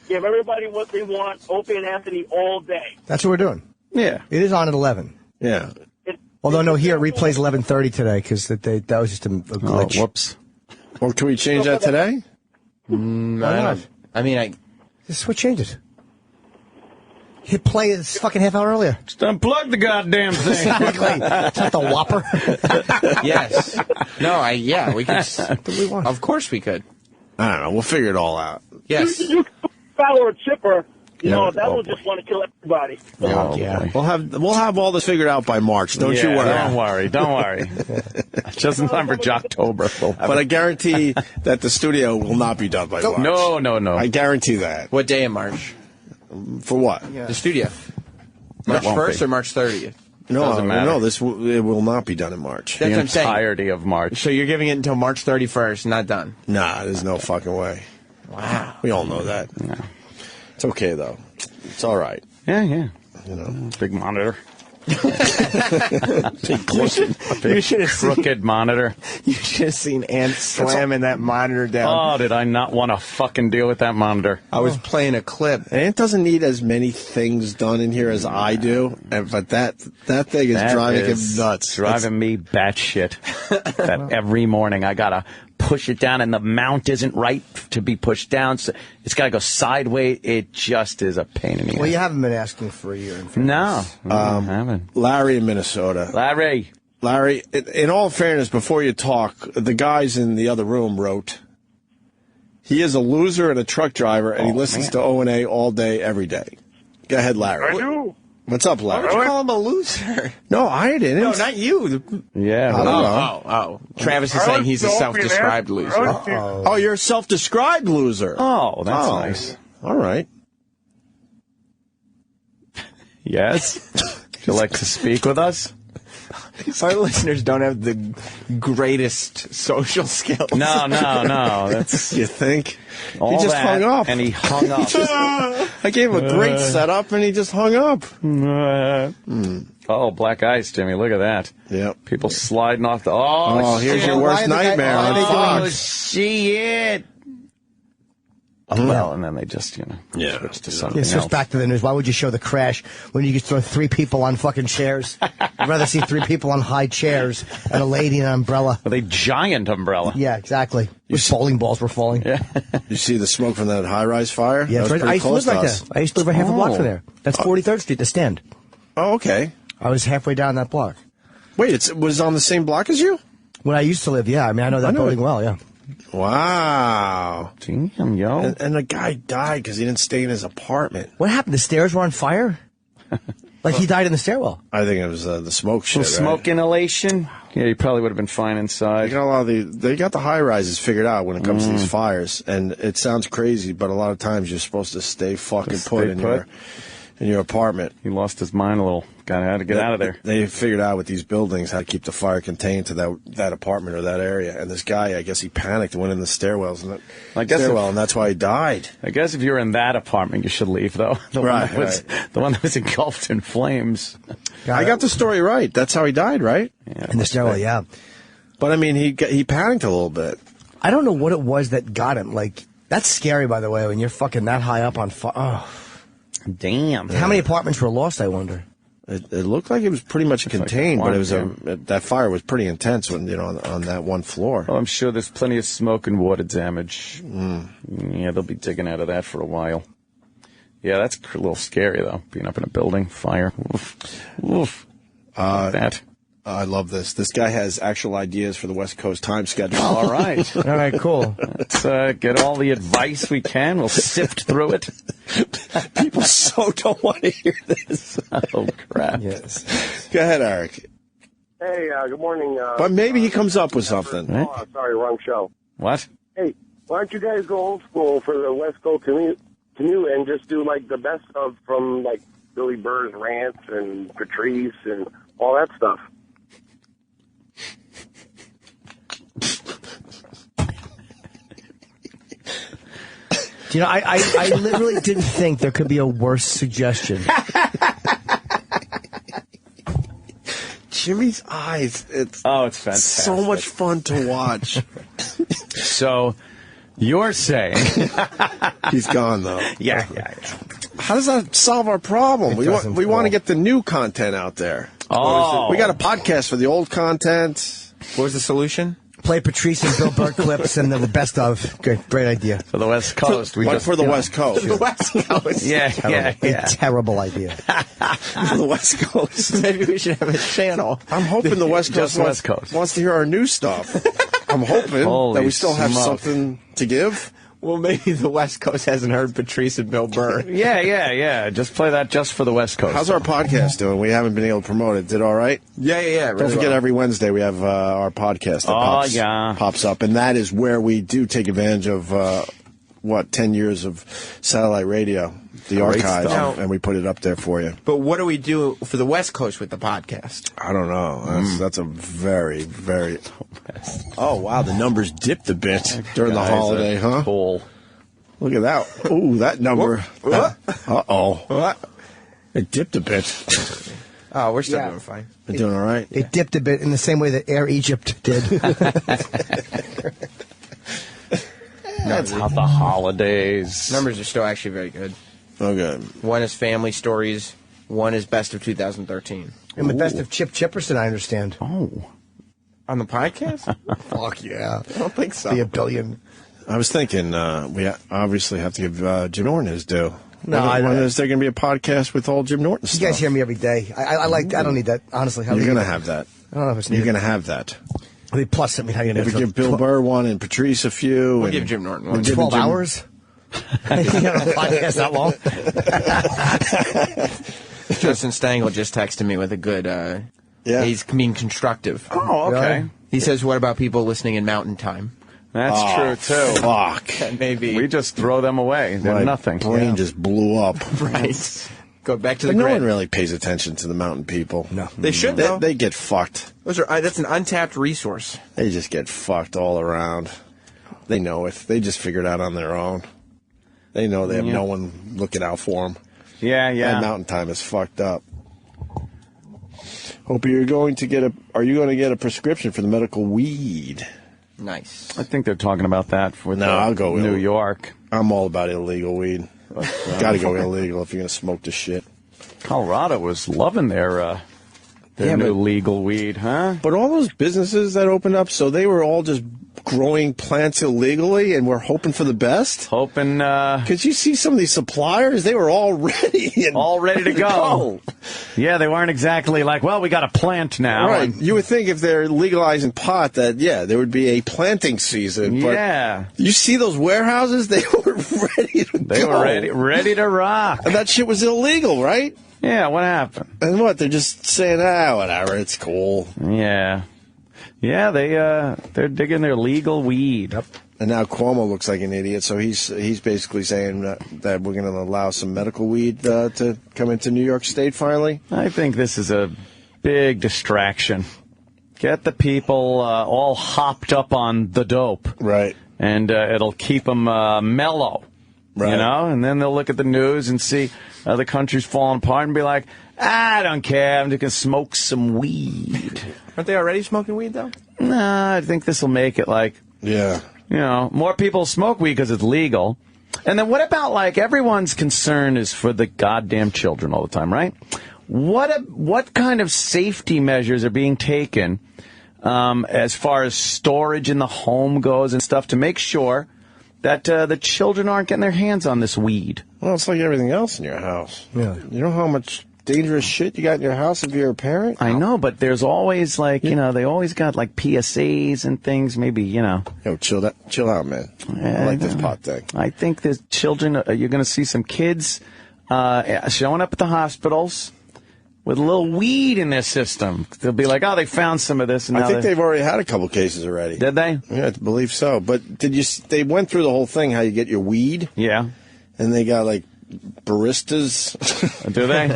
Give everybody what they want, Opie and Anthony all day.
That's what we're doing.
Yeah.
It is on at 11.
Yeah.
Although, no, here it replays 11:30 today because that was just a glitch.
Oh, whoops. Well, can we change that today?
Just what change it? Hit play this fucking half hour earlier.
Just unplug the goddamn thing.
Exactly. It's not the Whopper.
Yes. No, we could. Of course we could.
I don't know. We'll figure it all out.
Yes.
You follow a chipper.
Yeah.
That will just want to kill everybody.
Oh, yeah. We'll have all this figured out by March. Don't you worry.
Don't worry. Just in time for Jocktober.
But I guarantee that the studio will not be done by March.
No.
I guarantee that.
What day in March?
For what?
The studio. March 1st or March 30th?
No, it will not be done in March.
That's
the
what I'm saying.
entirety of March.
So you're giving it until March 31st, not done?
Nah, there's no fucking way.
Wow.
We all know that.
No.
It's okay, though. It's all right.
Yeah.
You know,
big monitor. You should have crooked monitor.
You should have seen Ant slamming that monitor down.
Oh, did I not want to fucking deal with that monitor?
I was playing a clip.
Ant doesn't need as many things done in here as I do, but that thing is driving him nuts.
Driving me batshit. That every morning I gotta push it down, and the mount isn't right to be pushed down, so it's gotta go sideways. It just is a pain in the ass.
Well, you haven't been asking for a year.
No, I haven't.
Larry in Minnesota.
Larry,
in all fairness, before you talk, the guys in the other room wrote, he is a loser and a truck driver, and he listens to O&A all day, every day. Go ahead, Larry.
I do.
What's up, Larry?
Why would you call him a loser?
No, I didn't.
No, not you.
Yeah.
I don't know.
Oh. Travis is saying he's a self-described loser.
Oh, you're a self-described loser.
Oh, that's nice.
All right.
Yes? Would you like to speak with us?
Our listeners don't have the greatest social skills.
No. That's
you think?
All
he just hung up.
And he hung up.
I gave him a great setup, and he just hung up.
Oh, black ice, Jimmy. Look at that.
Yep.
People sliding off the...
Oh, here's your worst nightmare on Fox.
Shit.
Well, and then they just, switch to something else.
Switch back to the news. Why would you show the crash when you could throw 3 people on fucking chairs? I'd rather see 3 people on high chairs and a lady in an umbrella.
With a giant umbrella.
Yeah, exactly. Bowling balls were falling.
Yeah.
You see the smoke from that high-rise fire?
Yeah,
that
I used to live right there. I used to live right half a block from there. That's 43rd Street, the stand.
Oh, okay.
I was halfway down that block.
Wait, it was on the same block as you?
When I used to live, yeah. I mean, I know that building well, yeah.
Wow.
Damn, yo.
And the guy died because he didn't stay in his apartment.
What happened? The stairs were on fire? Like he died in the stairwell?
I think it was the smoke shit, right?
Smoke inhalation? Yeah, you probably would have been fine inside.
They got the high-rises figured out when it comes to these fires. And it sounds crazy, but a lot of times you're supposed to stay fucking put in your apartment.
He lost his mind a little. Had to get out of there.
They figured out with these buildings how to keep the fire contained to that apartment or that area. And this guy, I guess he panicked and went in the stairwells and and that's why he died.
I guess if you're in that apartment, you should leave, though. The one that was engulfed in flames.
I got the story right. That's how he died, right?
Yeah, in the stairwell, yeah.
But, I mean, he panicked a little bit.
I don't know what it was that got him. Like, that's scary, by the way, when you're fucking that high up on fire. Oh.
Damn.
How many apartments were lost, I wonder?
It looked like it was pretty much contained, but it was that fire was pretty intense when on that one floor.
Oh, I'm sure there's plenty of smoke and water damage. Yeah, they'll be digging out of that for a while. Yeah, that's a little scary though. Being up in a building, fire. Oof. That.
I love this. This guy has actual ideas for the West Coast time schedule.
All right.
All right, cool.
Let's get all the advice we can. We'll sift through it.
People so don't want to hear this.
Oh, crap.
Yes. Go ahead, Eric.
Hey, good morning.
But maybe he comes up with something.
Oh, sorry, wrong show.
What?
Hey, why don't you guys go old school for the West Coast commute and just do, like, the best of from, like, Billy Burr's rants and Patrice and all that stuff.
You know, I literally didn't think there could be a worse suggestion.
Jimmy's eyes. It's
fantastic.
So much fun to watch.
So, you're saying...
He's gone, though.
Yeah.
How does that solve our problem? We want to get the new content out there.
Oh.
We got a podcast for the old content.
What was the solution?
Play Patrice and Bill Burr clips and the best of. Great idea.
For the West Coast.
For the West Coast.
The West Coast.
Yeah.
Terrible idea.
For the West Coast.
Maybe we should have a channel.
I'm hoping the West Coast wants to hear our new stuff. I'm hoping that we still have something to give.
Well, maybe the West Coast hasn't heard Patrice and Bill Burr.
Yeah. Just play that just for the West Coast.
How's our podcast doing? We haven't been able to promote it. Did all right?
Yeah.
Don't forget, every Wednesday we have our podcast that pops up, and that is where we do take advantage of 10 years of satellite radio, the archives, and we put it up there for you.
But what do we do for the West Coast with the podcast?
I don't know. That's a very, very... Oh, wow, the numbers dipped a bit during the holiday, huh?
Cool.
Look at that. Ooh, that number.
What?
Uh-oh. What? It dipped a bit.
Oh, we're still doing fine.
We're doing all right.
It dipped a bit in the same way that Air Egypt did.
That's how the holidays.
Numbers are still actually very good.
Okay.
One is family stories. One is best of 2013.
And the best of Chip Chipperson, I understand.
Oh.
On the podcast?
Fuck yeah.
I don't think so.
Be a billion.
I was thinking we obviously have to give Jim Norton his due.
No,
when is there going to be a podcast with all Jim Norton stuff?
You guys hear me every day. I don't need that, honestly.
You're going to have that.
I don't know if it's
You're
needed.
going to have that.
I mean, plus, I mean, how you know?
If we give Bill Burr one and Patrice a few.
We'll give Jim Norton one.
We'll give
12
Jim-
hours? You got a podcast that long?
Justin Stengel just texted me with a good, he's being constructive.
Oh, okay.
Really?
He says, what about people listening in mountain time?
That's true, too.
Fuck.
Maybe.
We just throw them away. They're
My
nothing.
brain just blew up.
Right. Go back to the
But no
grid.
one really pays attention to the mountain people.
No.
They should, though.
They get fucked.
That's an untapped resource.
They just get fucked all around. They know it. They just figure it out on their own. They know they have no one looking out for them.
Yeah.
That mountain time is fucked up. Hope you're going to get Are you going to get a prescription for the medical weed?
Nice.
I think they're talking about that for
I'll go
New York.
I'm all about illegal weed. Got to go illegal if you're going to smoke this shit.
Colorado was loving their new legal weed, huh?
But all those businesses that opened up, so they were all just growing plants illegally, and we're hoping for the best.
Hoping,
because you see some of these suppliers, they were all ready,
to go. Yeah, they weren't exactly like, well, we got a plant now.
Right. You would think if they're legalizing pot that there would be a planting season. But
yeah.
You see those warehouses? They were ready to go.
They were ready to rock.
And that shit was illegal, right?
Yeah. What happened?
And what? They're just saying, whatever, it's cool.
Yeah. Yeah, they're digging their legal weed.
Yep. And now Cuomo looks like an idiot, so he's basically saying that we're going to allow some medical weed to come into New York State finally.
I think this is a big distraction. Get the people all hopped up on the dope.
Right.
And it'll keep them mellow.
Right.
You know? And then they'll look at the news and see the country's falling apart and be like, I don't care, I'm just going to smoke some weed.
Aren't they already smoking weed, though?
Nah, I think this will make it like, more people smoke weed because it's legal. And then what about, like, everyone's concern is for the goddamn children all the time, right? What kind of safety measures are being taken as far as storage in the home goes and stuff to make sure that the children aren't getting their hands on this weed?
Well, it's like everything else in your house.
Yeah.
You know how much dangerous shit you got in your house if you're a parent?
I know, but there's always, like, they always got, like, PSAs and things, maybe, Yo,
chill out, man. I like this pot thing.
I think the children, you're going to see some kids showing up at the hospitals with a little weed in their system. They'll be like, they found some of this. And
I think they've already had a couple cases already.
Did they?
Yeah, I believe so. But they went through the whole thing, how you get your weed?
Yeah.
And they got, like, baristas.
Do they?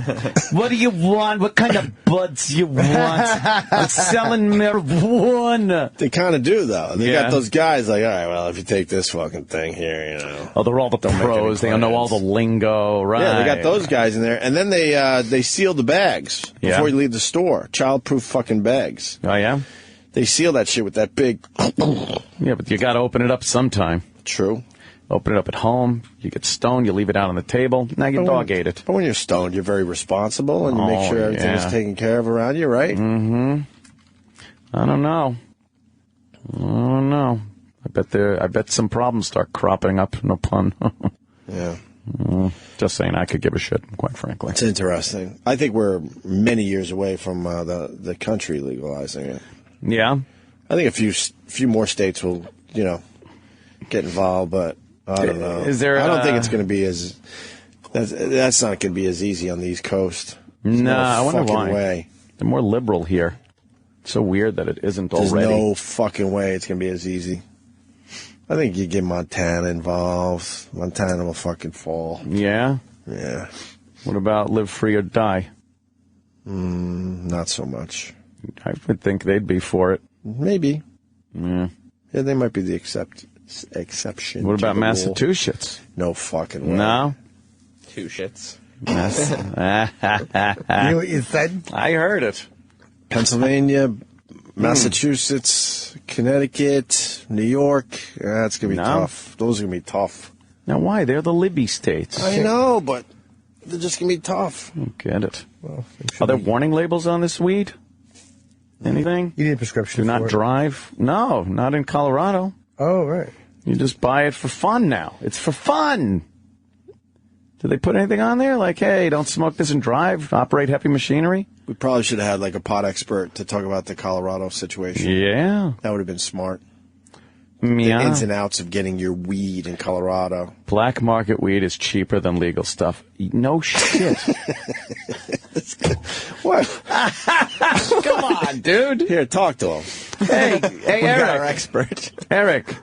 What do you want? What kind of buds you want? I'm selling marijuana.
They kind of do, though. They got those guys like, all right, well, if you take this fucking thing here,
Oh, they're all the pros. They know all the lingo, right?
Yeah, they got those guys in there. And then they seal the bags before you leave the store. Child-proof fucking bags.
Oh, yeah?
They seal that shit with that big...
Yeah, but you got to open it up sometime.
True.
Open it up at home. You get stoned. You leave it out on the table. Now your dog ate it.
But when you're stoned, you're very responsible, and you make sure everything is taken care of around you, right?
Mm-hmm. I don't know. I bet some problems start cropping up. No pun.
Yeah.
Just saying, I could give a shit, quite frankly.
It's interesting. I think we're many years away from the country legalizing it.
Yeah.
I think a few more states will, get involved, but I don't know.
Is there?
I don't think it's going to be as. That's not going to be as easy on the East Coast.
No, I wonder
fucking
why.
way.
They're more liberal here. It's so weird that it isn't
There's
already.
no fucking way it's going to be as easy. I think you get Montana involved. Montana will fucking fall.
Yeah?
Yeah.
What about live free or die?
Not so much.
I would think they'd be for it.
Maybe.
Yeah.
Yeah, they might be the exception.
What about Massachusetts?
No fucking way.
No?
Two shits.
Yes.
You know what you said?
I heard it.
Pennsylvania, Massachusetts, Connecticut, New York. That's going to be tough. Those are going to be tough.
Now, why? They're the Libby states.
I know, but they're just going to be tough.
I get it. Well, are there warning labels on this weed? Anything?
You need a prescription
Do not
for it.
drive? No, not in Colorado.
Oh, right.
You just buy it for fun now. It's for fun. Did they put anything on there? Like, hey, don't smoke this and drive, operate heavy machinery?
We probably should have had like a pot expert to talk about the Colorado situation.
Yeah.
That would have been smart.
Yeah.
The ins and outs of getting your weed in Colorado.
Black market weed is cheaper than legal stuff. No shit.
What?
Come on, dude.
Here, talk to him.
Hey,
We got
Eric.
our expert.
Eric.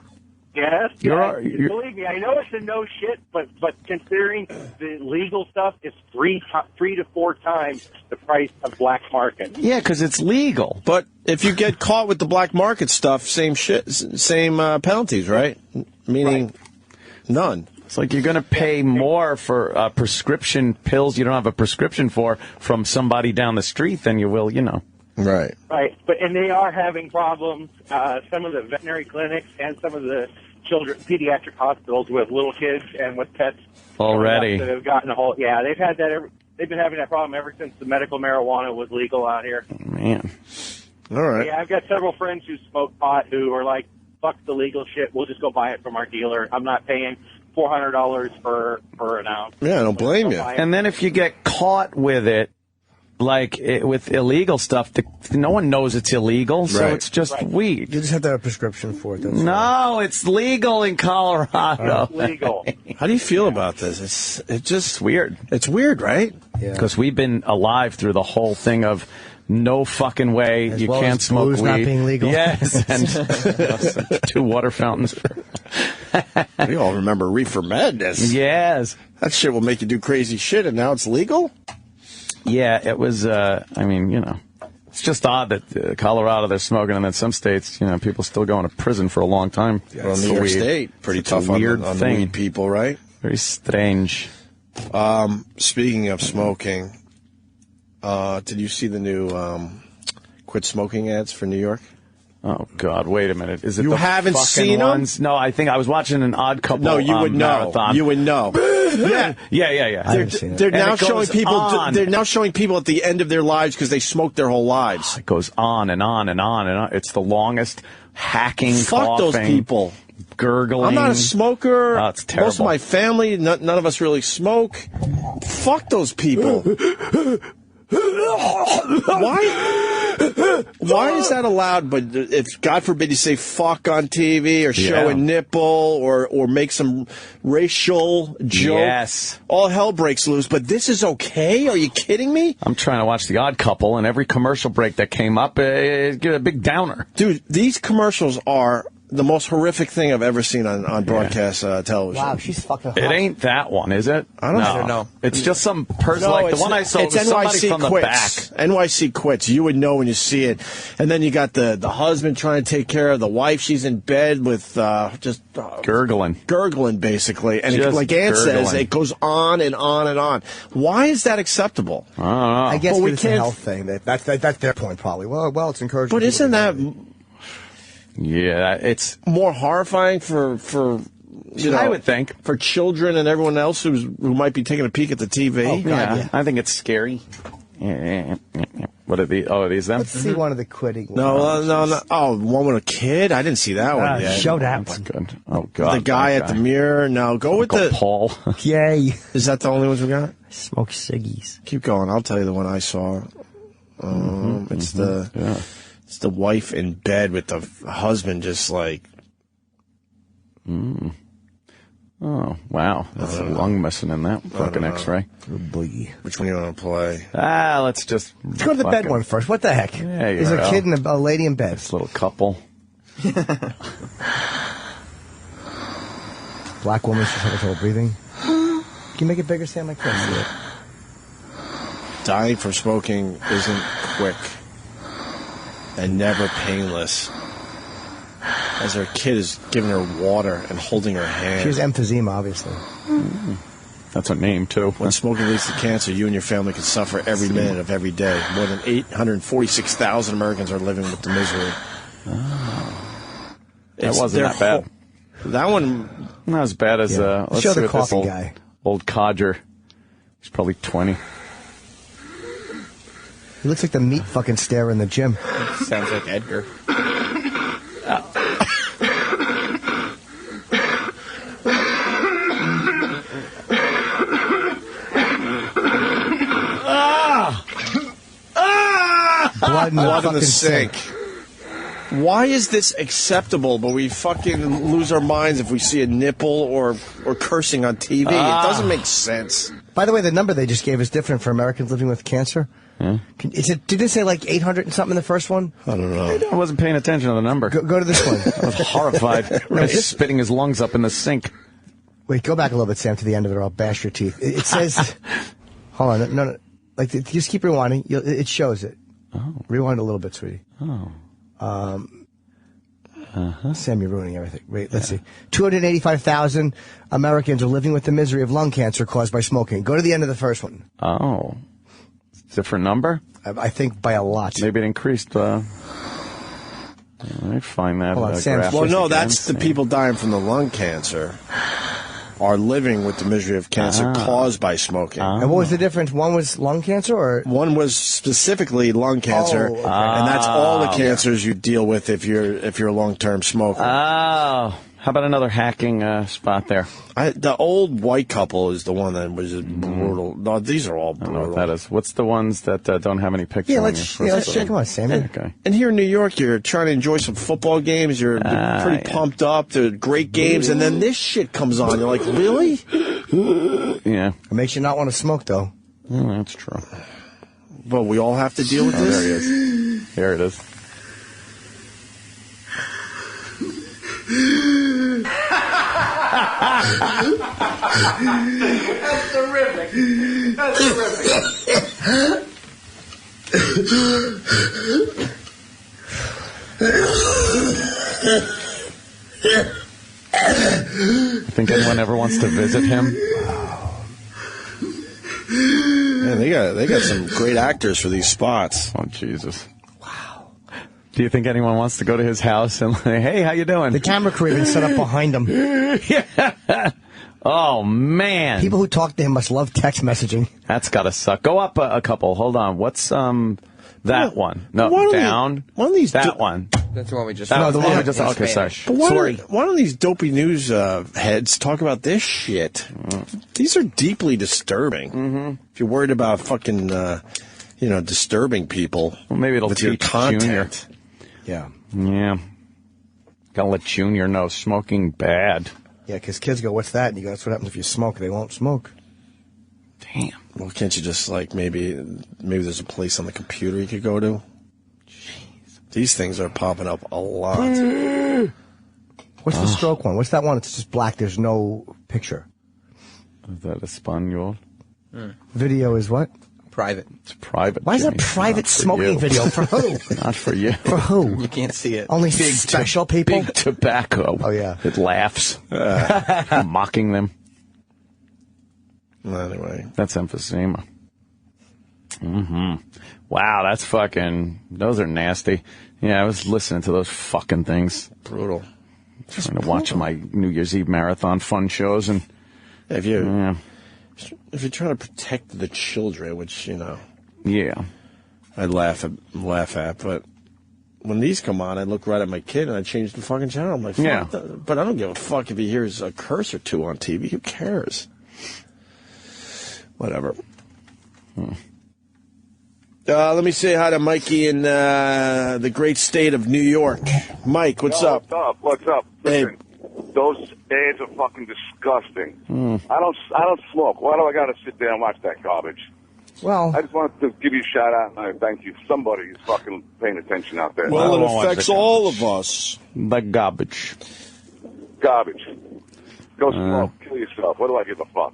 Yes,
You're-
believe me, I know it's a no shit, but considering the legal stuff is three to four times the price of black market.
Yeah, because it's legal.
But if you get caught with the black market stuff, same shit, same penalties, right? Meaning none.
It's like you're going to pay more for prescription pills you don't have a prescription for from somebody down the street than you will,
Right.
Right, and they are having problems. Some of the veterinary clinics and some of the pediatric hospitals with little kids and with pets
already.
That have gotten a hold. Yeah, they've had that. They've been having that problem ever since the medical marijuana was legal out here.
Man.
All right.
Yeah, I've got several friends who smoke pot who are like, "Fuck the legal shit. We'll just go buy it from our dealer. I'm not paying $400 for an ounce."
Yeah, I don't blame you.
And then if you get caught with it, with illegal stuff, no one knows it's illegal, so it's just weed.
You just have to have a prescription for it.
No, it's legal in Colorado.
Legal.
How do you feel about this? It's just
weird.
It's weird, right?
Yeah.
Because we've been alive through the whole thing of no fucking way
As
you
well
can't
as
smoke
booze
weed.
not being legal.
Yes, and 2 water fountains.
We all remember Reefer Madness.
Yes.
That shit will make you do crazy shit, and now it's legal?
Yeah, it was, it's just odd that Colorado, they're smoking, and then some states, people still going to prison for a long time.
Well, New York State, pretty
It's a
tough on
weird
the
thing.
weed people, right?
Very strange.
Speaking of smoking, did you see the new quit smoking ads for New York?
Oh, God, wait a minute. Is it
You
the
haven't
fucking
seen 'em?
ones? No, I think I was watching an Odd Couple
No, you would know.
marathon.
You would know. Yeah.
Yeah.
They're now
it goes
showing people.
on.
They're now showing people at the end of their lives because they smoked their whole lives.
It goes on and on and on and on. It's the longest hacking,
Fuck those
coughing,
people.
gurgling.
I'm not a smoker.
Oh, it's terrible.
Most of my family, none of us really smoke. Fuck those people. Why is that allowed? But if God forbid you say fuck on TV or show a nipple or make some racial joke,
Yes.
all hell breaks loose. But this is okay? Are you kidding me?
I'm trying to watch The Odd Couple, and every commercial break that came up, get a big downer.
Dude, these commercials are the most horrific thing I've ever seen on broadcast television.
Wow, she's fucking hot.
It ain't that one, is it?
I don't know.
It's just some person, like the one I saw,
it's
was somebody
NYC
from the
quits.
back.
NYC quits. You would know when you see it. And then you got the husband trying to take care of the wife. She's in bed with
Gurgling,
basically. And
Just
like Ann says,
gurgling.
it goes on and on and on. Why is that acceptable?
I don't know.
I guess
Well, we
it's a
can't-
health thing. That's their point, probably. Well, it's encouraging.
But
people
isn't
to
that
do it.
Yeah, it's
more horrifying for you know,
I would think,
for children and everyone else who might be taking a peek at the TV?
Oh, God, yeah.
I think it's scary. Yeah. What are these? Oh, are these them?
Let's see one of the quitting
No.
ones.
Oh, one with a kid? I didn't see that one yet.
Show that one.
Good. Oh, God.
The guy
that
at the mirror. No, go with
Uncle
the
Paul.
Yay.
Is that the only ones we got?
Smoke ciggies.
Keep going. I'll tell you the one I saw. It's the wife in bed with the husband, just like.
Oh, wow. That's a lung missing in that fucking X-ray.
Which one do you want to play?
Let's just...
Let's go to the bed one first. What the heck?
There you
There's
go.
a kid and a lady in bed.
This little couple.
Black woman, she's having trouble breathing. Can you make it bigger, Sam? I can't see it.
Dying from smoking isn't quick and never painless. As her kid is giving her water and holding her hand.
She has emphysema, obviously.
That's her name, too.
When smoking leads to cancer, you and your family can suffer every minute of every day. More than 846,000 Americans are living with the misery.
That wasn't that bad.
That one...
Not as bad as... let's
Show
see
the
what this
coffee guy.
Old codger. He's probably 20.
He looks like the meat fucking stare in the gym.
Sounds like Edgar.
Blood in the
sink. Why is this acceptable, but we fucking lose our minds if we see a nipple or cursing on TV? It doesn't make sense.
By the way, the number they just gave is different for Americans living with cancer. Did it say like 800 and something in the first one?
I don't know.
I wasn't paying attention to the number.
Go to this one.
I was horrified. He's spitting his lungs up in the sink.
Wait, go back a little bit, Sam, to the end of it, or I'll bash your teeth. It says... Hold on. No. Like, just keep rewinding. It shows it.
Oh.
Rewind a little bit, sweetie.
Oh.
Sam, you're ruining everything. Wait, let's see. 285,000 Americans are living with the misery of lung cancer caused by smoking. Go to the end of the first one.
Oh. Different number?
I think by a lot.
Maybe it increased. Let me find that.
Hold on, Sam.
Well, no, that's the people dying from the lung cancer are living with the misery of cancer caused by smoking.
And what was the difference? One was lung cancer, or
one was specifically lung cancer,
okay.
and that's all the cancers you deal with if you're a long-term smoker.
Oh, how about another hacking spot there?
The old white couple is the one that was just brutal. No, these are all brutal.
I don't know what that is. What's the ones that don't have any pictures?
Let's check them out, Sam.
Okay.
And here in New York, you're trying to enjoy some football games. You're pretty pumped up. They're great games, and then this shit comes on. You're like, really?
Yeah.
It makes you not want to smoke, though.
That's true.
But we all have to deal with this.
There he is. There it is.
That's terrific. That's terrific.
You think anyone ever wants to visit him?
Man, they got some great actors for these spots.
Oh, Jesus. Wow. Do you think anyone wants to go to his house and like, hey, how you doing?
The camera crew even set up behind him.
Yeah. Oh, man.
People who talk to him must love text messaging.
That's got to suck. Go up a couple. Hold on. What's that one? No, down.
One of these
That's the one we just...
Okay, sorry.
But why don't these dopey news heads talk about this shit? These are deeply disturbing.
Mm-hmm.
If you're worried about fucking, disturbing people,
well, maybe it'll
with your
teach
content.
Junior. Yeah. Gotta let Junior know smoking bad.
Yeah, because kids go, what's that? And you go, that's what happens if you smoke. They won't smoke.
Damn.
Well, can't you just, maybe there's a place on the computer you could go to? Jeez. These things are popping up a lot.
What's the stroke one? What's that one? It's just black. There's no picture.
Is that Espanol?
Video is what?
Private.
It's private.
Why is
Jimmy.
a private smoking video? For who?
Not for you.
For who?
You can't see it.
Only special people?
Big tobacco.
Oh, yeah.
It laughs. Mocking them.
Anyway.
That's emphysema. Mm-hmm. Wow, that's fucking... Those are nasty. Yeah, I was listening to those fucking things.
Brutal.
Trying to watch my New Year's Eve marathon fun shows and...
If you're trying to protect the children, which,
Yeah.
I'd laugh at, but when these come on, I look right at my kid and I change the fucking channel. I'm like, fuck but I don't give a fuck if he hears a curse or two on TV. Who cares? Whatever. Let me say hi to Mikey in the great state of New York. Mike, what's up?
What's up? Listen,
Hey.
those ads are fucking disgusting. I don't smoke. Why do I got to sit there and watch that garbage?
Well,
I just wanted to give you a shout out and I thank you. Somebody is fucking paying attention out there.
Well, it affects all of us.
The garbage.
Garbage. Go smoke. Kill yourself. What do I give a fuck?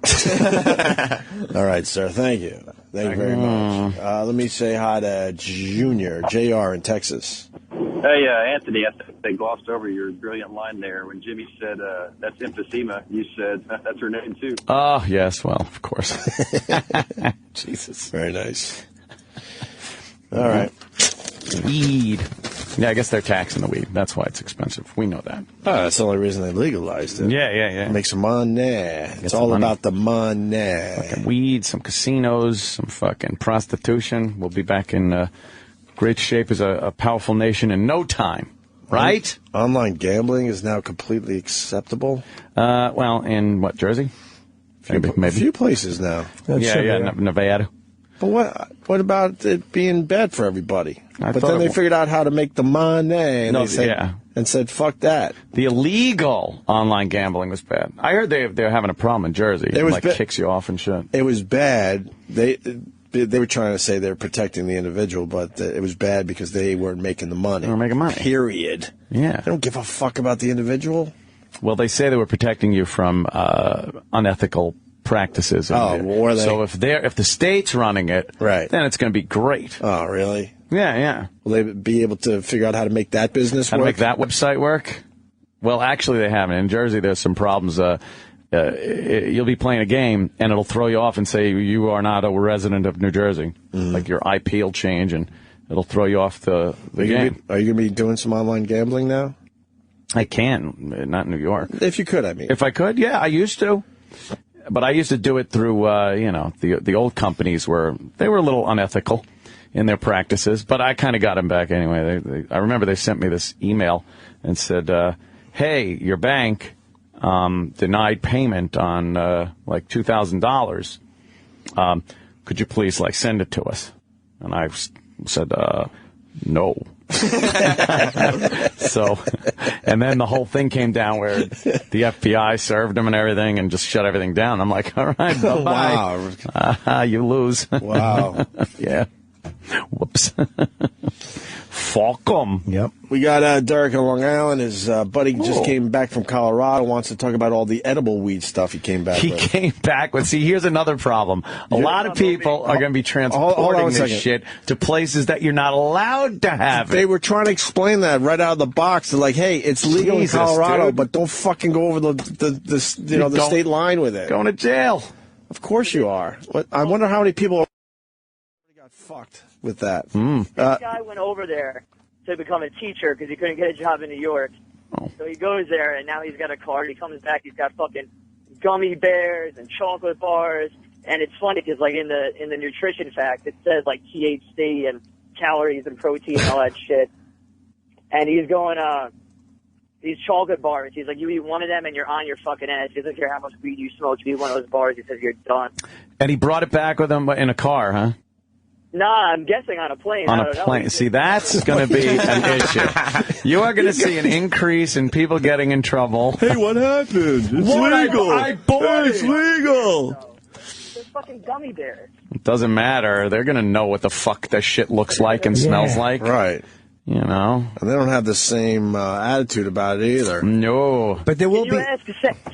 All right, sir. Thank you. Thank you very much. Let me say hi to Junior, JR in Texas.
Hey, Anthony, I think they glossed over your brilliant line there. When Jimmy said, that's emphysema, you said, that's her name, too.
Oh, yes, well, of course. Jesus.
Very nice. All right.
Weed. Yeah, I guess they're taxing the weed. That's why it's expensive. We know that.
Oh, that's the only reason they legalized it.
Yeah.
Make some money. It's all about the money.
Fucking weed, some casinos, some fucking prostitution. We'll be back in great shape as a powerful nation in no time. Right?
Online gambling is now completely acceptable.
Well, in what, Jersey? Maybe.
A few places now.
Yeah, Nevada.
But what about it being bad for everybody? But then they figured out how to make the money, and said, fuck that.
The illegal online gambling was bad. I heard they're having a problem in Jersey. It was kicks you off and shit.
It was bad. They were trying to say they're protecting the individual, but it was bad because they weren't making the money.
They were making money.
Period.
Yeah.
They don't give a fuck about the individual.
Well, they say they were protecting you from unethical practices. So if the state's running it, then it's going to be great.
Oh, really?
Yeah.
Will they be able to figure out how to make that business work?
How to make that website work? Well, actually, they haven't. In Jersey, there's some problems. You'll be playing a game, and it'll throw you off and say you are not a resident of New Jersey. Like your IP will change, and it'll throw you off the game.
Are you going to be doing some online gambling now?
I can, not in New York.
If you could, I mean.
If I could, yeah, I used to. But I used to do it through, the old companies they were a little unethical in their practices, but I kind of got them back anyway. I remember they sent me this email and said, hey, your bank denied payment on like $2,000. Could you please send it to us? And I said, no. So, and then the whole thing came down where the FBI served them and everything and just shut everything down. I'm like, all right, bye-bye.
Wow.
You lose.
Wow.
Yeah. Whoops. Fuck 'em.
Yep. We got Derek in Long Island. His buddy just came back from Colorado. Wants to talk about all the edible weed stuff he came back with.
He came back with. See, here's another problem. A lot of people are going to be transporting this shit to places that you're not allowed to have it.
They were trying to explain that right out of the box. They're like, hey, it's legal in Colorado, but don't fucking go over the state line with it.
Going to jail.
Of course you are. I wonder how many people got fucked with that.
This guy went over there to become a teacher because he couldn't get a job in New York. So he goes there, and now he's got a card. He comes back, he's got fucking gummy bears and chocolate bars. And it's funny because, in the nutrition fact, it says, THC and calories and protein and all that shit. And he's going, these chocolate bars. He's like, you eat one of them and you're on your fucking ass. He doesn't care how much weed you smoke. You eat one of those bars, he says you're done.
And he brought it back with him in a car, huh?
Nah, I'm guessing on a plane.
On a plane. See, that's going to be an issue. You are going to see an increase in people getting in trouble.
Hey, what happened? It's legal.
I bought
it's legal.
They're fucking gummy bears.
It doesn't matter. They're going to know what the fuck that shit looks like and smells like.
Right.
You know?
And they don't have the same attitude about it either.
No.
But there will be... Can you ask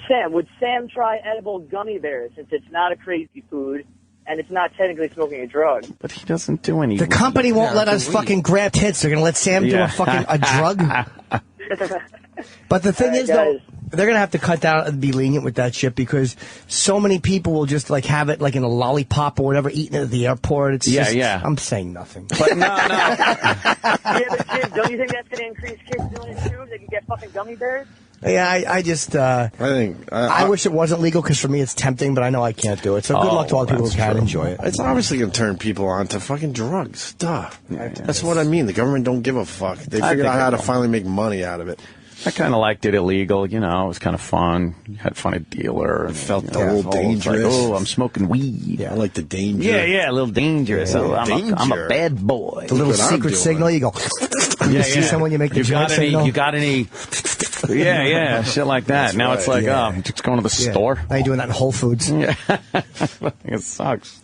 Sam, would Sam try edible gummy bears since it's not a crazy food? And it's not technically smoking a drug.
But he doesn't do any.
The company won't let us fucking grab tits. They're going to let Sam do a drug. But the thing is, though, they're going to have to cut down and be lenient with that shit because so many people will just have it in a lollipop or whatever, eating it at the airport. It's I'm saying nothing.
But no.
Yeah, but Jim, don't you think that's going to increase kids doing it too? They can get fucking gummy bears?
Yeah, I just, I wish it wasn't legal because for me it's tempting, but I know I can't do it. So good luck to all the people who can enjoy it.
It's obviously going to turn people on to fucking drugs. Duh. That's what I mean. The government don't give a fuck. They figured out how to finally make money out of it.
I kind of liked it illegal, it was kind of fun. You had fun at dealer. And,
felt a little dangerous.
I'm smoking weed.
Yeah, I like the danger.
Yeah, a little dangerous. So I'm a bad boy.
The little secret signal, you go. You see someone, you make the joint signal.
You got any... Yeah, shit like that. Now it's like, just going to the store.
Now you're doing that in Whole Foods.
Yeah. It sucks.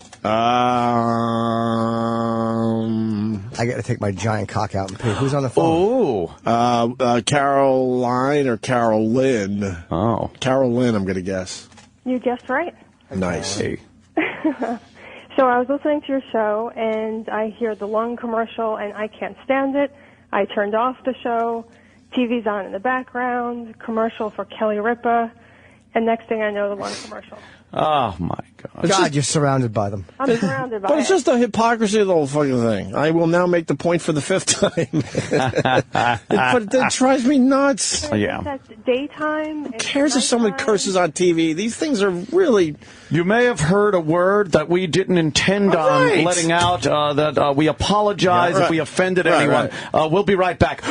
I got to take my giant cock out and pee. Who's on the phone?
Caroline or Carol Lynn.
Oh.
Carol Lynn, I'm going to guess.
You guessed right.
Nice.
So I was listening to your show, and I hear the lung commercial, and I can't stand it. I turned off the show. TV's on in the background. Commercial for Kelly Ripa. And next thing I know, the lung commercial.
Oh, my God.
God, you're surrounded by them.
I'm surrounded by
But it's
it.
just the hypocrisy of the whole fucking thing. I will now make the point for the 5th time. But it drives me nuts.
Yeah.
That's daytime.
Who cares if someone curses on TV? These things are really...
You may have heard a word that we didn't intend on
Right.
letting out, that we apologize
Yeah, right.
if we offended
Right,
anyone. We'll be right back.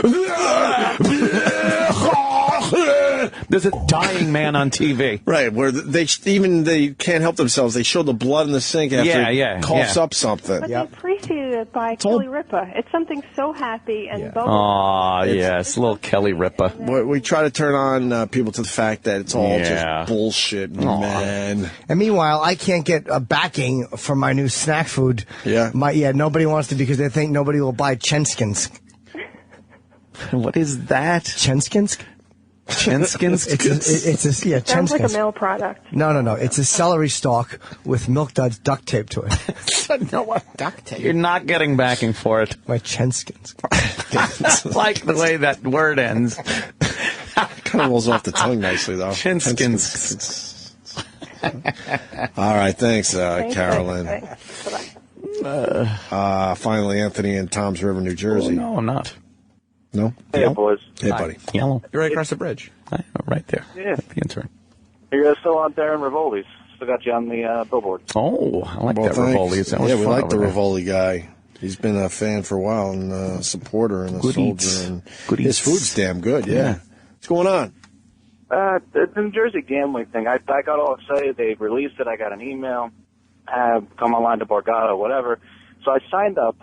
There's a dying man on TV.
Right, where they can't help themselves. They show the blood in the sink after he coughs up something.
But they appreciated it by Kelly Ripa. It's something so happy and bubbly.
Oh, yes, little Kelly Ripa.
We try to turn on people to the fact that it's all just bullshit, man.
And meanwhile, I can't get a backing for my new snack food.
Yeah.
Nobody wants to because they think nobody will buy Chenskins.
What is that?
Chenskins?
Chenskins?
Sounds like a
Chenskins.
male product.
No. It's a celery stalk with Milk Duds duct tape to it.
No, what? Duct tape. You're not getting backing for it.
My Chenskins.
I like the way that word ends.
Kind of rolls off the tongue nicely, though.
Chenskins.
All right, thanks, Carolyn.
Thanks. Bye-bye.
Finally, Anthony in Toms River, New Jersey.
Oh, no, I'm not.
No?
Hey, boys.
Hey, buddy.
Yellow.
You're right across the bridge.
Right there.
Yeah.
The intern.
You guys still out there in Rivoli's? Still got you on the billboard.
Oh, I like that
thanks.
Rivoli. That was
Yeah, we
fun
like the
over there.
Rivoli guy. He's been a fan for a while and a supporter and a
Good
soldier.
eats.
And
Good
his
eats.
food's damn good, yeah. What's going on?
The New Jersey gambling thing. I got all excited. They released it. I got an email. Come online to Borgata, whatever. So I signed up,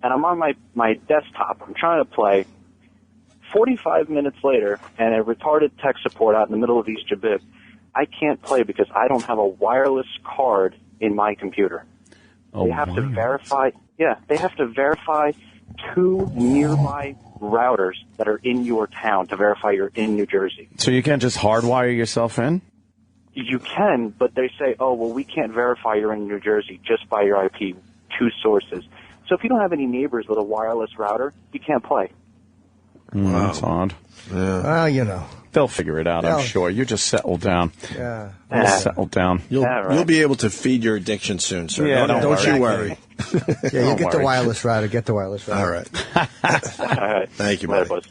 and I'm on my desktop. I'm trying to play. 45 minutes later, and a retarded tech support out in the middle of East Jabib. I can't play because I don't have a wireless card in my computer. They have to verify. Yeah, they have to verify 2 nearby routers that are in your town to verify you're in New Jersey.
So you can't just hardwire yourself in?
You can, but they say, oh, well, we can't verify you're in New Jersey just by your IP, 2 sources. So if you don't have any neighbors with a wireless router, you can't play.
Wow. That's odd.
Yeah.
Well, you know.
They'll figure it out, I'm
Yeah.
sure. You just settle down.
Yeah.
Settle down.
You'll be able to feed your addiction soon, sir.
Yeah,
don't you worry.
Yeah, you get the wireless router. Get the wireless router.
All right.
All right.
Thank you,
Later,
buddy.
boys.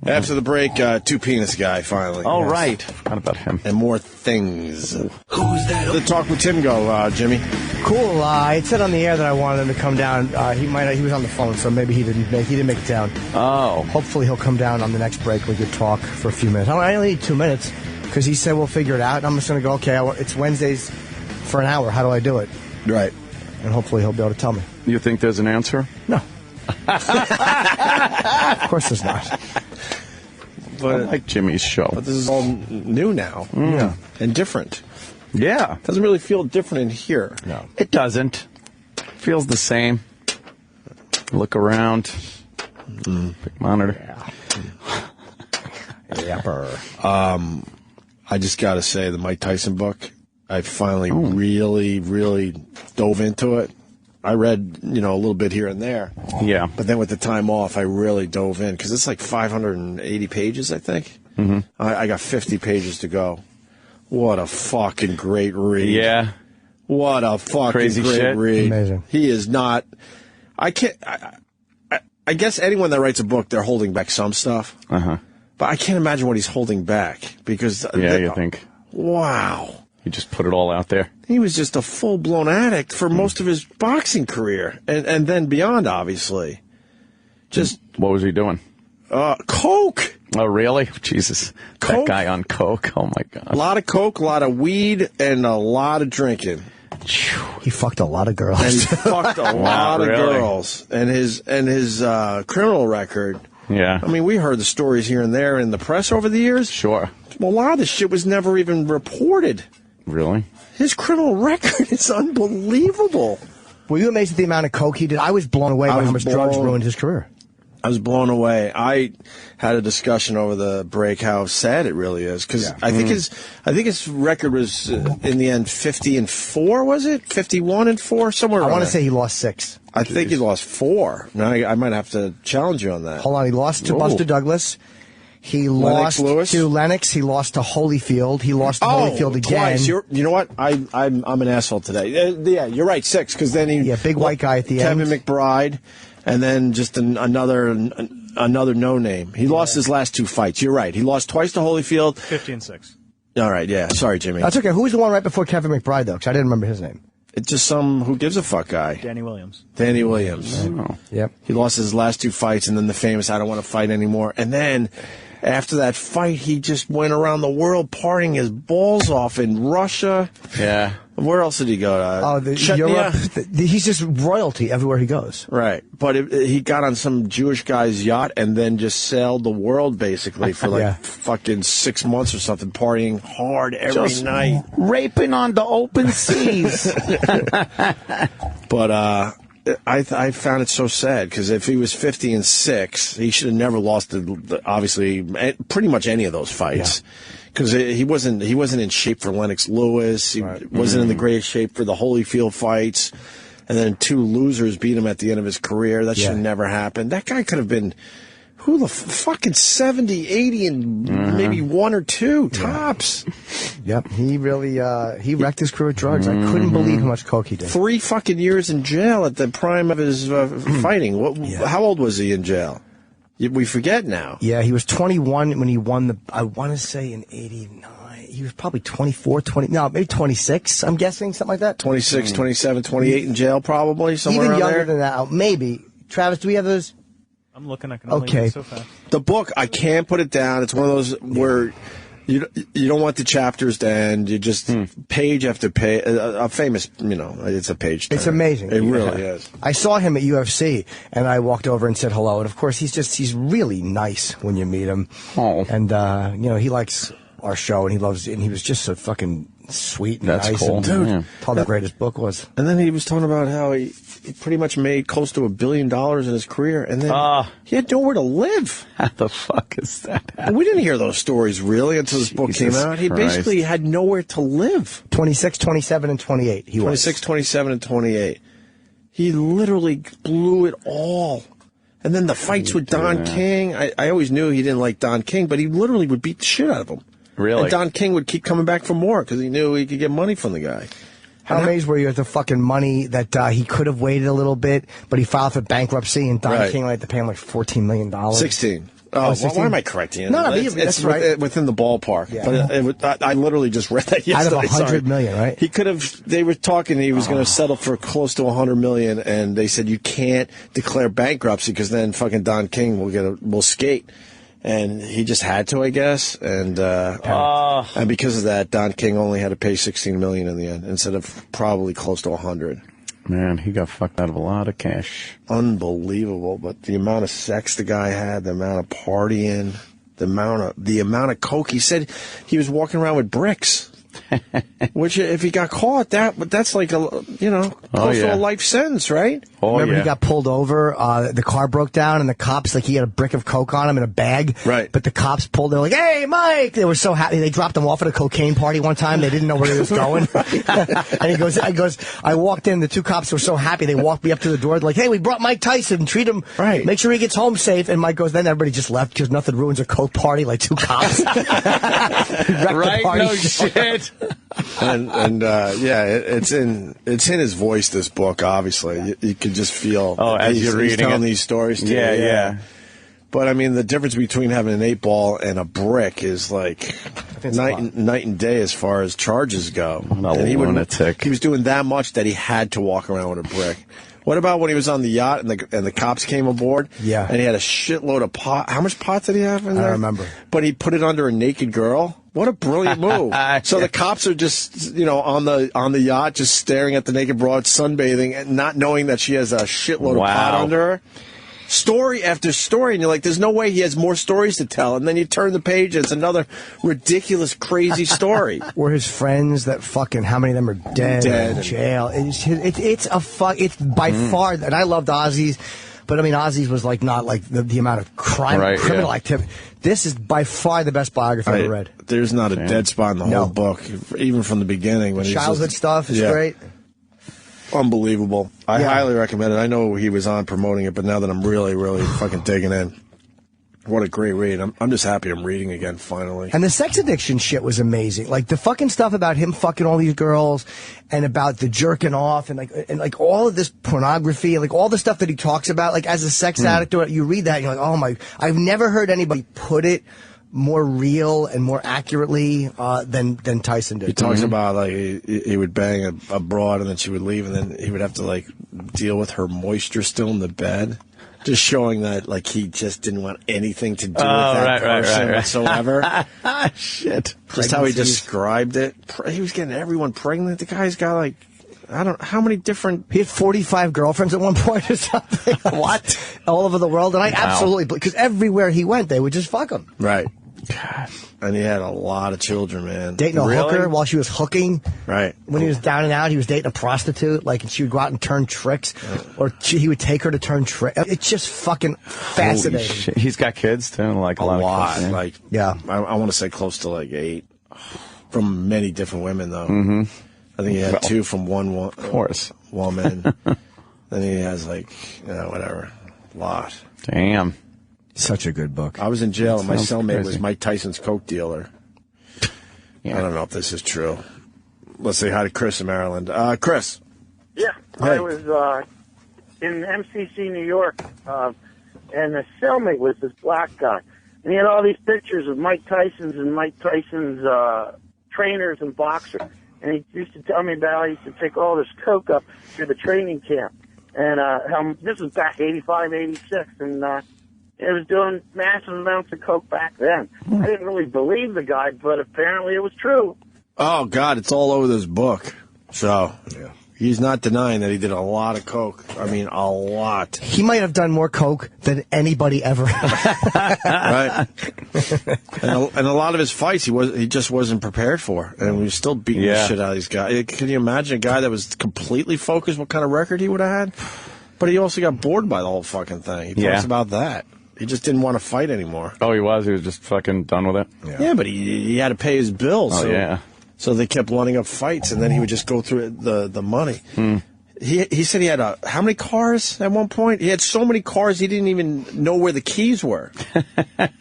After the break, 2 Penis Guy, finally.
Oh,
Yes.
right. Forgot about him.
And more things. Who's that? The Talk with Tim go, Jimmy.
Cool. I said on the air that I wanted him to come down. He was on the phone, so maybe he didn't make it down.
Oh.
Hopefully he'll come down on the next break. We could talk for a few minutes. I only need 2 minutes because he said we'll figure it out. And I'm just going to go, okay, it's Wednesdays for an hour. How do I do it?
Right.
And hopefully he'll be able to tell me.
You think there's an answer?
No. Of course there's not.
But I like Jimmy's show.
But this is all new now.
Yeah.
And different.
Yeah.
Doesn't really feel different in here.
No.
It doesn't. Feels the same. Look around. Big monitor.
Yapper.
I just got to say, the Mike Tyson book, I finally really, really dove into it. I read, a little bit here and there.
Yeah.
But then with the time off, I really dove in because it's like 580 pages, I think.
Mm-hmm.
I got 50 pages to go. What a fucking great read.
Yeah.
What a fucking
Crazy
great
shit.
read.
Amazing.
He is not. I can't. I guess anyone that writes a book, they're holding back some stuff.
Uh-huh.
But I can't imagine what he's holding back because.
Yeah, you think.
Wow.
You just put it all out there.
He was just a full-blown addict for most of his boxing career, and then beyond, obviously. Just
what was he doing?
Coke.
Oh, really? Jesus,
Coke?
that guy on coke. Oh my God.
A lot of coke, a lot of weed, and a lot of drinking.
He fucked a lot of girls.
And he fucked a lot of
really?
girls. And his criminal record.
Yeah.
I mean, we heard the stories here and there in the press over the years.
Sure.
Well, a lot of this shit was never even reported.
Really?
His criminal record is unbelievable.
Were you amazed at the amount of coke he did? I was blown away by how much drugs ruined his career.
I was blown away. I had a discussion over the break how sad it really is because I think his record was in the end 50-4. Was it 51-4 somewhere?
I want to say he lost 6.
I think he lost 4. Now I might have to challenge you on that.
Hold on, he lost to Buster Douglas. He lost to Lennox. He lost to Holyfield. He lost to Holyfield again.
Twice. You know what? I'm an asshole today. Yeah, you're right. 6 because then he
big white guy at the end.
Kevin McBride. And then just another no name. He lost his last 2 fights. You're right. He lost twice to Holyfield.
50-6.
All right, yeah. Sorry, Jimmy.
That's okay. Who was the one right before Kevin McBride, though? Because I didn't remember his name.
It's just some who gives a fuck guy.
Danny Williams.
Danny Williams.
Oh.
Yep.
He lost his last 2 fights, and then the famous I don't want to fight anymore. And then after that fight, he just went around the world partying his balls off in Russia.
Yeah.
Where else did he go?
Europe. He's just royalty everywhere he goes.
Right. But he got on some Jewish guy's yacht and then just sailed the world, basically, for fucking 6 months or something, partying hard every night.
Raping on the open seas.
But I found it so sad because if he was 50-6, he should have never lost obviously pretty much any of those fights. Yeah. Because he wasn't in shape for Lennox Lewis. He wasn't in the greatest shape for the Holyfield fights. And then 2 losers beat him at the end of his career. That should have never happened. That guy could have been fucking 70, 80, and maybe 1 or 2 tops.
Yep. He really he wrecked his career with drugs. I couldn't believe how much coke he did.
3 fucking years in jail at the prime of his fighting. How old was he in jail? We forget now.
Yeah, he was 21 when he won I want to say in 89. He was probably 24, maybe 26, I'm guessing, something like that.
26, 27, 28 in jail probably, somewhere
even
around
younger
there.
than that. Maybe. Travis, do we have those?
I'm looking. I can only read so fast.
The book, I can't put it down. It's one of those where you don't want the chapters to end. You just page after page. A famous, it's a page turn.
It's amazing.
It really is.
I saw him at UFC, and I walked over and said hello. And of course, he's really nice when you meet him.
Oh,
and he likes our show, and he was just so fucking sweet and
That's
nice.
cool.
And
Dude,
probably the greatest book was.
And then he was talking about how he pretty much made close to $1 billion in his career, and then he had nowhere to live.
How the fuck is that happening?
We didn't hear those stories really until this book came out. He basically had nowhere to live.
26, 27, and 28. He
26, 27, and 28. He literally blew it all. And then the fights with Don King. I always knew he didn't like Don King, but he literally would beat the shit out of him.
Really?
And Don King would keep coming back for more because he knew he could get money from the guy.
How amazed were you at the fucking money that he could have waited a little bit, but he filed for bankruptcy, and Don King had to pay him like $14 million.
16. Oh, why am I correcting you?
No,
it's
right.
Within the ballpark.
Yeah.
But I literally just read that yesterday.
Out of $100 million, right?
He could have. They were talking. He was going to settle for close to $100 million, and they said you can't declare bankruptcy because then fucking Don King will skate. And he just had to, I guess, and because of that, Don King only had to pay $16 million in the end instead of probably close to $100.
Man, he got fucked out of a lot of cash.
Unbelievable, but the amount of sex the guy had, the amount of partying, the amount of coke. He said he was walking around with bricks. Which, if he got caught, that's like close to a life sentence, right?
Remember he got pulled over, the car broke down, and the cops, he had a brick of coke on him in a bag.
Right.
But the cops pulled, they were like, "Hey, Mike!" They were so happy. They dropped him off at a cocaine party one time. They didn't know where he was going. And he goes, I walked in, the 2 cops were so happy, they walked me up to the door, like, "Hey, we brought Mike Tyson, treat him, make sure he gets home safe." And Mike goes, then everybody just left because nothing ruins a coke party like 2 cops.
Right? No shit.
It's in his voice, this book, obviously. You could just feel
as you're reading
he's telling these stories to you.
Yeah.
But I mean, the difference between having an 8-ball and a brick is like night and day as far as charges go.
And
he was doing that much that he had to walk around with a brick. What about when he was on the yacht and the cops came aboard?
Yeah.
And he had a shitload of pot. How much pot did he have in there?
I don't remember.
But he put it under a naked girl. What a brilliant move. So the cops are just, on the yacht, just staring at the naked broad, sunbathing, and not knowing that she has a shitload of pot under her. story after story, and you're like, there's no way he has more stories to tell. And then you turn the page, and it's another ridiculous, crazy story.
Or his friends that fucking, how many of them are dead or in jail. It's by far, and I loved Ozzy's, but I mean, Ozzy's was like not like the amount of criminal activity. This is by far the best biography I've ever read.
There's not a dead spot in the whole book, even from the beginning. When
childhood stuff is great.
Unbelievable. I highly recommend it. I know he was on promoting it, but now that I'm really, really fucking digging in, what a great read. I'm just happy I'm reading again, finally.
And the sex addiction shit was amazing. Like, the fucking stuff about him fucking all these girls and about the jerking off and like all of this pornography and like all the stuff that he talks about, like as a sex addict, you read that and you're like, oh my, I've never heard anybody put it more real and more accurately than Tyson did.
He talks about like he would bang a broad and then she would leave and then he would have to like deal with her moisture still in the bed, just showing that like he just didn't want anything to do with that person whatsoever.
Shit.
Just how he described it. He was getting everyone pregnant. The guy's got like, I don't how many different...
He had 45 girlfriends at one point or something.
What?
All over the world. And I absolutely... Because everywhere he went, they would just fuck him.
Right. God. And he had a lot of children, man.
Dating a hooker while she was hooking.
Right.
When he was down and out, he was dating a prostitute. Like, and she would go out and turn tricks. Or he would take her to turn tricks. It's just fucking fascinating.
Holy shit. He's got kids, too. Like a lot.
Of kids,
yeah.
I want to say close to like 8. From many different women, though.
Mm-hmm.
I think he had 2 from one
of course.
woman. Then he has like, whatever. A lot.
Damn.
Such a good book.
I was in jail and my cellmate was Mike Tyson's coke dealer. Yeah. I don't know if this is true. Let's say hi to Chris in Maryland. Chris.
Yeah.
Hey.
I was in MCC, New York, and the cellmate was this black guy. And he had all these pictures of Mike Tyson's trainers and boxers. And he used to tell me about how he used to take all this coke up to the training camp. And how this was back 85, 86, and it was doing massive amounts of coke back then. I didn't really believe the guy, but apparently it was true.
Oh, God, it's all over this book. So, he's not denying that he did a lot of coke. I mean, a lot.
He might have done more coke than anybody ever.
Right. And a lot of his fights, he just wasn't prepared for. And we were still beating the shit out of these guys. Can you imagine a guy that was completely focused, what kind of record he would have had? But he also got bored by the whole fucking thing. He talks about that. He just didn't want to fight anymore.
Oh, he was? He was just fucking done with it?
Yeah, but he had to pay his bills.
Oh,
so,
yeah.
So they kept lining up fights, and then he would just go through the money. He said he had how many cars at one point? He had so many cars he didn't even know where the keys were.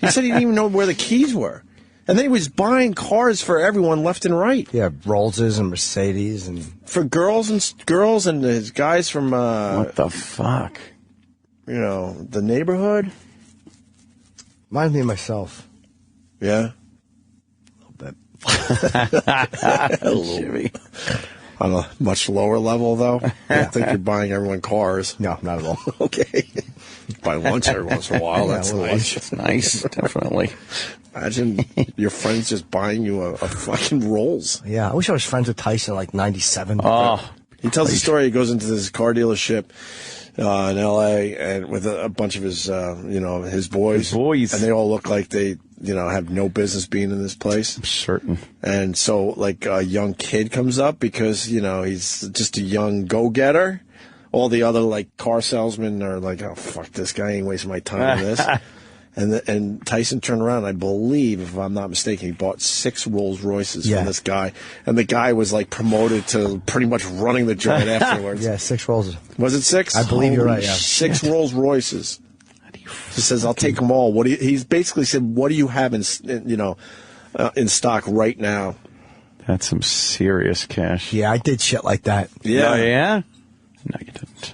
He said he didn't even know where the keys were. And then he was buying cars for everyone left and right.
Yeah, Rollses and Mercedes and
for girls and his guys from
what the fuck?
The neighborhood.
Reminds me of myself.
Yeah.
A
little bit. On a much lower level, though. I don't think you're buying everyone cars.
No, not at all.
Okay. Buy lunch every once in a while. That's nice.
That's nice, definitely.
Imagine your friends just buying you a fucking Rolls.
Yeah, I wish I was friends with Tyson like 97.
Oh. He tells the story. He goes into this car dealership in L.A. and with a bunch of his, his boys. And they all look like they, have no business being in this place.
I'm certain.
And so, like, a young kid comes up because, he's just a young go-getter. All the other, like, car salesmen are like, oh, fuck, this guy ain't wasting my time on this. And Tyson turned around, I believe, if I'm not mistaken, he bought 6 Rolls Royces from this guy. And the guy was, like, promoted to pretty much running the joint afterwards.
Yeah, 6 Rolls.
Was it 6?
I believe you're right, yeah.
6 Rolls Royces. He says, I'll take them all. He's basically said, what do you have in stock right now?
That's some serious cash.
Yeah, I did shit like that.
Yeah.
Oh, yeah? No, you didn't.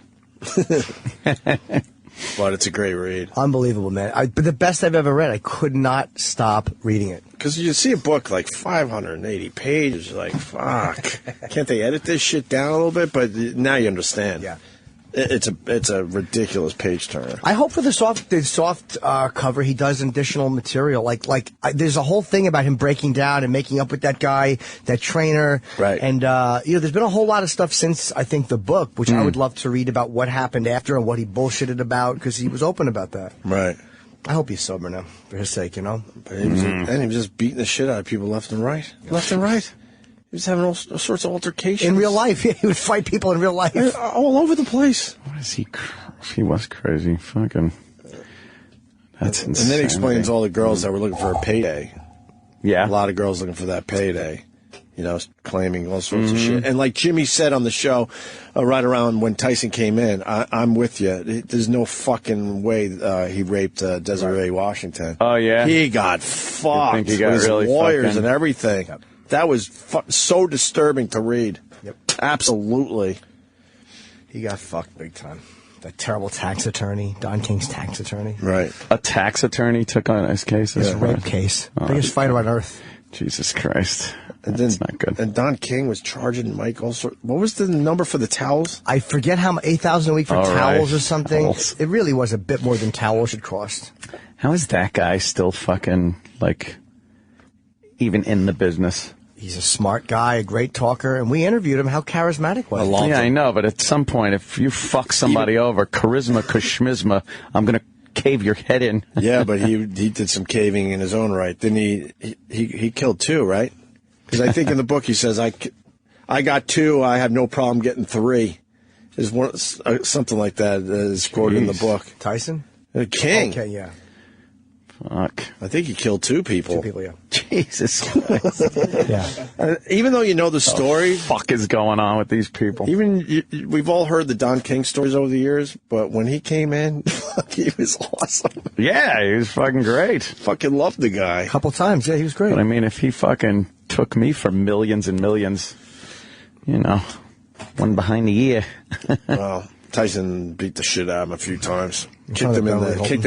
But it's a great read.
Unbelievable, man. But the best I've ever read. I could not stop reading it.
Because you see a book like 580 pages, like, fuck. Can't they edit this shit down a little bit? But now you understand.
Yeah.
It's a ridiculous page turner.
I hope for the soft cover he does additional material. There's a whole thing about him breaking down and making up with that guy, that trainer.
Right.
And there's been a whole lot of stuff since I think the book, which I would love to read about what happened after and what he bullshitted about because he was open about that.
Right.
I hope he's sober now, for his sake, you know.
But he was just beating the shit out of people left and right. Left and right. He was having all sorts of altercations.
In real life, he would fight people in real life.
All over the place.
What is he? He was crazy. Fucking. That's insane.
And then he explains all the girls that were looking for a payday.
Yeah.
A lot of girls looking for that payday. You know, claiming all sorts of shit. And like Jimmy said on the show, right around when Tyson came in, I'm with you. There's no fucking way he raped Desiree Washington.
Oh, yeah?
He got fucked.
You think he got
with his
really
lawyers
fucking...
and everything. Yep. That was so disturbing to read.
Yep.
Absolutely.
He got fucked big time. That terrible tax attorney, Don King's tax attorney.
Right.
A tax attorney took on his case?
His rape case. Biggest fighter on earth.
Jesus Christ.
And then,
that's not good.
And Don King was charging Mike also. What was the number for the towels?
I forget how much, $8,000 a week for towels or something.
Towels.
It really was a bit more than towels had cost.
How is that guy still fucking, even in the business?
He's a smart guy, a great talker, and we interviewed him. How charismatic was he?
Yeah, I know, but at some point, if you fuck somebody over, charisma, kashmizma, I'm going to cave your head in.
Yeah, but he did some caving in his own right. Didn't he killed 2, right? Because I think in the book he says, I got 2, I have no problem getting 3. There's one, something like that is quoted in the book.
Tyson?
King.
Okay, yeah.
Fuck.
I think he killed 2 people.
2 people, yeah.
Jesus Christ.
Yeah.
Even though you know the story.
What the fuck is going on with these people?
We've all heard the Don King stories over the years, but when he came in, he was awesome.
Yeah, he was fucking great.
Fucking loved the guy.
A couple times, yeah, he was great.
But I mean, if he fucking took me for millions and millions, one behind the ear.
Well, Tyson beat the shit out of him a few times. Kicked him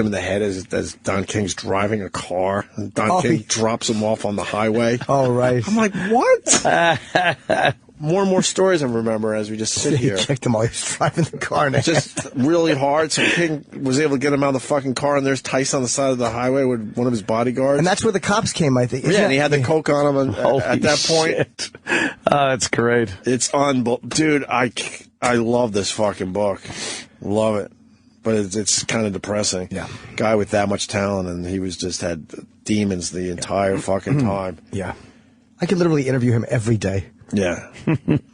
in the head as Don King's driving a car. And Don King drops him off on the highway.
Oh, right.
I'm like, what? More and more stories I remember as we just sit here.
He kicked him while he was driving the car.
Just really hard. So King was able to get him out of the fucking car, and there's Tyson on the side of the highway with one of his bodyguards.
And that's where the cops came, I think.
And he had the coke on him at that point.
Shit. That's great.
It's unbelievable. Dude, I love this fucking book. Love it. But it's kind of depressing. Yeah. Guy with that much talent, and he was just had demons the entire fucking time.
Yeah. I could literally interview him every day.
Yeah.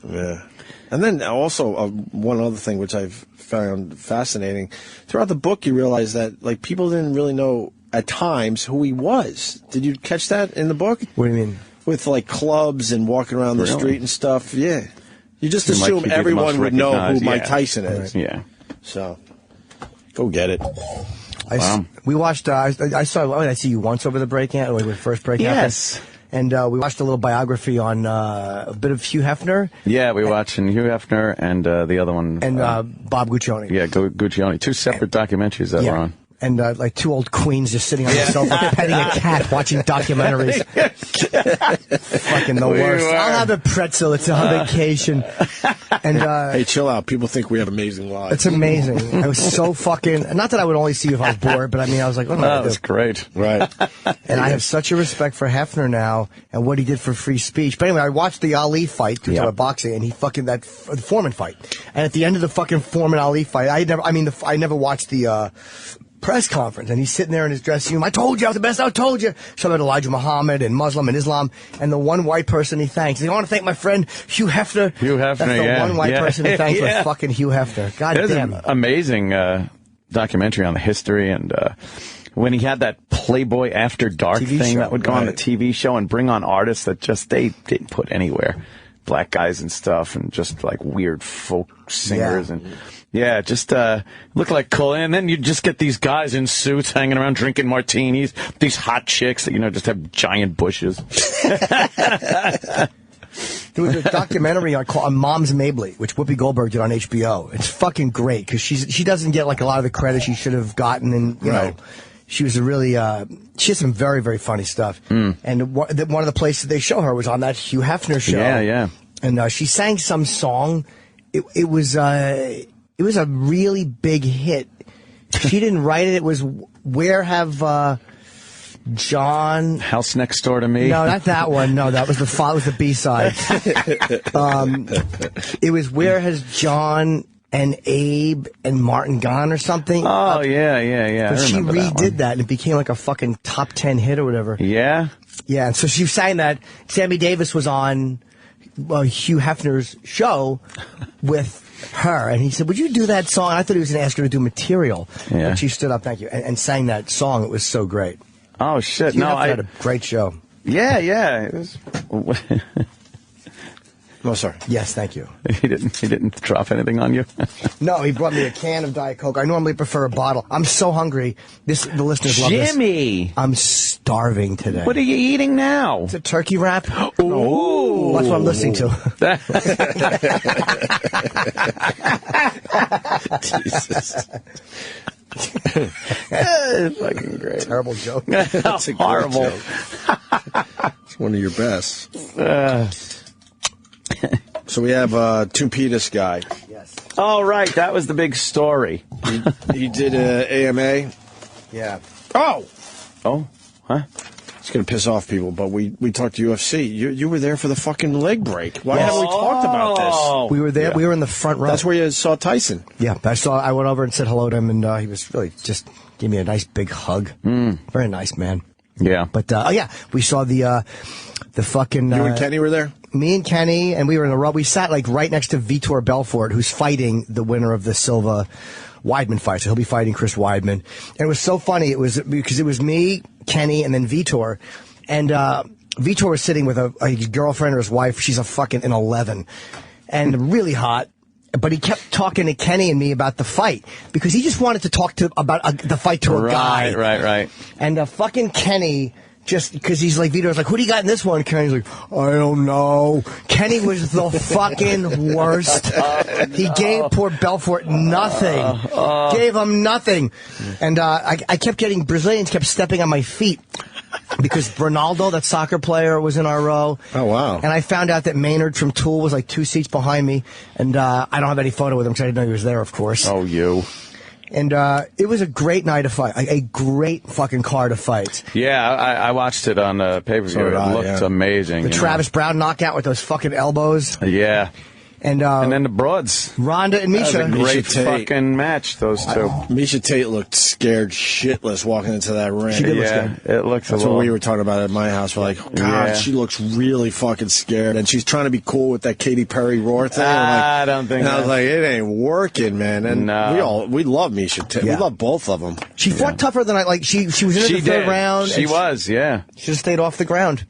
Yeah. And then also one other thing which I've found fascinating. Throughout the book, you realize that people didn't really know at times who he was. Did you catch that in the book?
What do you mean?
With clubs and walking around the street and stuff. Yeah. You just assume everyone would know who Mike Tyson is.
Yeah.
So, go get it.
We watched, I saw, I see you once over the break, when we first break.
Yes.
And we watched a little biography on a bit of Hugh Hefner.
Yeah, we watched Hugh Hefner and the other one.
And Bob Guccione.
Yeah, Guccione. 2 separate documentaries that were on.
And 2 old queens just sitting on the sofa petting a cat watching documentaries. Fucking the worst. I'll have a pretzel. It's on vacation. And
hey, chill out. People think we have amazing lives.
It's amazing. I was so fucking... Not that I would only see you if I was bored, but I was like, what am I going to do?
That's great.
Right.
And I have such a respect for Hefner now and what he did for free speech. But anyway, I watched the Ali fight, about boxing, and he the Foreman fight. And at the end of the fucking Foreman-Ali fight, I never watched the... press conference, and he's sitting there in his dressing room. I told you I was the best. I told you. So about Elijah Muhammad and Muslim and Islam, and the one white person he thanks. I want to thank my friend Hugh Hefner.
Hugh Hefner,
That's the one white person he thanks was fucking Hugh Hefner. God
There's
damn.
an amazing documentary on the history and when he had that Playboy After Dark
TV
thing
show,
that would go on the TV show and bring on artists that they didn't put anywhere. Black guys and stuff, and just weird folk singers and. Yeah, just look like cool. And then you just get these guys in suits hanging around drinking martinis, these hot chicks that, just have giant bushes.
There was a documentary on Mom's Mabley, which Whoopi Goldberg did on HBO. It's fucking great because she doesn't get a lot of the credit she should have gotten, and you know, she was a really she has some very, very funny stuff. And one of the places they show her was on that Hugh Hefner show.
Yeah, yeah.
And she sang some song. It It was a really big hit. She didn't write it. It was Where Have John...
House Next Door to Me?
No, not that one. No, that was the B-side. It was Where Has John and Abe and Martin gone or something?
Oh, yeah.
But
I
she
remember that
redid
one.
that, and it became like a fucking top 10 hit or whatever.
Yeah?
Yeah, and so she sang that. Sammy Davis was on Hugh Hefner's show with her, and he said, would you do that song? I thought he was going to ask her to do material.
Yeah.
And she stood up, thank you, and sang that song. It was so great.
Oh, shit.
Hugh
No,
Hefner had a great show.
Yeah. It was...
Oh, sorry. Yes, thank you.
He didn't drop anything on you?
No, he brought me a can of Diet Coke. I normally prefer a bottle. I'm so hungry. The listeners love this.
Jimmy!
I'm starving today.
What are you eating now?
It's a turkey wrap.
Ooh.
That's what I'm listening to.
Jesus.
Fucking great.
Terrible joke.
That's a
horrible.
joke. It's one of your best. So we have Tumpitas guy.
Yes.
Oh, right. That was the big story.
He did AMA.
Yeah.
Oh,
huh?
It's going to piss off people, but we talked to UFC. You were there for the fucking leg break. Why haven't we talked about this?
We were there.
Yeah.
We were in the front row.
That's where you saw Tyson.
Yeah, I went over and said hello to him, and he was really just gave me a nice big hug. Very nice man.
Yeah.
But we saw the fucking.
You and Kenny were there.
Me and Kenny, and we were in a row. We sat like right next to Vitor Belfort, who's fighting the winner of the Silva Weidman fight. So he'll be fighting Chris Weidman. And it was so funny. It was because it was me, Kenny, and then Vitor. And Vitor was sitting with a girlfriend or his wife. She's an 11 and really hot. But he kept talking to Kenny and me about the fight because he just wanted to talk about the fight to a guy.
Right.
And fucking Kenny... Just because he's like, Vitor's like, who do you got in this one? Kenny's like, I don't know. Kenny was the fucking worst. He gave poor Belfort nothing. Gave him nothing. And I kept getting, Brazilians kept stepping on my feet because Ronaldo, that soccer player, was in our row.
Oh, wow.
And I found out that Maynard from Tool was like 2 seats behind me. And I don't have any photo with him because I didn't know he was there, of course.
Oh, you.
And it was a great night of fight, a great fucking card of fights.
Yeah, I watched it on pay-per-view.
So did I,
it looked amazing.
The Travis Brown knockout with those fucking elbows.
Yeah.
And
then the broads.
Ronda and Misha.
That was a great
Misha Tate.
fucking match, those two.
Misha Tate looked scared shitless walking into that ring.
She did look scared.
It looks
That's
a little...
what we were talking about at my house. We're like, God,
Yeah.
she looks really fucking scared. And she's trying to be cool with that Katy Perry roar thing.
I don't think
And I was
that-
like, it ain't working, man. And
No.
we love Misha Tate.
Yeah.
We love both of them.
She fought tougher than she was in
She
the third
did.
round.
She
and
was, yeah.
She should have stayed off the ground.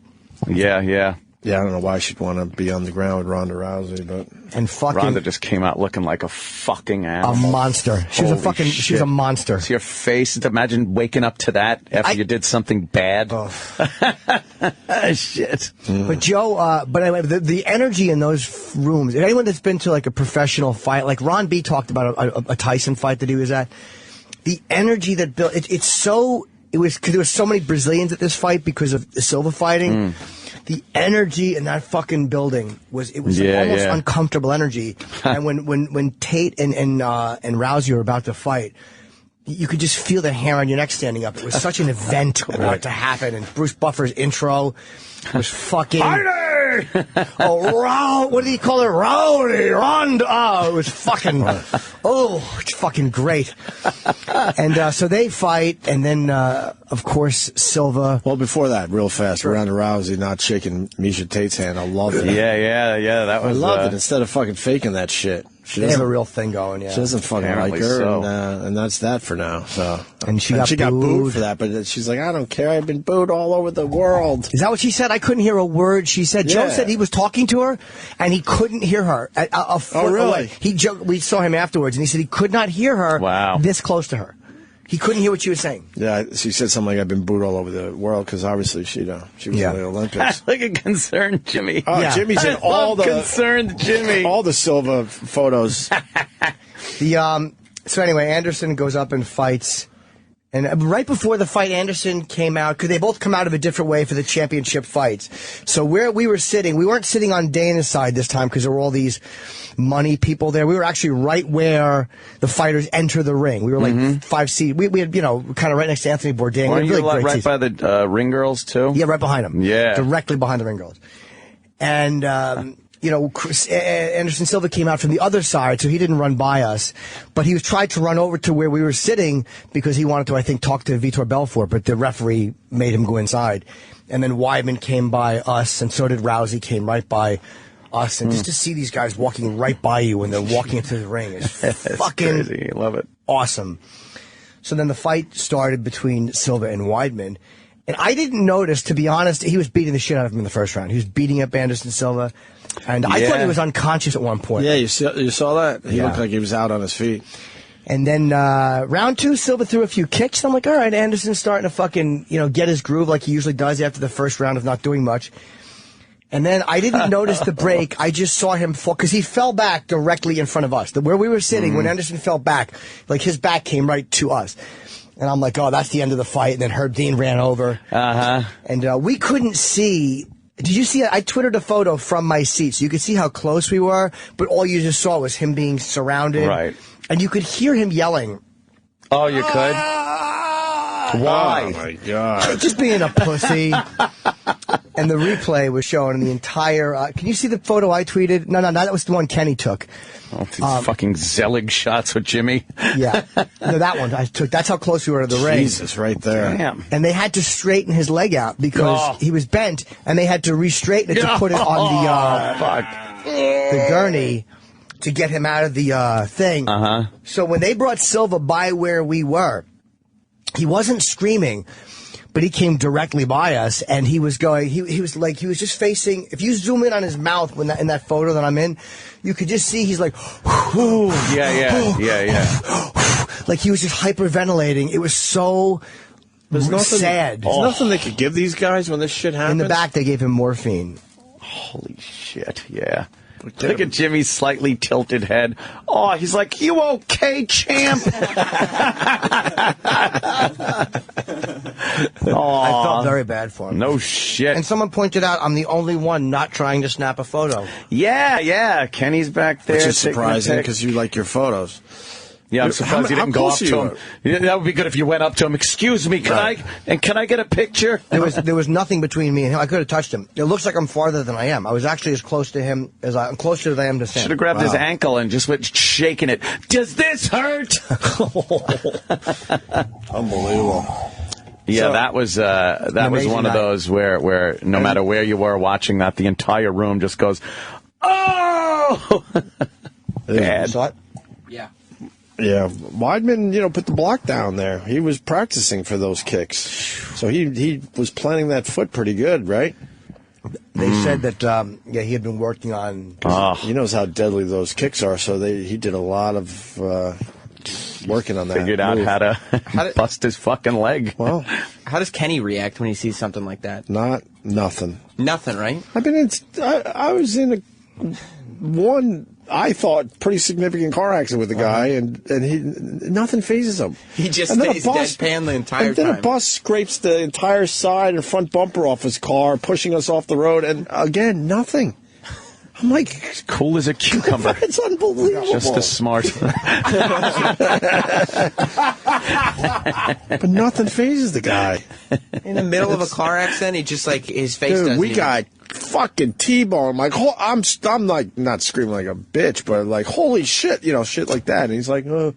Yeah.
Yeah, I don't know why she'd want to be on the ground with Ronda Rousey, but
And fucking
Ronda just came out looking like a fucking
a
animal.
monster. She was a
Holy
fucky. She was
shit.
a monster.
See your face. Imagine waking up to that after you did something bad. Shit.
But Joe, but anyway, the energy in those rooms. If anyone that's been to like a professional fight, like Ron B talked about a Tyson fight that he was at, the energy that built. It's so. It was because there were so many Brazilians at this fight because of the Silva fighting. The energy in that fucking building was almost uncomfortable energy. And when Tate and Rousey were about to fight, you could just feel the hair on your neck standing up. It was such an event about to happen. And Bruce Buffer's intro was fucking. What did he call it? Rowdy, Ronda. Oh, it was fucking. It's fucking great. And so they fight, and then of course Silva.
Well, before that, real fast, Ronda Rousey not shaking Misha Tate's hand. I loved it.
Yeah. That was.
I loved it instead of fucking faking that shit.
They have a real thing going, yeah.
She doesn't fucking
Apparently
like her,
so.
and that's that for now. So,
and she got
booed for that, but she's like, I don't care. I've been booed all over the world.
Is that what she said? I couldn't hear a word she said. Joe said he was talking to her, and he couldn't hear her a foot away. We saw him afterwards, and he said he could not hear her this close to her. He couldn't hear what she was saying.
Yeah, she said something like, I've been booed all over the world, because obviously she was in the Olympics.
Look at concerned Jimmy.
Oh, yeah. Jimmy's in all the
concerned Jimmy.
All the Silva photos.
So anyway, Anderson goes up and fights And right before the fight, Anderson came out, because they both come out of a different way for the championship fights. So where we were sitting, we weren't sitting on Dana's side this time because there were all these money people there. We were actually right where the fighters enter the ring. We were like 5 seats. We had, kind of right next to Anthony Bourdain.
Weren't you
really
right by the ring girls, too?
Yeah, right behind them.
Yeah.
Directly behind the ring girls. And, Anderson Silva came out from the other side, so he didn't run by us. But he was tried to run over to where we were sitting because he wanted to, I think, talk to Vitor Belfort, but the referee made him go inside. And then Weidman came by us, and so did Rousey, came right by us. And just to see these guys walking right by you when they're walking into the ring is fucking
crazy. I love it.
Awesome. So then the fight started between Silva and Weidman. And I didn't notice, to be honest, he was beating the shit out of him in the first round. He was beating up Anderson Silva. And I thought he was unconscious at one point.
Yeah, you saw that? He looked like he was out on his feet.
And then round 2, Silva threw a few kicks. I'm like, all right, Anderson's starting to fucking, get his groove like he usually does after the first round of not doing much. And then I didn't notice the break. I just saw him fall, because he fell back directly in front of us. Where we were sitting, when Anderson fell back, like his back came right to us. And I'm like, oh, that's the end of the fight. And then Herb Dean ran over. And we couldn't see. Did you see it? I Twittered a photo from my seat, so you could see how close we were, but all you just saw was him being surrounded.
Right.
And you could hear him yelling.
Oh, you could? Why?
Oh, my God.
Just being a pussy. And the replay was showing the entire... can you see the photo I tweeted? No, that was the one Kenny took.
Oh, these fucking Zelig shots with Jimmy.
Yeah. No, that one I took. That's how close we were to the ring.
Jesus, right there.
Damn.
And they had to straighten his leg out because he was bent, and they had to re-straighten it to put it on the gurney to get him out of the thing. So when they brought Silva by where we were, he wasn't screaming, but he came directly by us, and he was going. He was just facing. If you zoom in on his mouth in that photo that I'm in, you could just see he's like,
yeah.
Like he was just hyperventilating. It was so sad.
There's nothing they could give these guys when this shit happens.
In the back, they gave him morphine.
Holy shit, yeah. Look at Jimmy's slightly tilted head. Oh, he's like, you okay, champ?
I felt very bad for him.
No shit.
And someone pointed out I'm the only one not trying to snap a photo.
Yeah. Kenny's back there.
Which is surprising because you like your photos.
Yeah, I'm surprised you didn't go up to him. Yeah, that would be good if you went up to him. Excuse me, can I get a picture?
There was nothing between me and him. I could have touched him. It looks like I'm farther than I am. I was actually as close to him as I'm closer than I am to Sam.
Should have grabbed his ankle and just went shaking it. Does this hurt?
Unbelievable.
Yeah, so, that was one of those where no matter where you were watching that, the entire room just goes, oh! Bad.
You saw it?
Yeah.
Yeah, Weidman, put the block down there. He was practicing for those kicks, so he was planting that foot pretty good, right? They said that he had been working on. He knows how deadly those kicks are, so he did a lot of working on that.
Figured out how to bust his fucking leg.
Well,
how does Kenny react when he sees something like that?
Nothing.
Nothing, right?
I mean, I was in one. I thought pretty significant car accident with a guy, and nothing phases him.
He just stays deadpan the entire time.
And then a bus scrapes the entire side and front bumper off his car, pushing us off the road, and again, nothing. I'm like,
cool as a cucumber.
It's unbelievable.
Just as smart.
But nothing phases the guy.
In the middle of a car accident, he just his face doesn't.
We got fucking T-bone. Like, I'm like not screaming like a bitch, but like, holy shit, shit like that. And he's like, and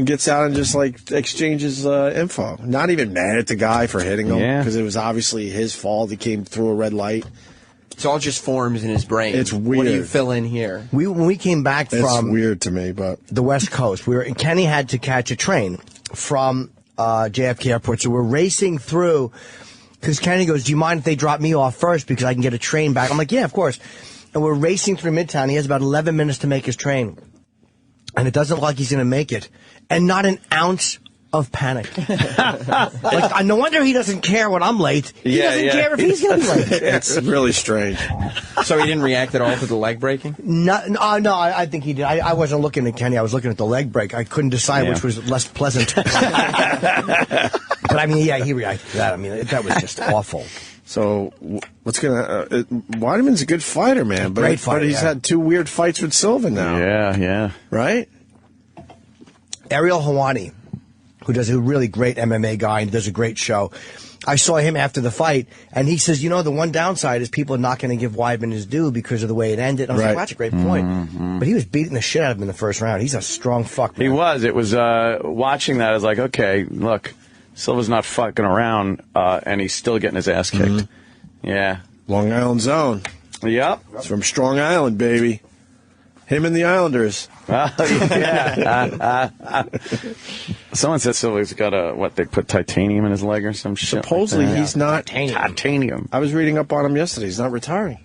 gets out and just exchanges info. Not even mad at the guy for hitting him because it was obviously his fault. He came through a red light.
It's all just forms in his brain.
It's weird.
What do you fill in here?
When we came back from... It's weird to me, but... The West Coast. Kenny had to catch a train from JFK Airport, so we're racing through... Because Kenny goes, do you mind if they drop me off first because I can get a train back? I'm like, yeah, of course. And we're racing through Midtown. He has about 11 minutes to make his train. And it doesn't look like he's going to make it. And not an ounce
of panic. Like, no wonder he doesn't care when I'm late. He doesn't care if he's going to be late.
It's really strange.
So he didn't react at all to the leg breaking?
No, I think he did. I wasn't looking at Kenny. I was looking at the leg break. I couldn't decide which was less pleasant. But I mean, yeah, he reacted to that. I mean, that was just awful.
So what's gonna? Weideman's a good fighter, man. But,
Great fighter.
But he's had 2 weird fights with Silva now.
Yeah.
Right?
Ariel Helwani, who does a really great MMA guy and does a great show. I saw him after the fight, and he says, the one downside is people are not going to give Weidman his due because of the way it ended. And I was like, well, that's a great point.
Mm-hmm.
But he was beating the shit out of him in the first round. He's a strong fuck, man.
He was. It was, watching that, I was like, okay, look, Silva's not fucking around, and he's still getting his ass kicked.
Mm-hmm.
Yeah.
Long Island zone.
Yep.
It's from Strong Island, baby. Him and the Islanders.
Oh, yeah. Someone said Silva's got they put titanium in his leg or some shit.
Supposedly he's not.
Titanium.
I was reading up on him yesterday. He's not retiring.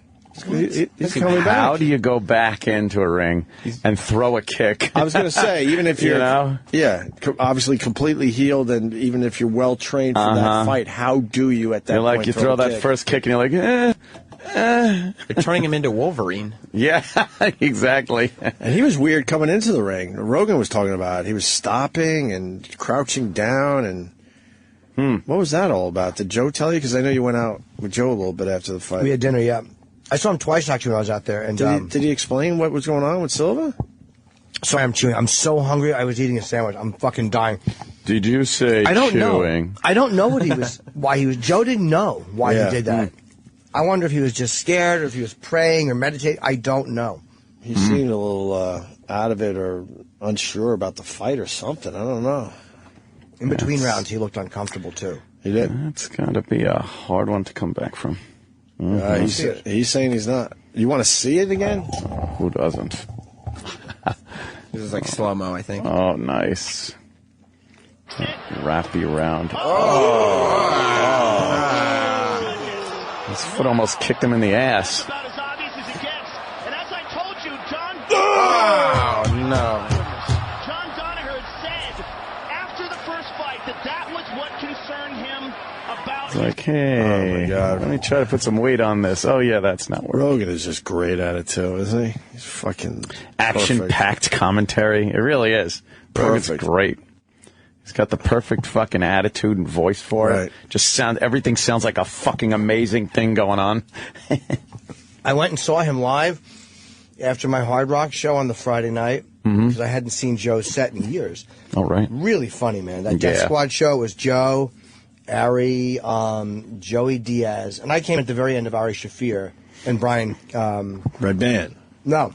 He's coming back.
How do you go back into a ring and throw a kick?
I was going to say, even if you're, obviously completely healed, and even if you're well trained for that fight, how do you at that point
you throw that first kick and you're like,
You're turning him into Wolverine.
Yeah, exactly.
And he was weird coming into the ring. Rogan was talking about it. He was stopping and crouching down. And what was that all about? Did Joe tell you? Because I know you went out with Joe a little bit after the fight.
We had dinner, yeah. I saw him twice, actually, when I was out there. And
did he explain what was going on with Silva?
Sorry, I'm chewing. I'm so hungry. I was eating a sandwich. I'm fucking dying.
Did you say
I don't
chewing?
know. I don't know why he was. Joe didn't know why he did that. I wonder if he was just scared or if he was praying or meditating. I don't know.
He seemed a little out of it or unsure about the fight or something. I don't know.
In between rounds, he looked uncomfortable, too.
He did?
That's got to be a hard one to come back from.
Mm-hmm. He's saying he's not. You want to see it again?
Who doesn't?
This is like slow-mo, I think.
Oh, nice. Wrap you around. His foot almost kicked him in the ass.
Oh,
no.
John Danaher said after the first fight that was what concerned him about.
It's like, hey,
oh my God,
let me try to put some weight on this. Oh, yeah, that's not working.
Rogan is just great at it, too, isn't he? He's fucking
action-packed commentary. It really is. Rogan's great. He's got the perfect fucking attitude and voice for it. Everything sounds like a fucking amazing thing going on.
I went and saw him live after my Hard Rock show on the Friday night because I hadn't seen Joe's set in years.
Oh, right.
Really funny, man. That Death Squad show was Joe, Ari, Joey Diaz, and I came at the very end of Ari Shaffir and Brian.
Red Band.
No.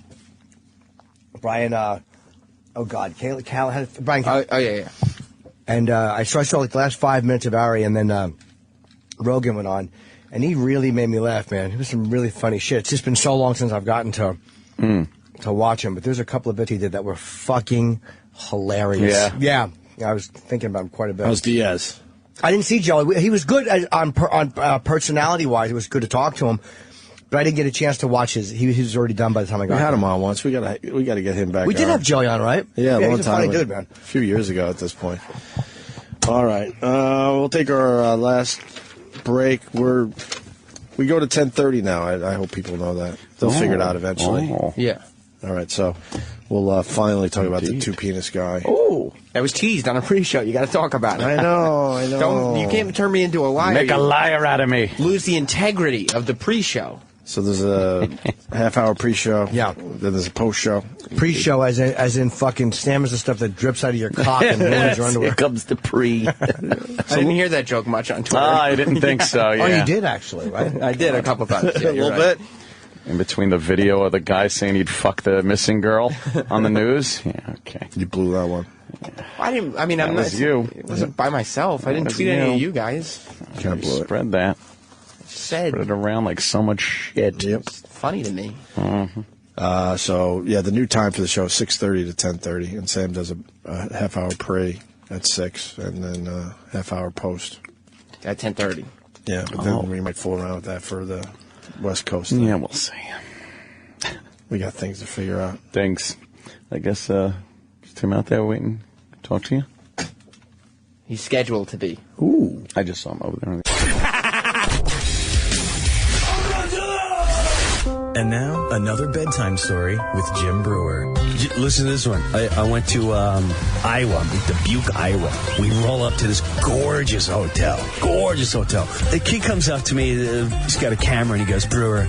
Brian, oh God, Brian.
Oh, yeah.
And I saw like the last 5 minutes of Ari, and then Rogan went on, and he really made me laugh, man. It was some really funny shit. It's just been so long since I've gotten to watch him, but there's a couple of bits he did that were fucking hilarious. Yeah. I was thinking about him quite a bit.
How's Diaz?
I didn't see Joe. He was good on personality-wise. It was good to talk to him. But I didn't get a chance to watch his. He was already done by the time I got.
We had
there.
him on once. We got to get him back.
We did have Joey on, right?
Yeah, a long
he's a
time.
funny dude, man.
A few years ago at this point. All right, we'll take our last break. We go to 10:30 now. I hope people know that. They'll figure it out eventually.
Yeah.
All right, so we'll finally talk about the two-penis guy.
Oh, that was teased on a pre-show. You got to talk about it.
I know.
You can't turn me into a liar.
Make a liar out of me.
Lose the integrity of the pre-show.
So there's a half-hour pre-show.
Yeah.
Then there's a post-show.
Pre-show as in fucking stamens the stuff that drips out of your cock and ruins your underwear.
Here comes the pre.
I didn't hear that joke much on Twitter.
I didn't think so, yeah.
Oh, you did actually, right?
I did a couple times.
Yeah,
a little bit.
In between the video of the guy saying he'd fuck the missing girl on the news. Yeah, okay.
You blew that one.
That was you.
It wasn't by myself. I didn't tweet any of you guys.
Can't blow it.
Spread that.
Said.
Spread it around like so much shit.
Yep.
It's funny to me.
So the new time for the show is 6:30 to 10:30, and Sam does a half-hour pre at 6, and then half-hour post
at 10:30.
Yeah, but then we might fool around with that for the West Coast thing.
Yeah, we'll see.
We got things to figure out.
Thanks. I guess is Tim out there waiting to talk to you?
He's scheduled to be.
Ooh. I just saw him over there.
And now, another bedtime story with Jim Brewer.
Listen to this one. I went to Iowa, Dubuque, Iowa. We roll up to this gorgeous hotel. Gorgeous hotel. The kid comes up to me. He's got a camera, and he goes, Brewer,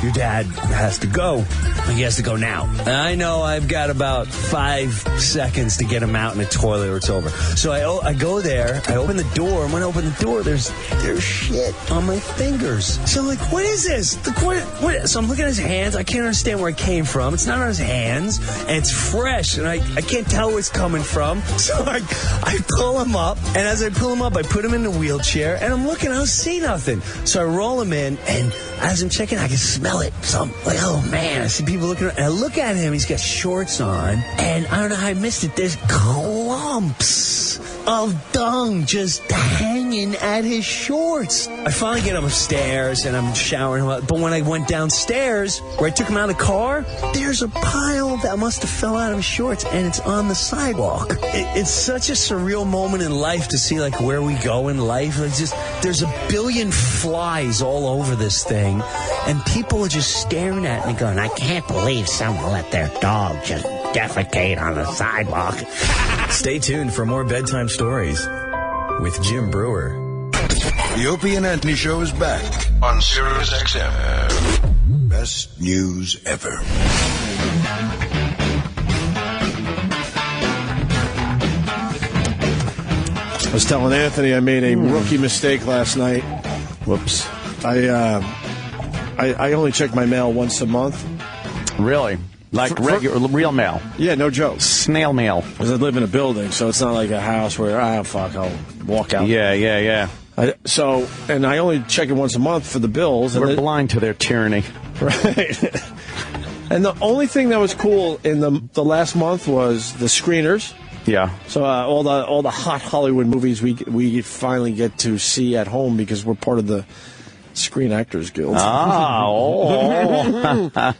your dad has to go. He has to go now. And I know I've got about 5 seconds to get him out in the toilet or it's over. So I go there. I open the door. And when I open the door, there's shit on my fingers. So I'm like, what is this? What? So I'm looking at his hands. I can't understand where it came from. It's not on his hands, and it's fresh, and I can't tell where it's coming from. So I pull him up, and as I pull him up, I put him in the wheelchair, and I'm looking. I don't see nothing. So I roll him in, and as I'm checking, I can smell it. So I'm like, oh, man. I see people looking around, and I look at him. He's got shorts on, and I don't know how I missed it. There's clumps of dung just hanging at his shorts. I finally get him upstairs, and I'm showering him up. But when I went downstairs, where I took him out of the car, there's a pile that must have fell out of his shorts, and it's on the sidewalk. It's such a surreal moment in life to see, like, where we go in life. It's just, there's a billion flies all over this thing, and people are just staring at me going, I can't believe someone let their dog just defecate on the sidewalk.
Stay tuned for more bedtime stories with Jim Brewer.
The Opie and Anthony Show is back on Sirius XM. Best news ever.
I was telling Anthony I made a rookie mistake last night.
Whoops.
I only check my mail once a month.
Really? Like regular, real mail?
Yeah, no joke.
Snail mail.
Because I live in a building, so it's not like a house where, I'll walk out.
Yeah.
And I only check it once a month for the bills.
We're blind to their tyranny.
Right. And the only thing that was cool in the last month was the screeners.
Yeah.
So all the hot Hollywood movies we finally get to see at home because we're part of the Screen Actors Guild.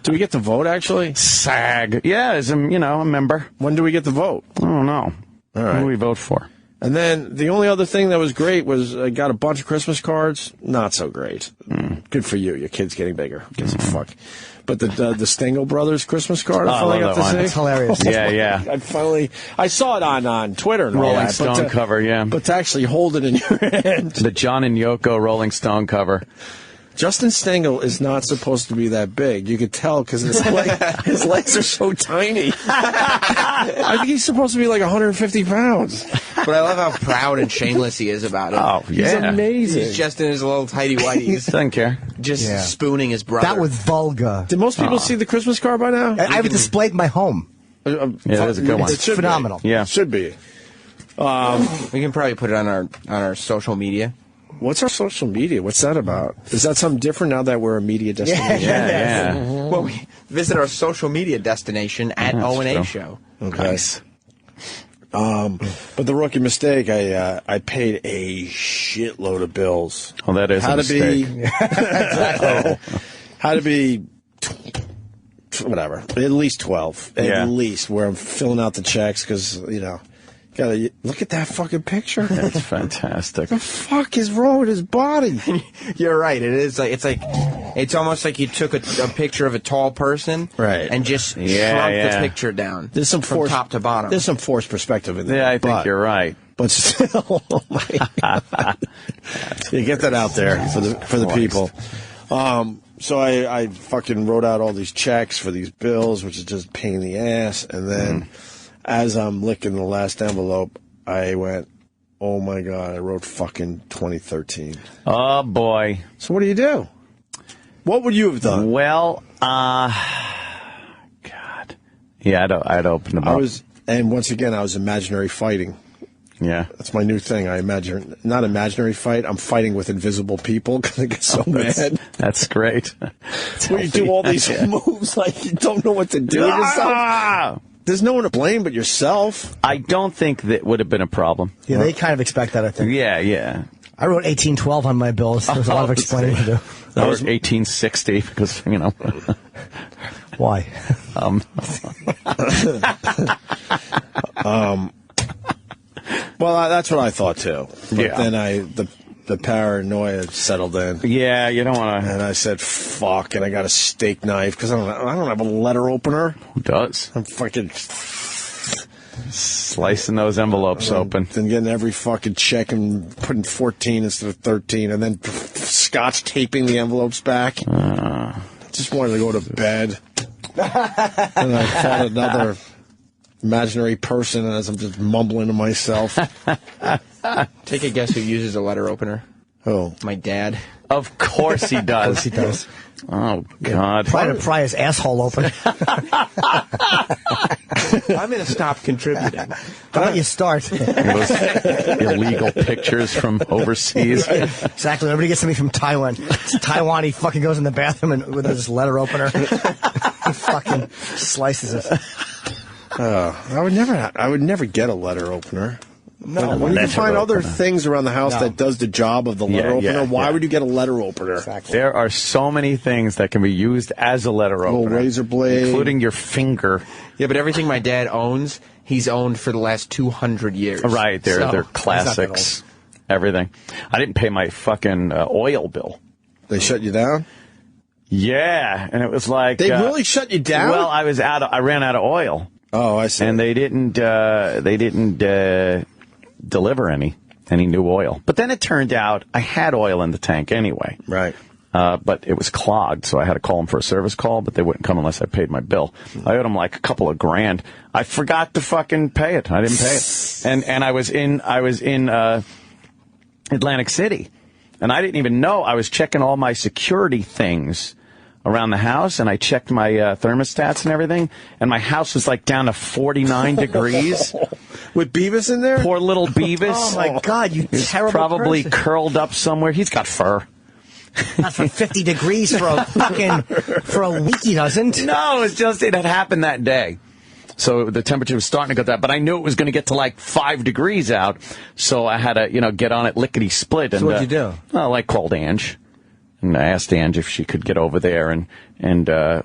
Do we get to vote, actually?
SAG. Yeah, as a member.
When do we get to vote?
I don't know.
All right.
Who do we vote for?
And then the only other thing that was great was I got a bunch of Christmas cards. Not so great. Good for you. Your kid's getting bigger. Who gives a fuck? But the Stengel Brothers Christmas card I finally got to see.
It's hilarious.
Yeah.
I saw it on Twitter and all
Rolling
that,
Stone cover, yeah.
But to actually hold it in your hand.
The John and Yoko Rolling Stone cover.
Justin Stengel is not supposed to be that big. You could tell because his legs are so tiny. I think he's supposed to be like 150 pounds.
But I love how proud and shameless he is about it.
Oh, yeah.
He's amazing.
He's just in his little tighty whities.
Doesn't care.
Just spooning his brother.
That was vulgar.
Did most people see the Christmas card by now?
I have it displayed in my home.
Yeah, that's a good one.
It's
phenomenal.
Yeah.
It should be.
We can probably put it on our social media.
What's our social media? What's that about? Is that something different now that we're a media destination?
Yeah.
Well, we visit our social media destination at O&A Show.
Okay.
Nice.
But the rookie mistake, I paid a shitload of bills.
Oh, that is a mistake.
Had to be whatever, at least 12. At least, where I'm filling out the checks because, gotta look at that fucking picture.
That's fantastic.
The fuck is wrong with his body?
You're right. It is like it's almost like you took a picture of a tall person,
right,
and just shrunk the picture down.
There's some
from top to bottom.
There's some forced perspective in there.
Yeah, I think you're right.
But still, oh my God. You get that out there for the people. So I fucking wrote out all these checks for these bills, which is just a pain in the ass, and then. As I'm licking the last envelope, I went, oh, my God, I wrote fucking 2013.
Oh, boy.
So what do you do? What would you have done?
Well, God. Yeah, I'd open them up.
And once again, I was imaginary fighting.
Yeah.
That's my new thing. Not imaginary fight. I'm fighting with invisible people because I get so mad.
That's great.
Where you do all these moves like you don't know what to do with yourself. There's no one to blame but yourself.
I don't think that would have been a problem.
Yeah, they kind of expect that, I think.
Yeah.
I wrote 1812 on my bills. There's a lot of explaining to do.
That was 1860 because,
Why?
Well, that's what I thought too. But
Yeah.
then the paranoia settled in.
Yeah, you don't want to.
And I said, "Fuck!" And I got a steak knife because I don't have a letter opener.
Who does?
I'm fucking
slicing those envelopes open.
Then getting every fucking check and putting 14 instead of 13, and then scotch taping the envelopes back. Just wanted to go to bed. And I fought another imaginary person as I'm just mumbling to myself.
Take a guess who uses a letter opener.
Oh,
my dad.
Of course he does.
Of course he does.
Oh, God.
Try to pry his asshole open.
I'm going to stop contributing.
How about you start?
Those illegal pictures from overseas.
Exactly. Everybody gets something from Taiwan. It's Taiwan, he fucking goes in the bathroom and with his letter opener. He fucking slices it.
I would never get a letter opener.
No,
when you can find other
opener.
things around the house that does the job of the letter opener, why would you get a letter opener?
Exactly.
There are so many things that can be used as a letter opener.
Razor blade.
Including your finger.
Yeah, but everything my dad owns, he's owned for the last 200 years.
Right, they're
So,
classics. Everything. I didn't pay my fucking oil bill.
They shut you down?
Yeah, and it was like...
They really shut you down?
Well, I ran out of oil.
Oh, I see.
And they didn't deliver any new oil. But then it turned out I had oil in the tank anyway.
Right.
But it was clogged, so I had to call them for a service call, but they wouldn't come unless I paid my bill. I owed them like a couple of grand. I forgot to fucking pay it. I didn't pay it. And I was in Atlantic City, and I didn't even know. I was checking all my security things around the house, and I checked my thermostats and everything, and my house was like down to 49 degrees.
With Beavis in there?
Poor little Beavis.
Oh, my God, you
He's
terrible
probably
person.
curled up somewhere. He's got fur.
Not for 50 degrees for a week he doesn't.
No, it's just it had happened that day. So the temperature was starting to go down, but I knew it was going to get to like 5 degrees out, so I had to, get on it lickety split. And
So what'd you do?
Well, I called Ange, and I asked Ange if she could get over there and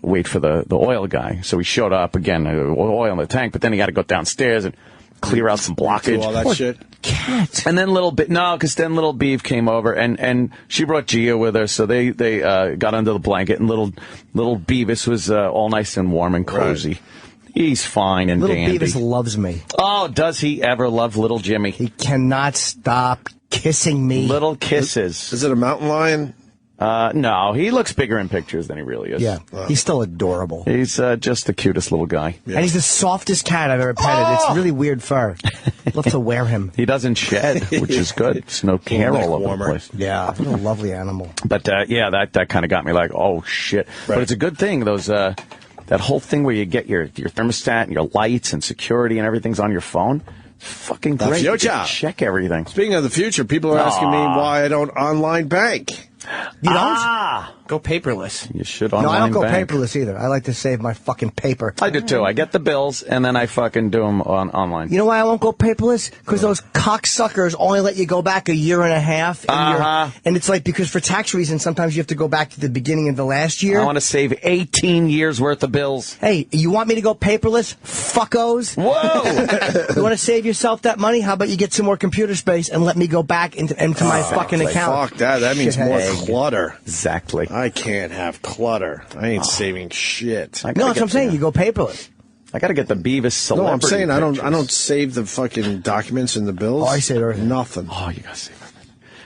wait for the oil guy. So he showed up again, oil in the tank, but then he got to go downstairs and clear out some blockage.
Do all that shit.
Cat.
And then because then little Beef came over, and she brought Gia with her, so they got under the blanket, and little Beavis was all nice and warm and cozy. Right. He's fine and
Little
dandy.
Beavis loves me.
Oh, does he ever love little Jimmy?
He cannot stop kissing me.
Little kisses.
Is it a mountain lion?
No, he looks bigger in pictures than he really is.
Yeah, he's still adorable.
He's just the cutest little guy.
Yeah. And he's the softest cat I've ever petted.
Oh!
It's really weird fur. Love to wear him.
He doesn't shed, which is good. It's no hair all over the place.
Yeah, what a lovely animal.
But that kind of got me like, oh shit. Right. But it's a good thing. Those that whole thing where you get your thermostat and your lights and security and everything's on your phone. Fucking great.
The future.
Check everything.
Speaking of the future, people are asking me why I don't online bank.
You don't?
Go paperless.
You should
No,
online
I don't go
bank.
paperless either. I like to save my fucking paper.
I do too. I get the bills and then I fucking do them online.
You know why I won't go paperless? Because those cocksuckers only let you go back a year and a half. And it's like, because for tax reasons, sometimes you have to go back to the beginning of the last year.
I want to save 18 years worth of bills.
Hey, you want me to go paperless? Fuckos.
Whoa!
You want to save yourself that money? How about you get some more computer space and let me go back into my fucking account?
Fuck that. That means more clutter.
Exactly.
I can't have clutter. I ain't saving shit.
No, that's what I'm saying. You go paperless.
I got to get the Beavis celebrity.
No, I'm saying
pictures.
I don't save the fucking documents and the bills.
Oh, I save everything.
Nothing.
Oh, you got to save everything.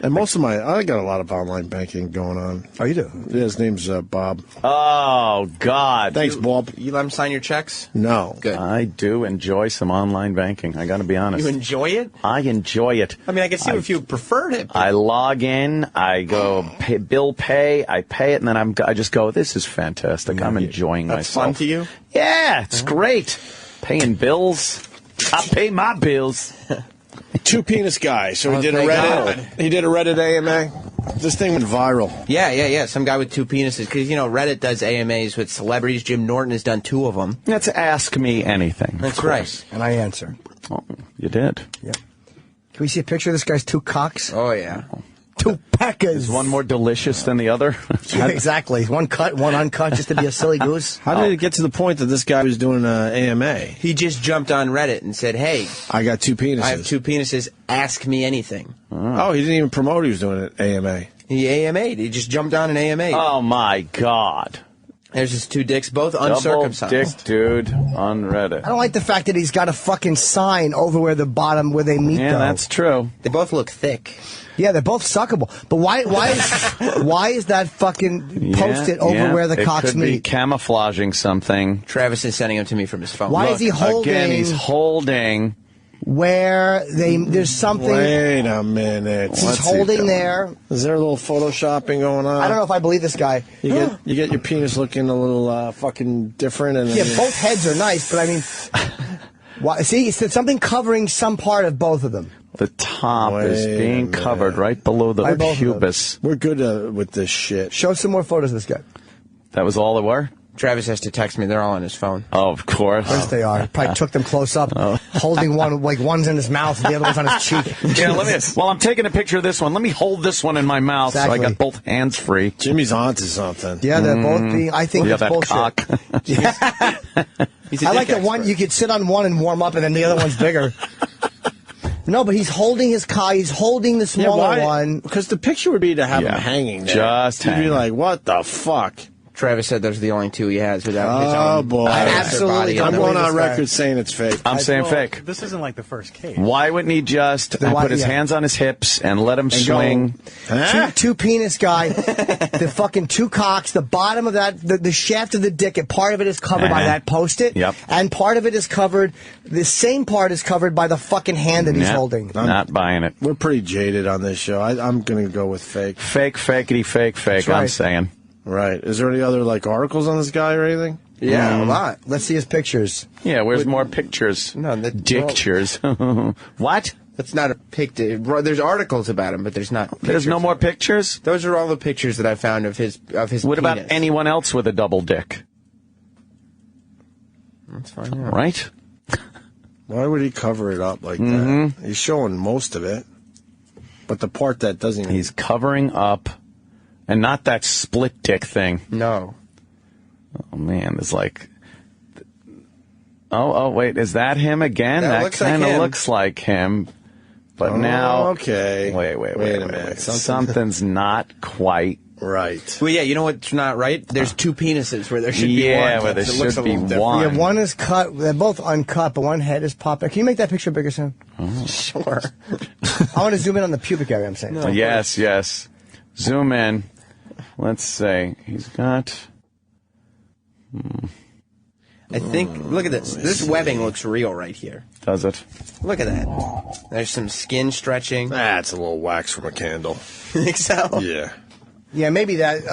And I got a lot of online banking going on.
Oh, you do?
Yeah, his name's Bob.
Oh, God.
Thanks, Bob.
You let him sign your checks?
No.
Good.
I do enjoy some online banking. I got to be honest.
You enjoy it?
I enjoy it.
I mean, I can see if you preferred it.
I log in, I go bill pay, I pay it, and then I just go, this is fantastic. I'm enjoying
That's
myself.
fun to you?
Yeah, it's great. Paying bills. I pay my bills.
Two penis guy. So he did a Reddit AMA. This thing went viral.
Yeah. Some guy with two penises. Because, Reddit does AMAs with celebrities. Jim Norton has done 2 of them.
That's Ask Me Anything.
That's right.
And I answer.
Oh, you did?
Yeah. Can we see a picture of this guy's 2 cocks?
Oh, yeah.
Two peckers.
Is one more delicious than the other?
Yeah, exactly. One cut, one uncut, just to be a silly goose.
How did it get to the point that this guy was doing an AMA?
He just jumped on Reddit and said, hey,
I got 2 penises.
I have 2 penises. Ask me anything.
Oh, he didn't even promote he was doing an AMA.
He AMA'd. He just jumped on an AMA.
Oh, my God.
There's his 2 dicks, both uncircumcised.
Double dick dude on Reddit.
I don't like the fact that he's got a fucking sign over where the bottom where they meet.
Yeah,
though.
that's true.
They both look thick.
Yeah, they're both suckable. But why is that fucking posted over where the cocks
could
meet?
Be camouflaging something.
Travis is sending them to me from his phone.
Why is he holding?
Again, he's holding.
Where there's something.
Wait a minute.
He's holding there.
Is there a little photoshopping going on?
I don't know if I believe this guy.
You get your penis looking a little fucking different. And
yeah, both heads are nice, but I mean, why? See, it's something covering some part of both of them.
The top is being covered right below the pubis.
We're good with this shit.
Show some more photos of this guy.
That was all there were?
Travis has to text me. They're all on his phone.
Oh, of course.
Of course they are. Probably took them close up, holding one, like one's in his mouth, and the other one's on his cheek.
Yeah, while I'm taking a picture of this one, let me hold this one in my mouth so I got both hands free.
Jimmy's onto something.
Yeah, they're both being. I think it's
that
bullshit.
cock.
I like that one. You could sit on one and warm up, and then the other one's bigger. No, but he's holding his cock. He's holding the smaller one.
Because the picture would be to have him hanging there.
Just
You'd be
hanging.
like, what the fuck?
Travis said those are the only 2 he has without his own.
Oh, boy.
Absolutely.
I'm going on record saying it's fake.
I'm saying fake.
This isn't like the first case.
Why wouldn't he just put his hands on his hips and let him swing?
Two penis guy, the fucking 2 cocks, the bottom of that, the shaft of the dick, and part of it is covered by that post-it.
Yep.
And part of it is covered, the same part is covered by the fucking hand that he's holding.
Not buying it.
We're pretty jaded on this show. I'm going to go with fake.
Fake, fakety, fake, fake,
right.
I'm saying.
Right. Is there any other articles on this guy or anything?
Yeah, a lot. Let's see his pictures.
Yeah, where's more pictures?
No,
Dictures. What?
That's not a picture. There's articles about him, but there's not pictures.
There's no more pictures?
Those are all the pictures that I found of his
What about
penis.
anyone else with a double dick?
Let's find out.
Right?
Why would he cover it up like that? He's showing most of it. But the part that doesn't even...
He's covering up, and not that split dick thing.
No.
Oh, man, there's like... Oh, wait, is that him again? That kind of looks like him. But now...
Okay.
Wait a minute. Something's not quite...
Right.
Well, yeah, you know what's not right? There's 2 penises where there should be one.
Yeah, where there should be one.
Yeah, one is cut. They're both uncut, but one head is popping. Can you make that picture bigger, Sam?
Oh.
Sure.
I want to zoom in on the pubic area, I'm saying.
No, yes. Zoom in. Let's say he's got...
I think, look at this. This webbing looks real right here.
Does it?
Look at that. There's some skin stretching.
That's a little wax from a candle.
You think so?
Yeah.
Yeah, maybe that.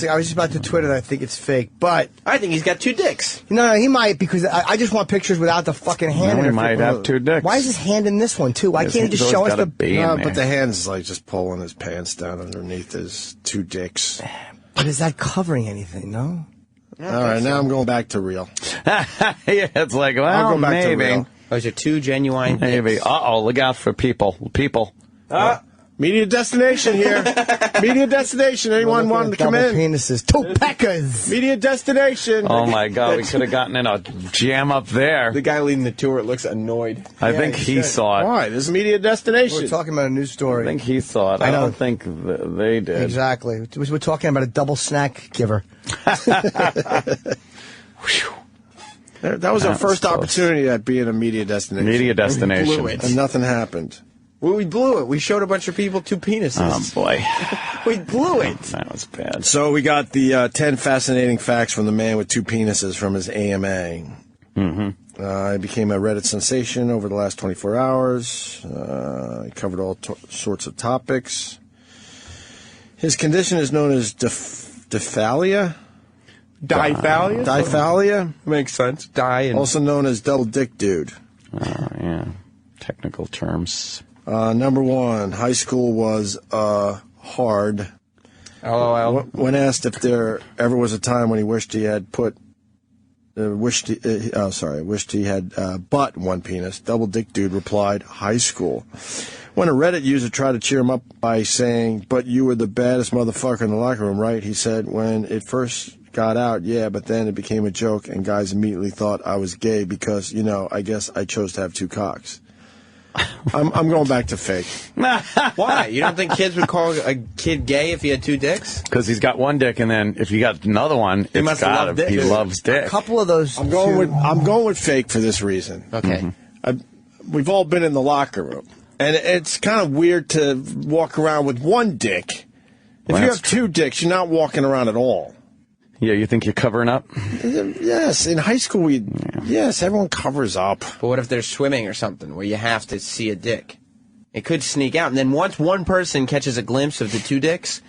I was just about to Twitter that I think it's fake, but...
I think he's got 2 dicks.
No, he might, because I just want pictures without the fucking hand.
No, he might have 2 dicks.
Why is his hand in this one, too? Why can't he just show us the...
No, but the hand's like just pulling his pants down underneath his 2 dicks.
But is that covering anything, no?
All right, now I'm going back to real.
Yeah, it's like, well,
I'll go back to
maybe.
real.
Those are 2 genuine
Maybe.
dicks.
Uh-oh, look out for people.
Media destination here. Media destination. Anyone wanting to come in?
Penises. 2 peckers.
Media destination.
Oh, my God, we could have gotten in a jam up there.
The guy leading the tour looks annoyed.
I think he saw it.
Why? This is media destination.
We're talking about a news story.
I think he saw it. I don't think they did.
Exactly. We're talking about a double snack giver.
That was our first opportunity at being a media destination.
Media destination.
We blew it.
And nothing happened.
Well, we blew it. We showed a bunch of people 2 penises.
Oh, boy.
We blew it.
That was bad.
So we got the 10 fascinating facts from the man with 2 penises from his AMA. He became a Reddit sensation over the last 24 hours. He covered all sorts of topics. His condition is known as diphalia. Diphalia?
Makes sense.
Also known as double dick dude.
Oh, yeah. Technical terms.
Number 1, high school was hard.
LOL.
When asked if there ever was a time when he wished he had put wished he had but one penis. Double dick dude replied, high school. When a Reddit user tried to cheer him up by saying, but you were the baddest motherfucker in the locker room, right? He said, when it first got out, yeah, but then it became a joke and guys immediately thought I was gay because, I guess I chose to have two cocks. I'm going back to fake.
Why? You don't think kids would call a kid gay if he had two dicks?
Because he's got one dick, and then if you got another one,
He must love dick.
he loves dick.
A couple of those.
I'm going with fake for this reason.
Okay.
We've all been in the locker room, and it's kind of weird to walk around with one dick. If you have two dicks, you're not walking around at all.
Yeah, you think you're covering up?
Yes, in high school, yes, everyone covers up.
But what if they're swimming or something where you have to see a dick? It could sneak out, and then once one person catches a glimpse of the two dicks,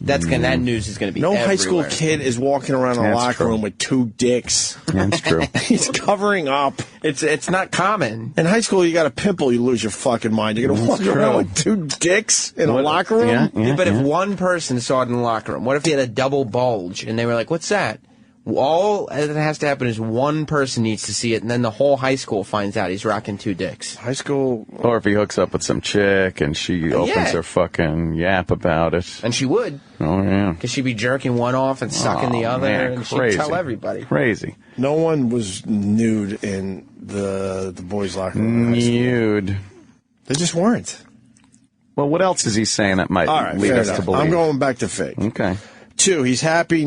that news is going to be everywhere.
High school kid is walking around a locker room with two dicks.
That's true.
He's covering up.
It's not common.
In high school, you got a pimple, you lose your fucking mind. You're going to walk around with two dicks in a locker room?
But if one person saw it in the locker room, what if they had a double bulge, and they were like, what's that? All that has to happen is one person needs to see it, and then the whole high school finds out he's rocking two dicks.
High school...
Or if he hooks up with some chick, and she opens her fucking yap about it.
And she would.
Oh, yeah.
Because she'd be jerking one off and sucking the other, and she'd tell everybody.
Crazy.
No one was nude in the boys' locker room.
Nude.
They just weren't.
Well, what else is he saying that might lead us to believe?
I'm going back to fake.
Okay.
2, he's happy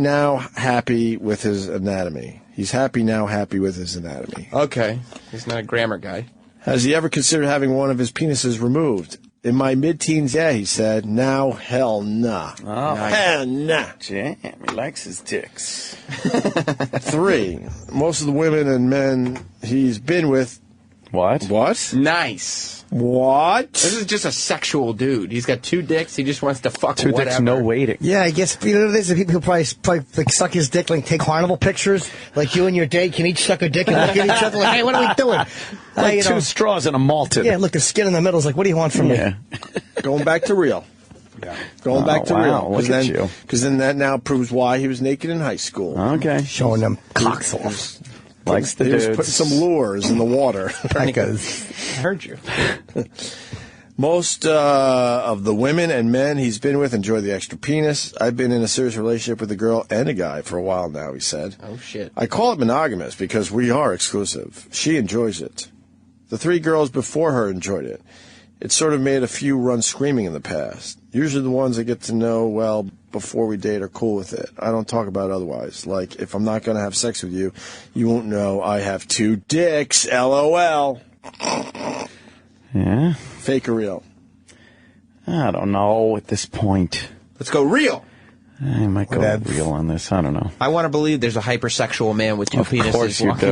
with his anatomy. He's happy with his anatomy.
Okay. He's not a grammar guy.
Has he ever considered having one of his penises removed? In my mid-teens, yeah, he said. Now, hell nah.
Oh,
hell nah.
Damn, he likes his dicks.
3, most of the women and men he's been with...
What?
Nice.
What?
This is just a sexual dude. He's got two dicks. He just wants to fuck
two
whatever.
Dicks, no waiting.
Yeah, I guess there's people probably like suck his dick, like take carnival pictures, like you and your date can each suck a dick and look at each other like, hey, what are we doing?
Like two straws and a malted.
Yeah, look, the skin in the middle is like, what do you want from me?
Going back to real. Yeah. Going back to real.
Look at you.
Because then that now proves why he was naked in high school.
Okay.
Showing them cockles.
Likes the
he
dudes.
was putting some lures in the water.
I heard you.
Most of the women and men he's been with enjoy the extra penis. I've been in a serious relationship with a girl and a guy for a while now, he said.
Oh, shit.
I call it monogamous because we are exclusive. She enjoys it. The 3 girls before her enjoyed it. It sort of made a few run screaming in the past. Usually the ones I get to know well before we date are cool with it. I don't talk about it otherwise. Like, if I'm not going to have sex with you, you won't know I have 2 dicks. LOL.
Yeah?
Fake or real?
I don't know at this point.
Let's go real.
I might go real on this. I don't know.
I want to believe there's a hypersexual man with 2 penises walking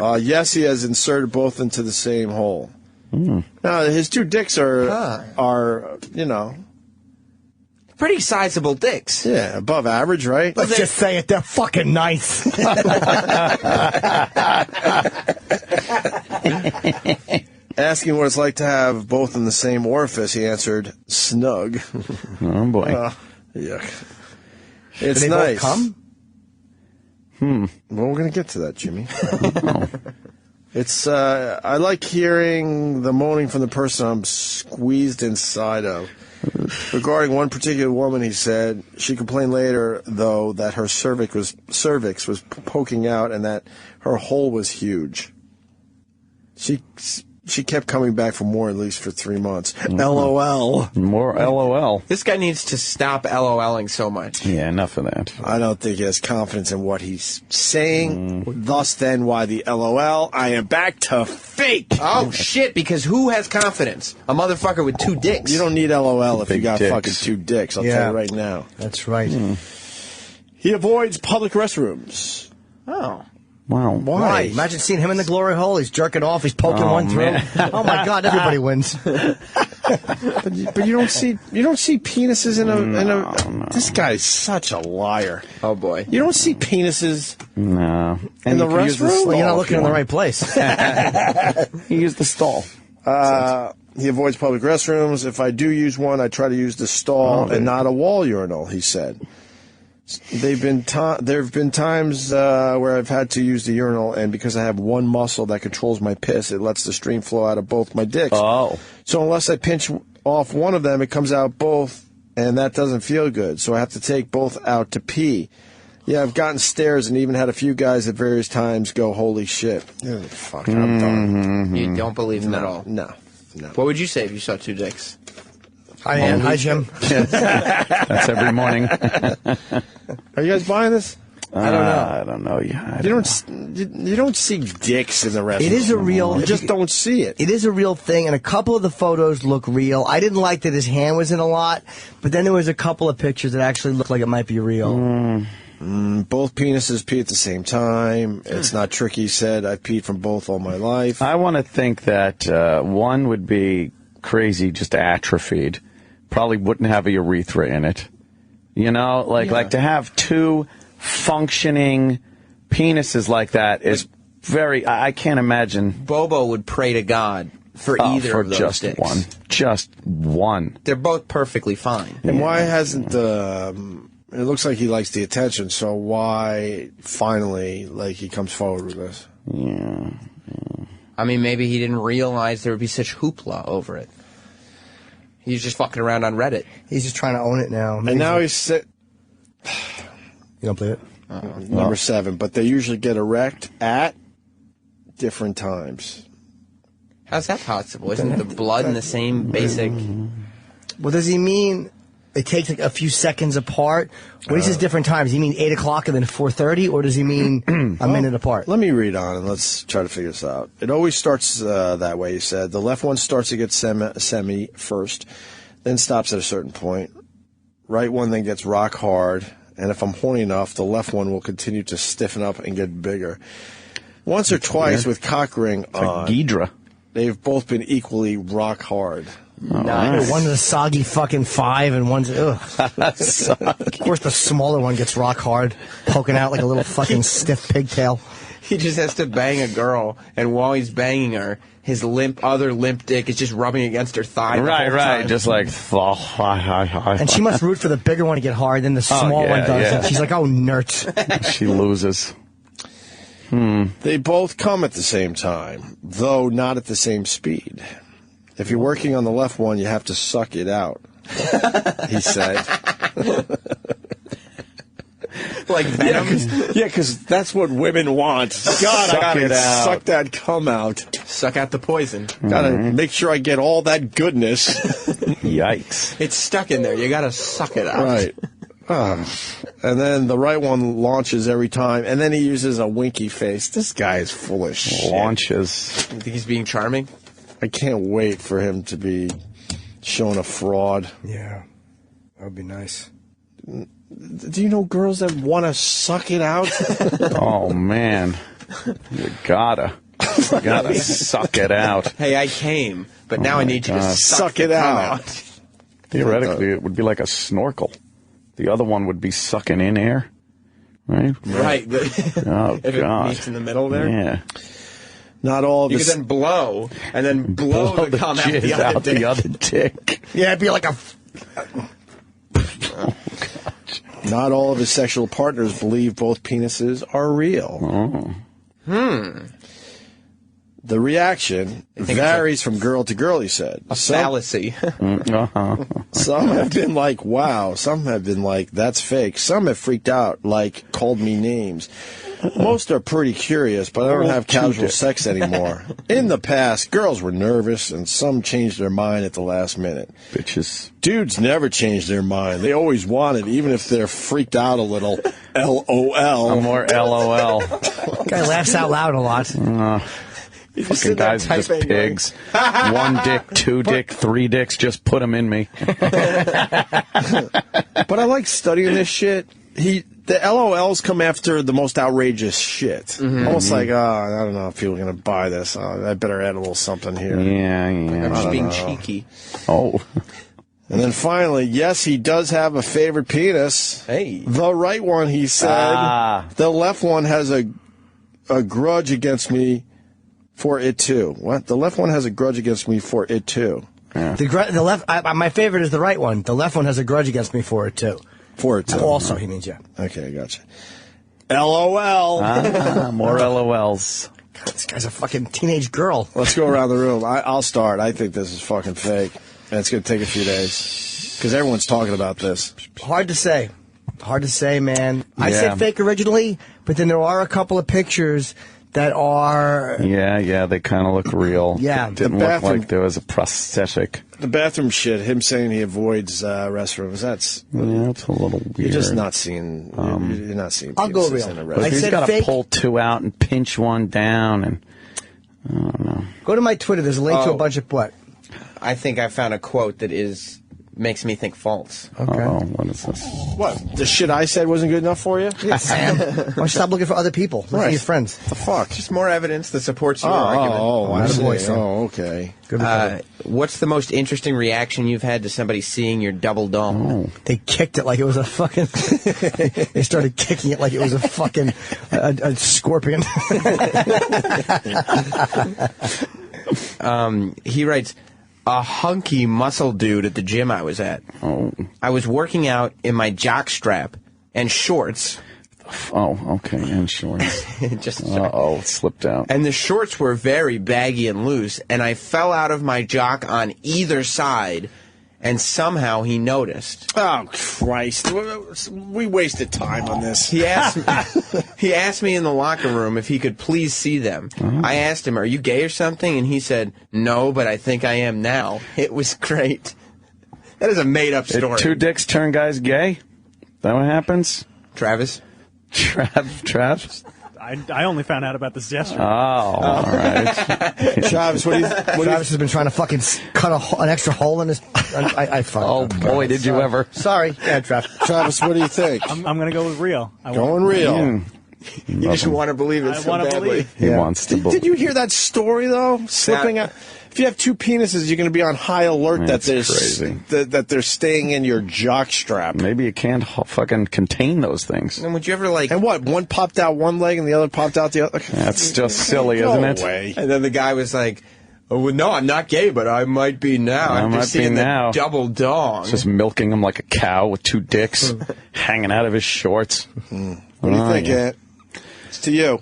around.
Yes, he has inserted both into the same hole. No, his 2 dicks are
pretty sizable dicks.
Yeah, above average, right?
Let's just say it. They're fucking nice.
Asking what it's like to have both in the same orifice, he answered, snug.
Oh, boy.
Yuck. It's
they
nice.
both come?
Well, we're going to get to that, Jimmy. It's, I like hearing the moaning from the person I'm squeezed inside of. Regarding one particular woman, he said, she complained later, though, that her cervix was poking out and that her hole was huge. She kept coming back for more, at least for 3 months. LOL.
More LOL.
This guy needs to stop LOLing so much.
Yeah, enough of that.
I don't think he has confidence in what he's saying. Thus, then, why the LOL? I am back to fake.
Oh, shit, because who has confidence? A motherfucker with 2 dicks.
You don't need LOL if you
Big
got
dicks.
fucking 2 dicks. I'll tell you right now.
That's right.
He avoids public restrooms.
Oh.
Wow.
Why? Imagine seeing him in the glory hole. He's jerking off. He's poking one through. Oh my God! Everybody wins.
But you don't see penises in a. No. This guy's such a liar.
Oh boy!
You don't see penises.
No.
In the restroom.
Well, you're not looking in the right place.
He used the stall.
He avoids public restrooms. If I do use one, I try to use the stall and not a wall urinal. He said. There have been times where I've had to use the urinal, and because I have one muscle that controls my piss, it lets the stream flow out of both my dicks.
Oh.
So unless I pinch off one of them, it comes out both, and that doesn't feel good. So I have to take both out to pee. Yeah, I've gotten stares and even had a few guys at various times go, holy shit. Yeah, fuck, I'm done.
You don't believe him at all?
No.
What would you say if you saw two dicks?
Hi, Ann. Hi, Jim.
That's every morning.
Are you guys buying this?
I don't know. I don't know. Yeah,
You don't see dicks in the restaurant.
It is a real.
You just don't see it.
It is a real thing, and a couple of the photos look real. I didn't like that his hand was in a lot, but then there was a couple of pictures that actually looked like it might be real.
Both penises pee at the same time. It's not tricky, he said. I've peed from both all my life.
I want to think that one would be crazy, just atrophied. Probably wouldn't have a urethra in it. You know, like to have two functioning penises like that is very. I can't imagine.
Bobo would pray to God for either of those
just
dicks.
one. Just one.
They're both perfectly fine.
And why hasn't it looks like he likes the attention, so why finally, he comes forward with this?
Yeah.
I mean, maybe he didn't realize there would be such hoopla over it. He's just fucking around on Reddit.
He's just trying to own it now.
And now he's
You don't believe it?
Number 7, but they usually get erect at different times.
How's that possible? Isn't the blood in the same basic...
Well, does he mean it takes a few seconds apart? When he says different times, does he mean 8 o'clock and then 4:30, or does he mean a minute apart?
Let me read on and let's try to figure this out. It always starts that way, he said. The left one starts to get semi first, then stops at a certain point. Right one then gets rock hard, and if I'm horny enough, the left one will continue to stiffen up and get bigger. Once or twice with cock ring on,
Ghidra.
They've both been equally rock hard.
Nice. One's a soggy fucking 5 and one's ugh. Of course the smaller one gets rock hard, poking out like a little fucking stiff pigtail.
He just has to bang a girl, and while he's banging her, his other limp dick is just rubbing against her thigh.
Right. Just like...
And she must root for the bigger one to get hard, then the small one does. And she's like, oh, nerd.
She loses.
They both come at the same time, though not at the same speed. If you're working on the left one, you have to suck it out, he said.
Like venom?
Yeah, because that's what women want. God, I gotta suck that cum out.
Suck out the poison.
Gotta make sure I get all that goodness.
Yikes.
It's stuck in there. You gotta suck it out.
Right. And then the right one launches every time, and then he uses a winky face. This guy is full of shit.
Launches.
You think he's being charming?
I can't wait for him to be shown a fraud.
Yeah. That would be nice.
Do you know girls that want to suck it out?
Oh, man. You gotta suck it out.
Hey, I came, but now I need you to
suck it out.
Theoretically, it would be like a snorkel. The other one would be sucking in air, right?
Right.
Oh,
if
God.
it meets in the middle there?
Yeah.
Not all of
You
this.
could then blow, and then blow the cum out the other dick.
Yeah, it'd be like a...
Not all of his sexual partners believe both penises are real. The reaction varies from girl to girl, he said.
A fallacy.
Some have been like, wow. Some have been like, that's fake. Some have freaked out, like, called me names. Most are pretty curious, but I don't have casual sex anymore. In the past, girls were nervous, and some changed their mind at the last minute.
Bitches.
Dudes never change their mind. They always want it, even if they're freaked out a little. LOL.
More LOL.
Guy laughs out loud a lot.
Fucking guys are just pigs. One dick, two dick, 3 dicks, just put them in me.
But I like studying this shit. The LOLs come after the most outrageous shit. Almost like, I don't know if people are going to buy this. I better add a little something here.
Yeah.
I'm just being cheeky.
Oh.
And then finally, yes, he does have a favorite penis.
Hey.
The right one, he said. The left one has a grudge against me for it too. What? The left one has a grudge against me for it too.
Yeah. The left. My favorite is the right one. The left one has a grudge against me for it too.
4 or 2.
Also, he means yeah.
Okay, I gotcha. LOL.
More LOLs.
God, this guy's a fucking teenage girl.
Let's go around the room. I'll start. I think this is fucking fake. And it's going to take a few days. Because everyone's talking about this.
Hard to say. Hard to say, man. I said fake originally, but then there are a couple of pictures that are...
Yeah, they kind of look real.
Yeah.
It didn't look like there was a prosthetic.
The bathroom shit, him saying he avoids restrooms, that's
a little weird.
You're just not seeing... you're not seeing
I'll go
penises
real.
in a
But
restroom.
he's got to pull 2 out and pinch 1 down, and I don't know.
Go to my Twitter. There's a link to a bunch of what?
I think I found a quote that makes me think false.
Okay.
Oh, what is this?
What? The shit I said wasn't good enough for you?
Yeah, Sam. Why don't you stop looking for other people? Look at your friends.
The fuck?
Just more evidence that supports your argument.
I see.
boy, son.
Oh, okay.
What's the most interesting reaction you've had to somebody seeing your double dong?
They kicked it like it was a fucking... they started kicking it like it was a fucking... a scorpion.
He writes... A hunky muscle dude at the gym I was at.
Oh.
I was working out in my jock strap and shorts.
Oh, okay, and shorts.
Just
it slipped out.
And the shorts were very baggy and loose, and I fell out of my jock on either side, and somehow he noticed.
Oh, Christ. We wasted time on this.
He asked me in the locker room if he could please see them. I asked him, "Are you gay or something?" And he said, "No, but I think I am now." It was great. That is a made-up story.
2 dicks turn guys gay? That what happens?
Travis?
Travis?
I only found out about this yesterday.
Oh, all right.
Travis,
Travis has been trying to fucking cut an extra hole in his...
Oh, boy, did you ever.
Sorry. Yeah, Travis.
Travis, what do you think?
I'm going to go with real.
Going real.
You just want to believe it so badly.
He wants to believe.
Did you hear that story, though? Slipping out. If you have 2 penises, you're going to be on high alert that they're staying in your jock strap.
Maybe you can't fucking contain those things.
And would you ever like...
And what? One popped out one leg and the other popped out the other?
That's just silly, isn't it?
No way.
And then the guy was like, "Oh, well, no, I'm not gay, but I might be now.
I
I'm
might
just
be
seeing
now."
the double dong."
Just milking him like a cow with 2 dicks hanging out of his shorts.
What do you think, Ant? It's to you.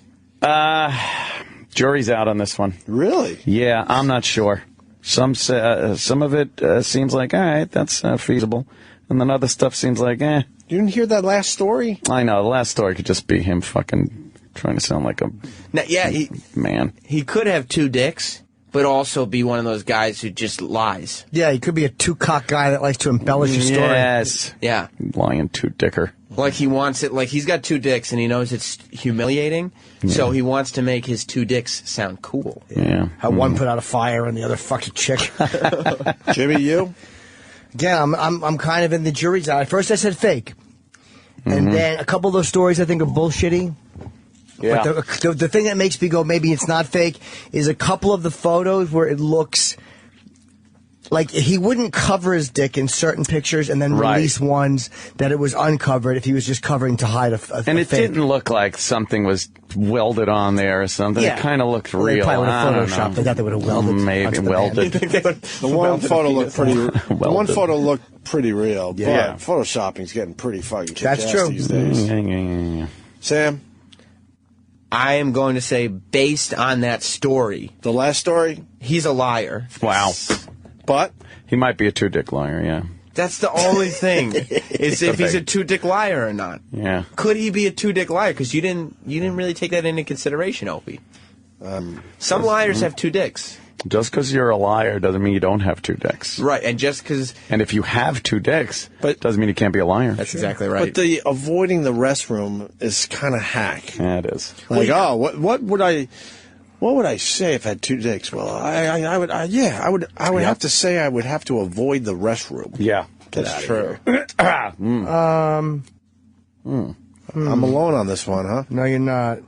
Jury's out on this one.
Really?
Yeah, I'm not sure. Some of it seems like, all right, that's feasible. And then other stuff seems like, eh.
You didn't hear that last story?
I know, the last story could just be him fucking trying to sound like a man.
He could have 2 dicks, but also be one of those guys who just lies.
Yeah, he could be a 2-cock guy that likes to embellish his story.
Yes.
Yeah.
Lying 2-dicker.
Like he wants it, like he's got 2 dicks and he knows it's humiliating, so he wants to make his 2 dicks sound cool.
Yeah.
How one put out a fire and the other fucked a chick.
Jimmy, you?
Again, I'm kind of in the jury's eye. First I said fake. And then a couple of those stories I think are bullshitty.
Yeah.
But the thing that makes me go, maybe it's not fake, is a couple of the photos where it looks like he wouldn't cover his dick in certain pictures and then release ones that it was uncovered if he was just covering to hide a
And it
fake.
didn't look like something was welded on there or something.
Yeah.
It kind of looked
Well, they
real.
probably would have
I don't
photoshopped.
know.
They thought they would have welded.
Maybe
onto the
welded.
The one photo looked pretty. The one photo looked pretty real.
Yeah.
But photoshopping's getting pretty fucking
That's
kick-ass
true.
these days.
Yeah.
Sam,
I am going to say, based on that story,
the last story,
he's a liar.
Wow.
But
he might be a 2-dick liar, yeah.
That's the only thing, is if he's a 2-dick liar or not.
Yeah.
Could he be a 2-dick liar? Because you didn't really take that into consideration, Opie. Some liars have 2 dicks.
Just because you're a liar doesn't mean you don't have 2 dicks.
Right, and just because...
And if you have 2 dicks, doesn't mean you can't be a liar.
That's exactly right.
But the avoiding the restroom is kind of hack.
Yeah, it is.
Like, what would I say if I had 2 dicks? Well, I would have to say I would have to avoid the restroom.
Yeah,
That's
true.
I'm alone on this one, huh?
No, you're not.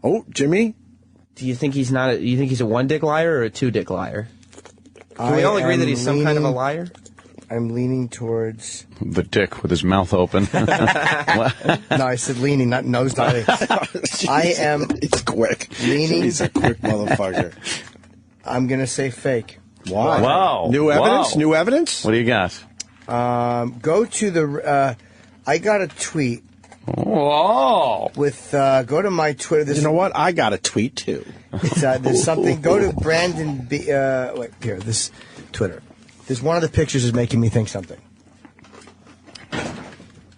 Oh, Jimmy?
Do you think he's not? You think he's a 1-dick liar or a 2-dick liar? Can we all agree that he's some kind of a liar?
I'm leaning towards...
The dick with his mouth open.
No, I said leaning, not nose diving. I am...
It's quick.
Leaning...
He's a quick motherfucker.
I'm going to say fake.
Why?
Wow.
New evidence?
Wow.
New evidence?
What do you got?
Go to the... I got a tweet.
Whoa!
With go to my Twitter.
You know what? I got a tweet too.
It's, there's something. Go to Brandon. Wait here. This Twitter. There's one of the pictures is making me think something.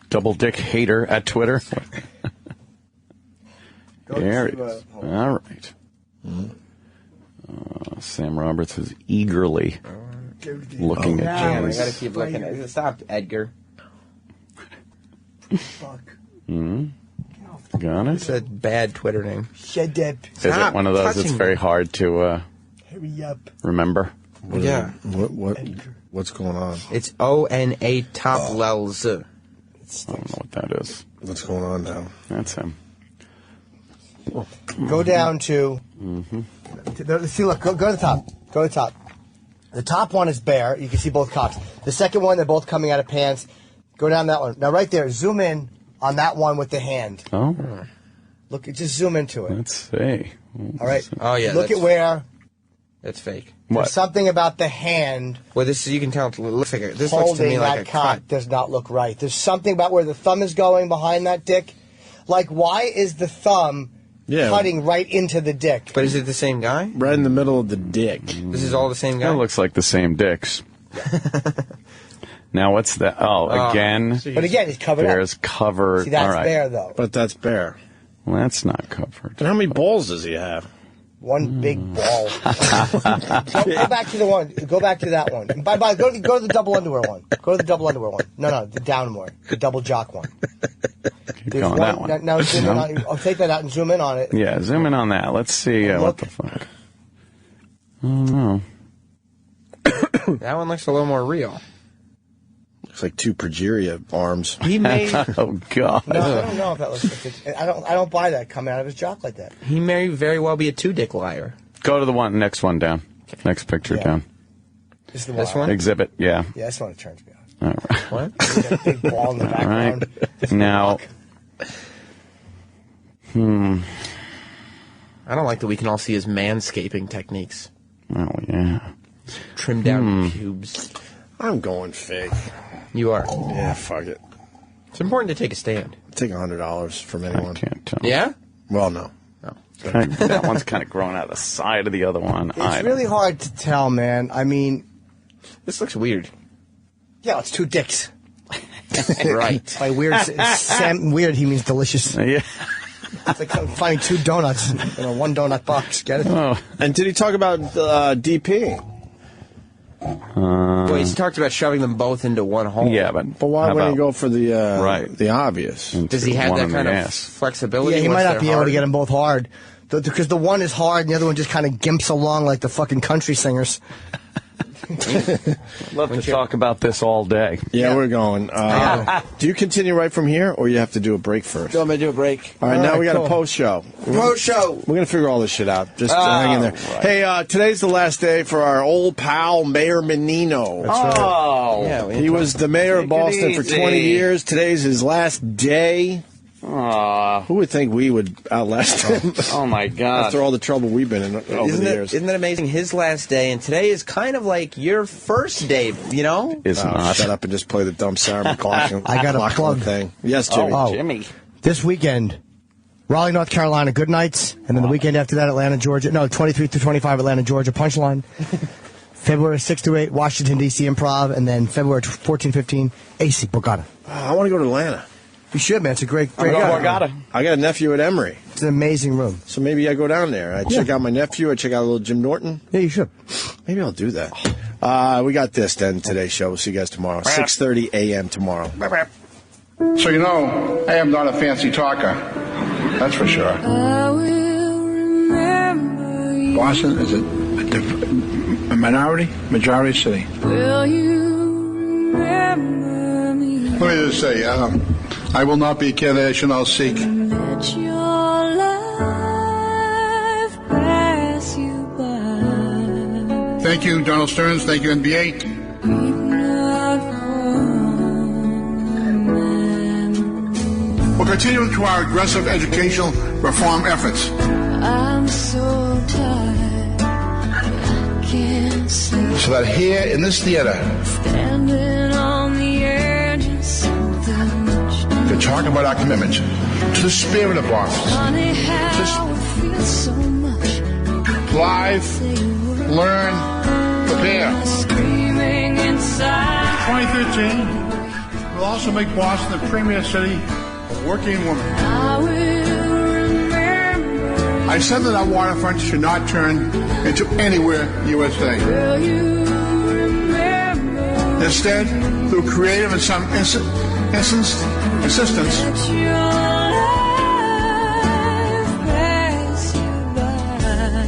Double dick hater at Twitter. There it is. All right. Sam Roberts is eagerly looking at Janice.
I gotta keep looking at it. Stop, Edgar.
Fuck.
Got it?
It's a bad Twitter name.
Shut up.
Is it one of those that's very hard to
Hurry up.
remember?
Yeah.
What's going on?
It's ONA Top Lels.
I don't know what that is.
What's going on now?
That's him.
Go down to. See, look. Go to the top. Go to the top. The top one is bare. You can see both cocks. The second one, they're both coming out of pants. Go down that one. Now, right there, zoom in on that one with the hand.
Oh.
Look, just zoom into it.
Let's see.
All right.
Oh, yeah.
Look at where.
That's fake.
What?
There's something about the hand.
Well, this you can tell. It looks like this looks to
Holding
me like
that
a
cock
cut.
does not look right. There's something about where the thumb is going behind that dick. Like, why is the thumb cutting right into the dick?
But is it the same guy?
Right in the middle of the dick.
This is all the same guy.
That looks like the same dicks. Now what's that? Oh, again.
But again, he's covered up.
Bear's covered.
See, that's
all right.
bare, though.
But that's bare.
Well, that's not covered.
And how many balls does he have?
One big ball. Go back to the one. Go back to that one. Bye. Go to the double underwear one. Go to the double underwear one. No, the down one. The double jock one.
Keep going that one.
Now zoom in on. I'll take that out and zoom in on it.
Yeah, zoom in on that. Let's see what the fuck. I don't know.
That one looks a little more real.
Looks like two progeria arms.
He made.
Oh God.
No, I don't know if that looks like it. I don't buy that coming out of his jock like that.
He may very well be a two-dick liar.
Go to the next one down. Next picture down.
This is the
This one?
Exhibit. Yeah.
Yeah, that's one that turns me on.
All right.
What?
That big ball in the background.
Right. Now.
I don't like that we can all see his manscaping techniques.
Oh yeah.
Trim down pubes.
I'm going fake.
You are.
Yeah, fuck it.
It's important to take a stand.
Take $100 from anyone.
I can't tell.
Yeah?
Well, no.
That one's kind of growing out of the side of the other one.
It's really hard to tell, man. I mean,
this looks weird.
Yeah, it's two dicks.
Right.
By weird, weird, he means delicious.
Yeah.
It's like finding two donuts in a one donut box. Get it?
Oh. And did he talk about DP?
Well, he's talked about shoving them both into one hole.
Yeah, but
why wouldn't he go for the obvious?
Does he have that kind of flexibility?
Yeah, he
once
might not
they're
be able
hard?
to get them both hard. Because the one is hard and the other one just kind of gimps along like the fucking country singers.
Love to talk about this all day.
Yeah, we're going. Do you continue right from here, or you have to do a break first?
I'm going to do a break.
All right, now we got a post show.
Post show.
We're going to figure all this shit out. Just hang in there.
Right.
Hey, today's the last day for our old pal, Mayor Menino.
Oh.
Yeah,
He was the mayor of Boston for 20 years. Today's his last day. Who would think we would outlast him?
Oh, my God.
After all the trouble we've been in over the years.
Isn't that amazing? His last day, and today is kind of like your first day, you know?
It's not.
Shut up and just play the dumb Sarah McLachlan.
I got a plug
thing. Yes, Jimmy.
Jimmy.
This weekend, Raleigh, North Carolina, good nights. And then the weekend after that, Atlanta, Georgia. No, 23 through 25, Atlanta, Georgia, Punchline. February 6 through 8, Washington, D.C. Improv. And then February 14, 15, AC, Borgata.
I want to go to Atlanta.
You should, man. It's a great
Borgata.
I got a nephew at Emory.
It's an amazing room.
So maybe I go down there. I check out my nephew. I check out a little Jim Norton.
Yeah, you should.
Maybe I'll do that. We got this then, today's show. We'll see you guys tomorrow. 6:30 a.m. tomorrow.
So, you know, I am not a fancy talker. That's for sure. Boston is a minority, majority city.
Will you remember me?
Let me just say, I will not be carried, I shall not seek.
Let your life pass you by.
Thank you, Donald Stearns. Thank you, NBA. We'll continue to our aggressive educational reform efforts.
I'm so tired, I can't sleep.
So that here in this theater,
Standing on the edge of something much
talk about our commitment to the spirit of office.
Funny how it feels so much.
Live, learn, prepare.
Screaming inside.
2013 will also make Boston the premier city for working women.
I will remember.
I said that our waterfront should not turn into anywhere USA.
Will you remember?
Instead, through creative and some assistance,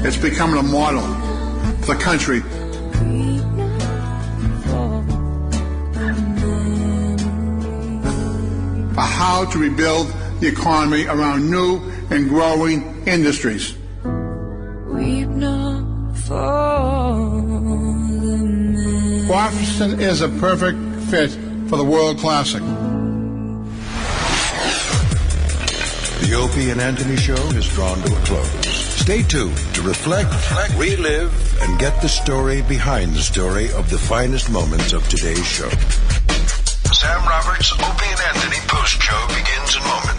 it's becoming a model for the country. For how to rebuild the economy around new and growing industries.
Weep not for the men.
Boston is a perfect fit for the World Classic.
The Opie and Anthony Show is drawn to a close. Stay tuned to reflect, relive, and get the story behind the story of the finest moments of today's show. Sam Roberts' Opie and Anthony post show begins in moments.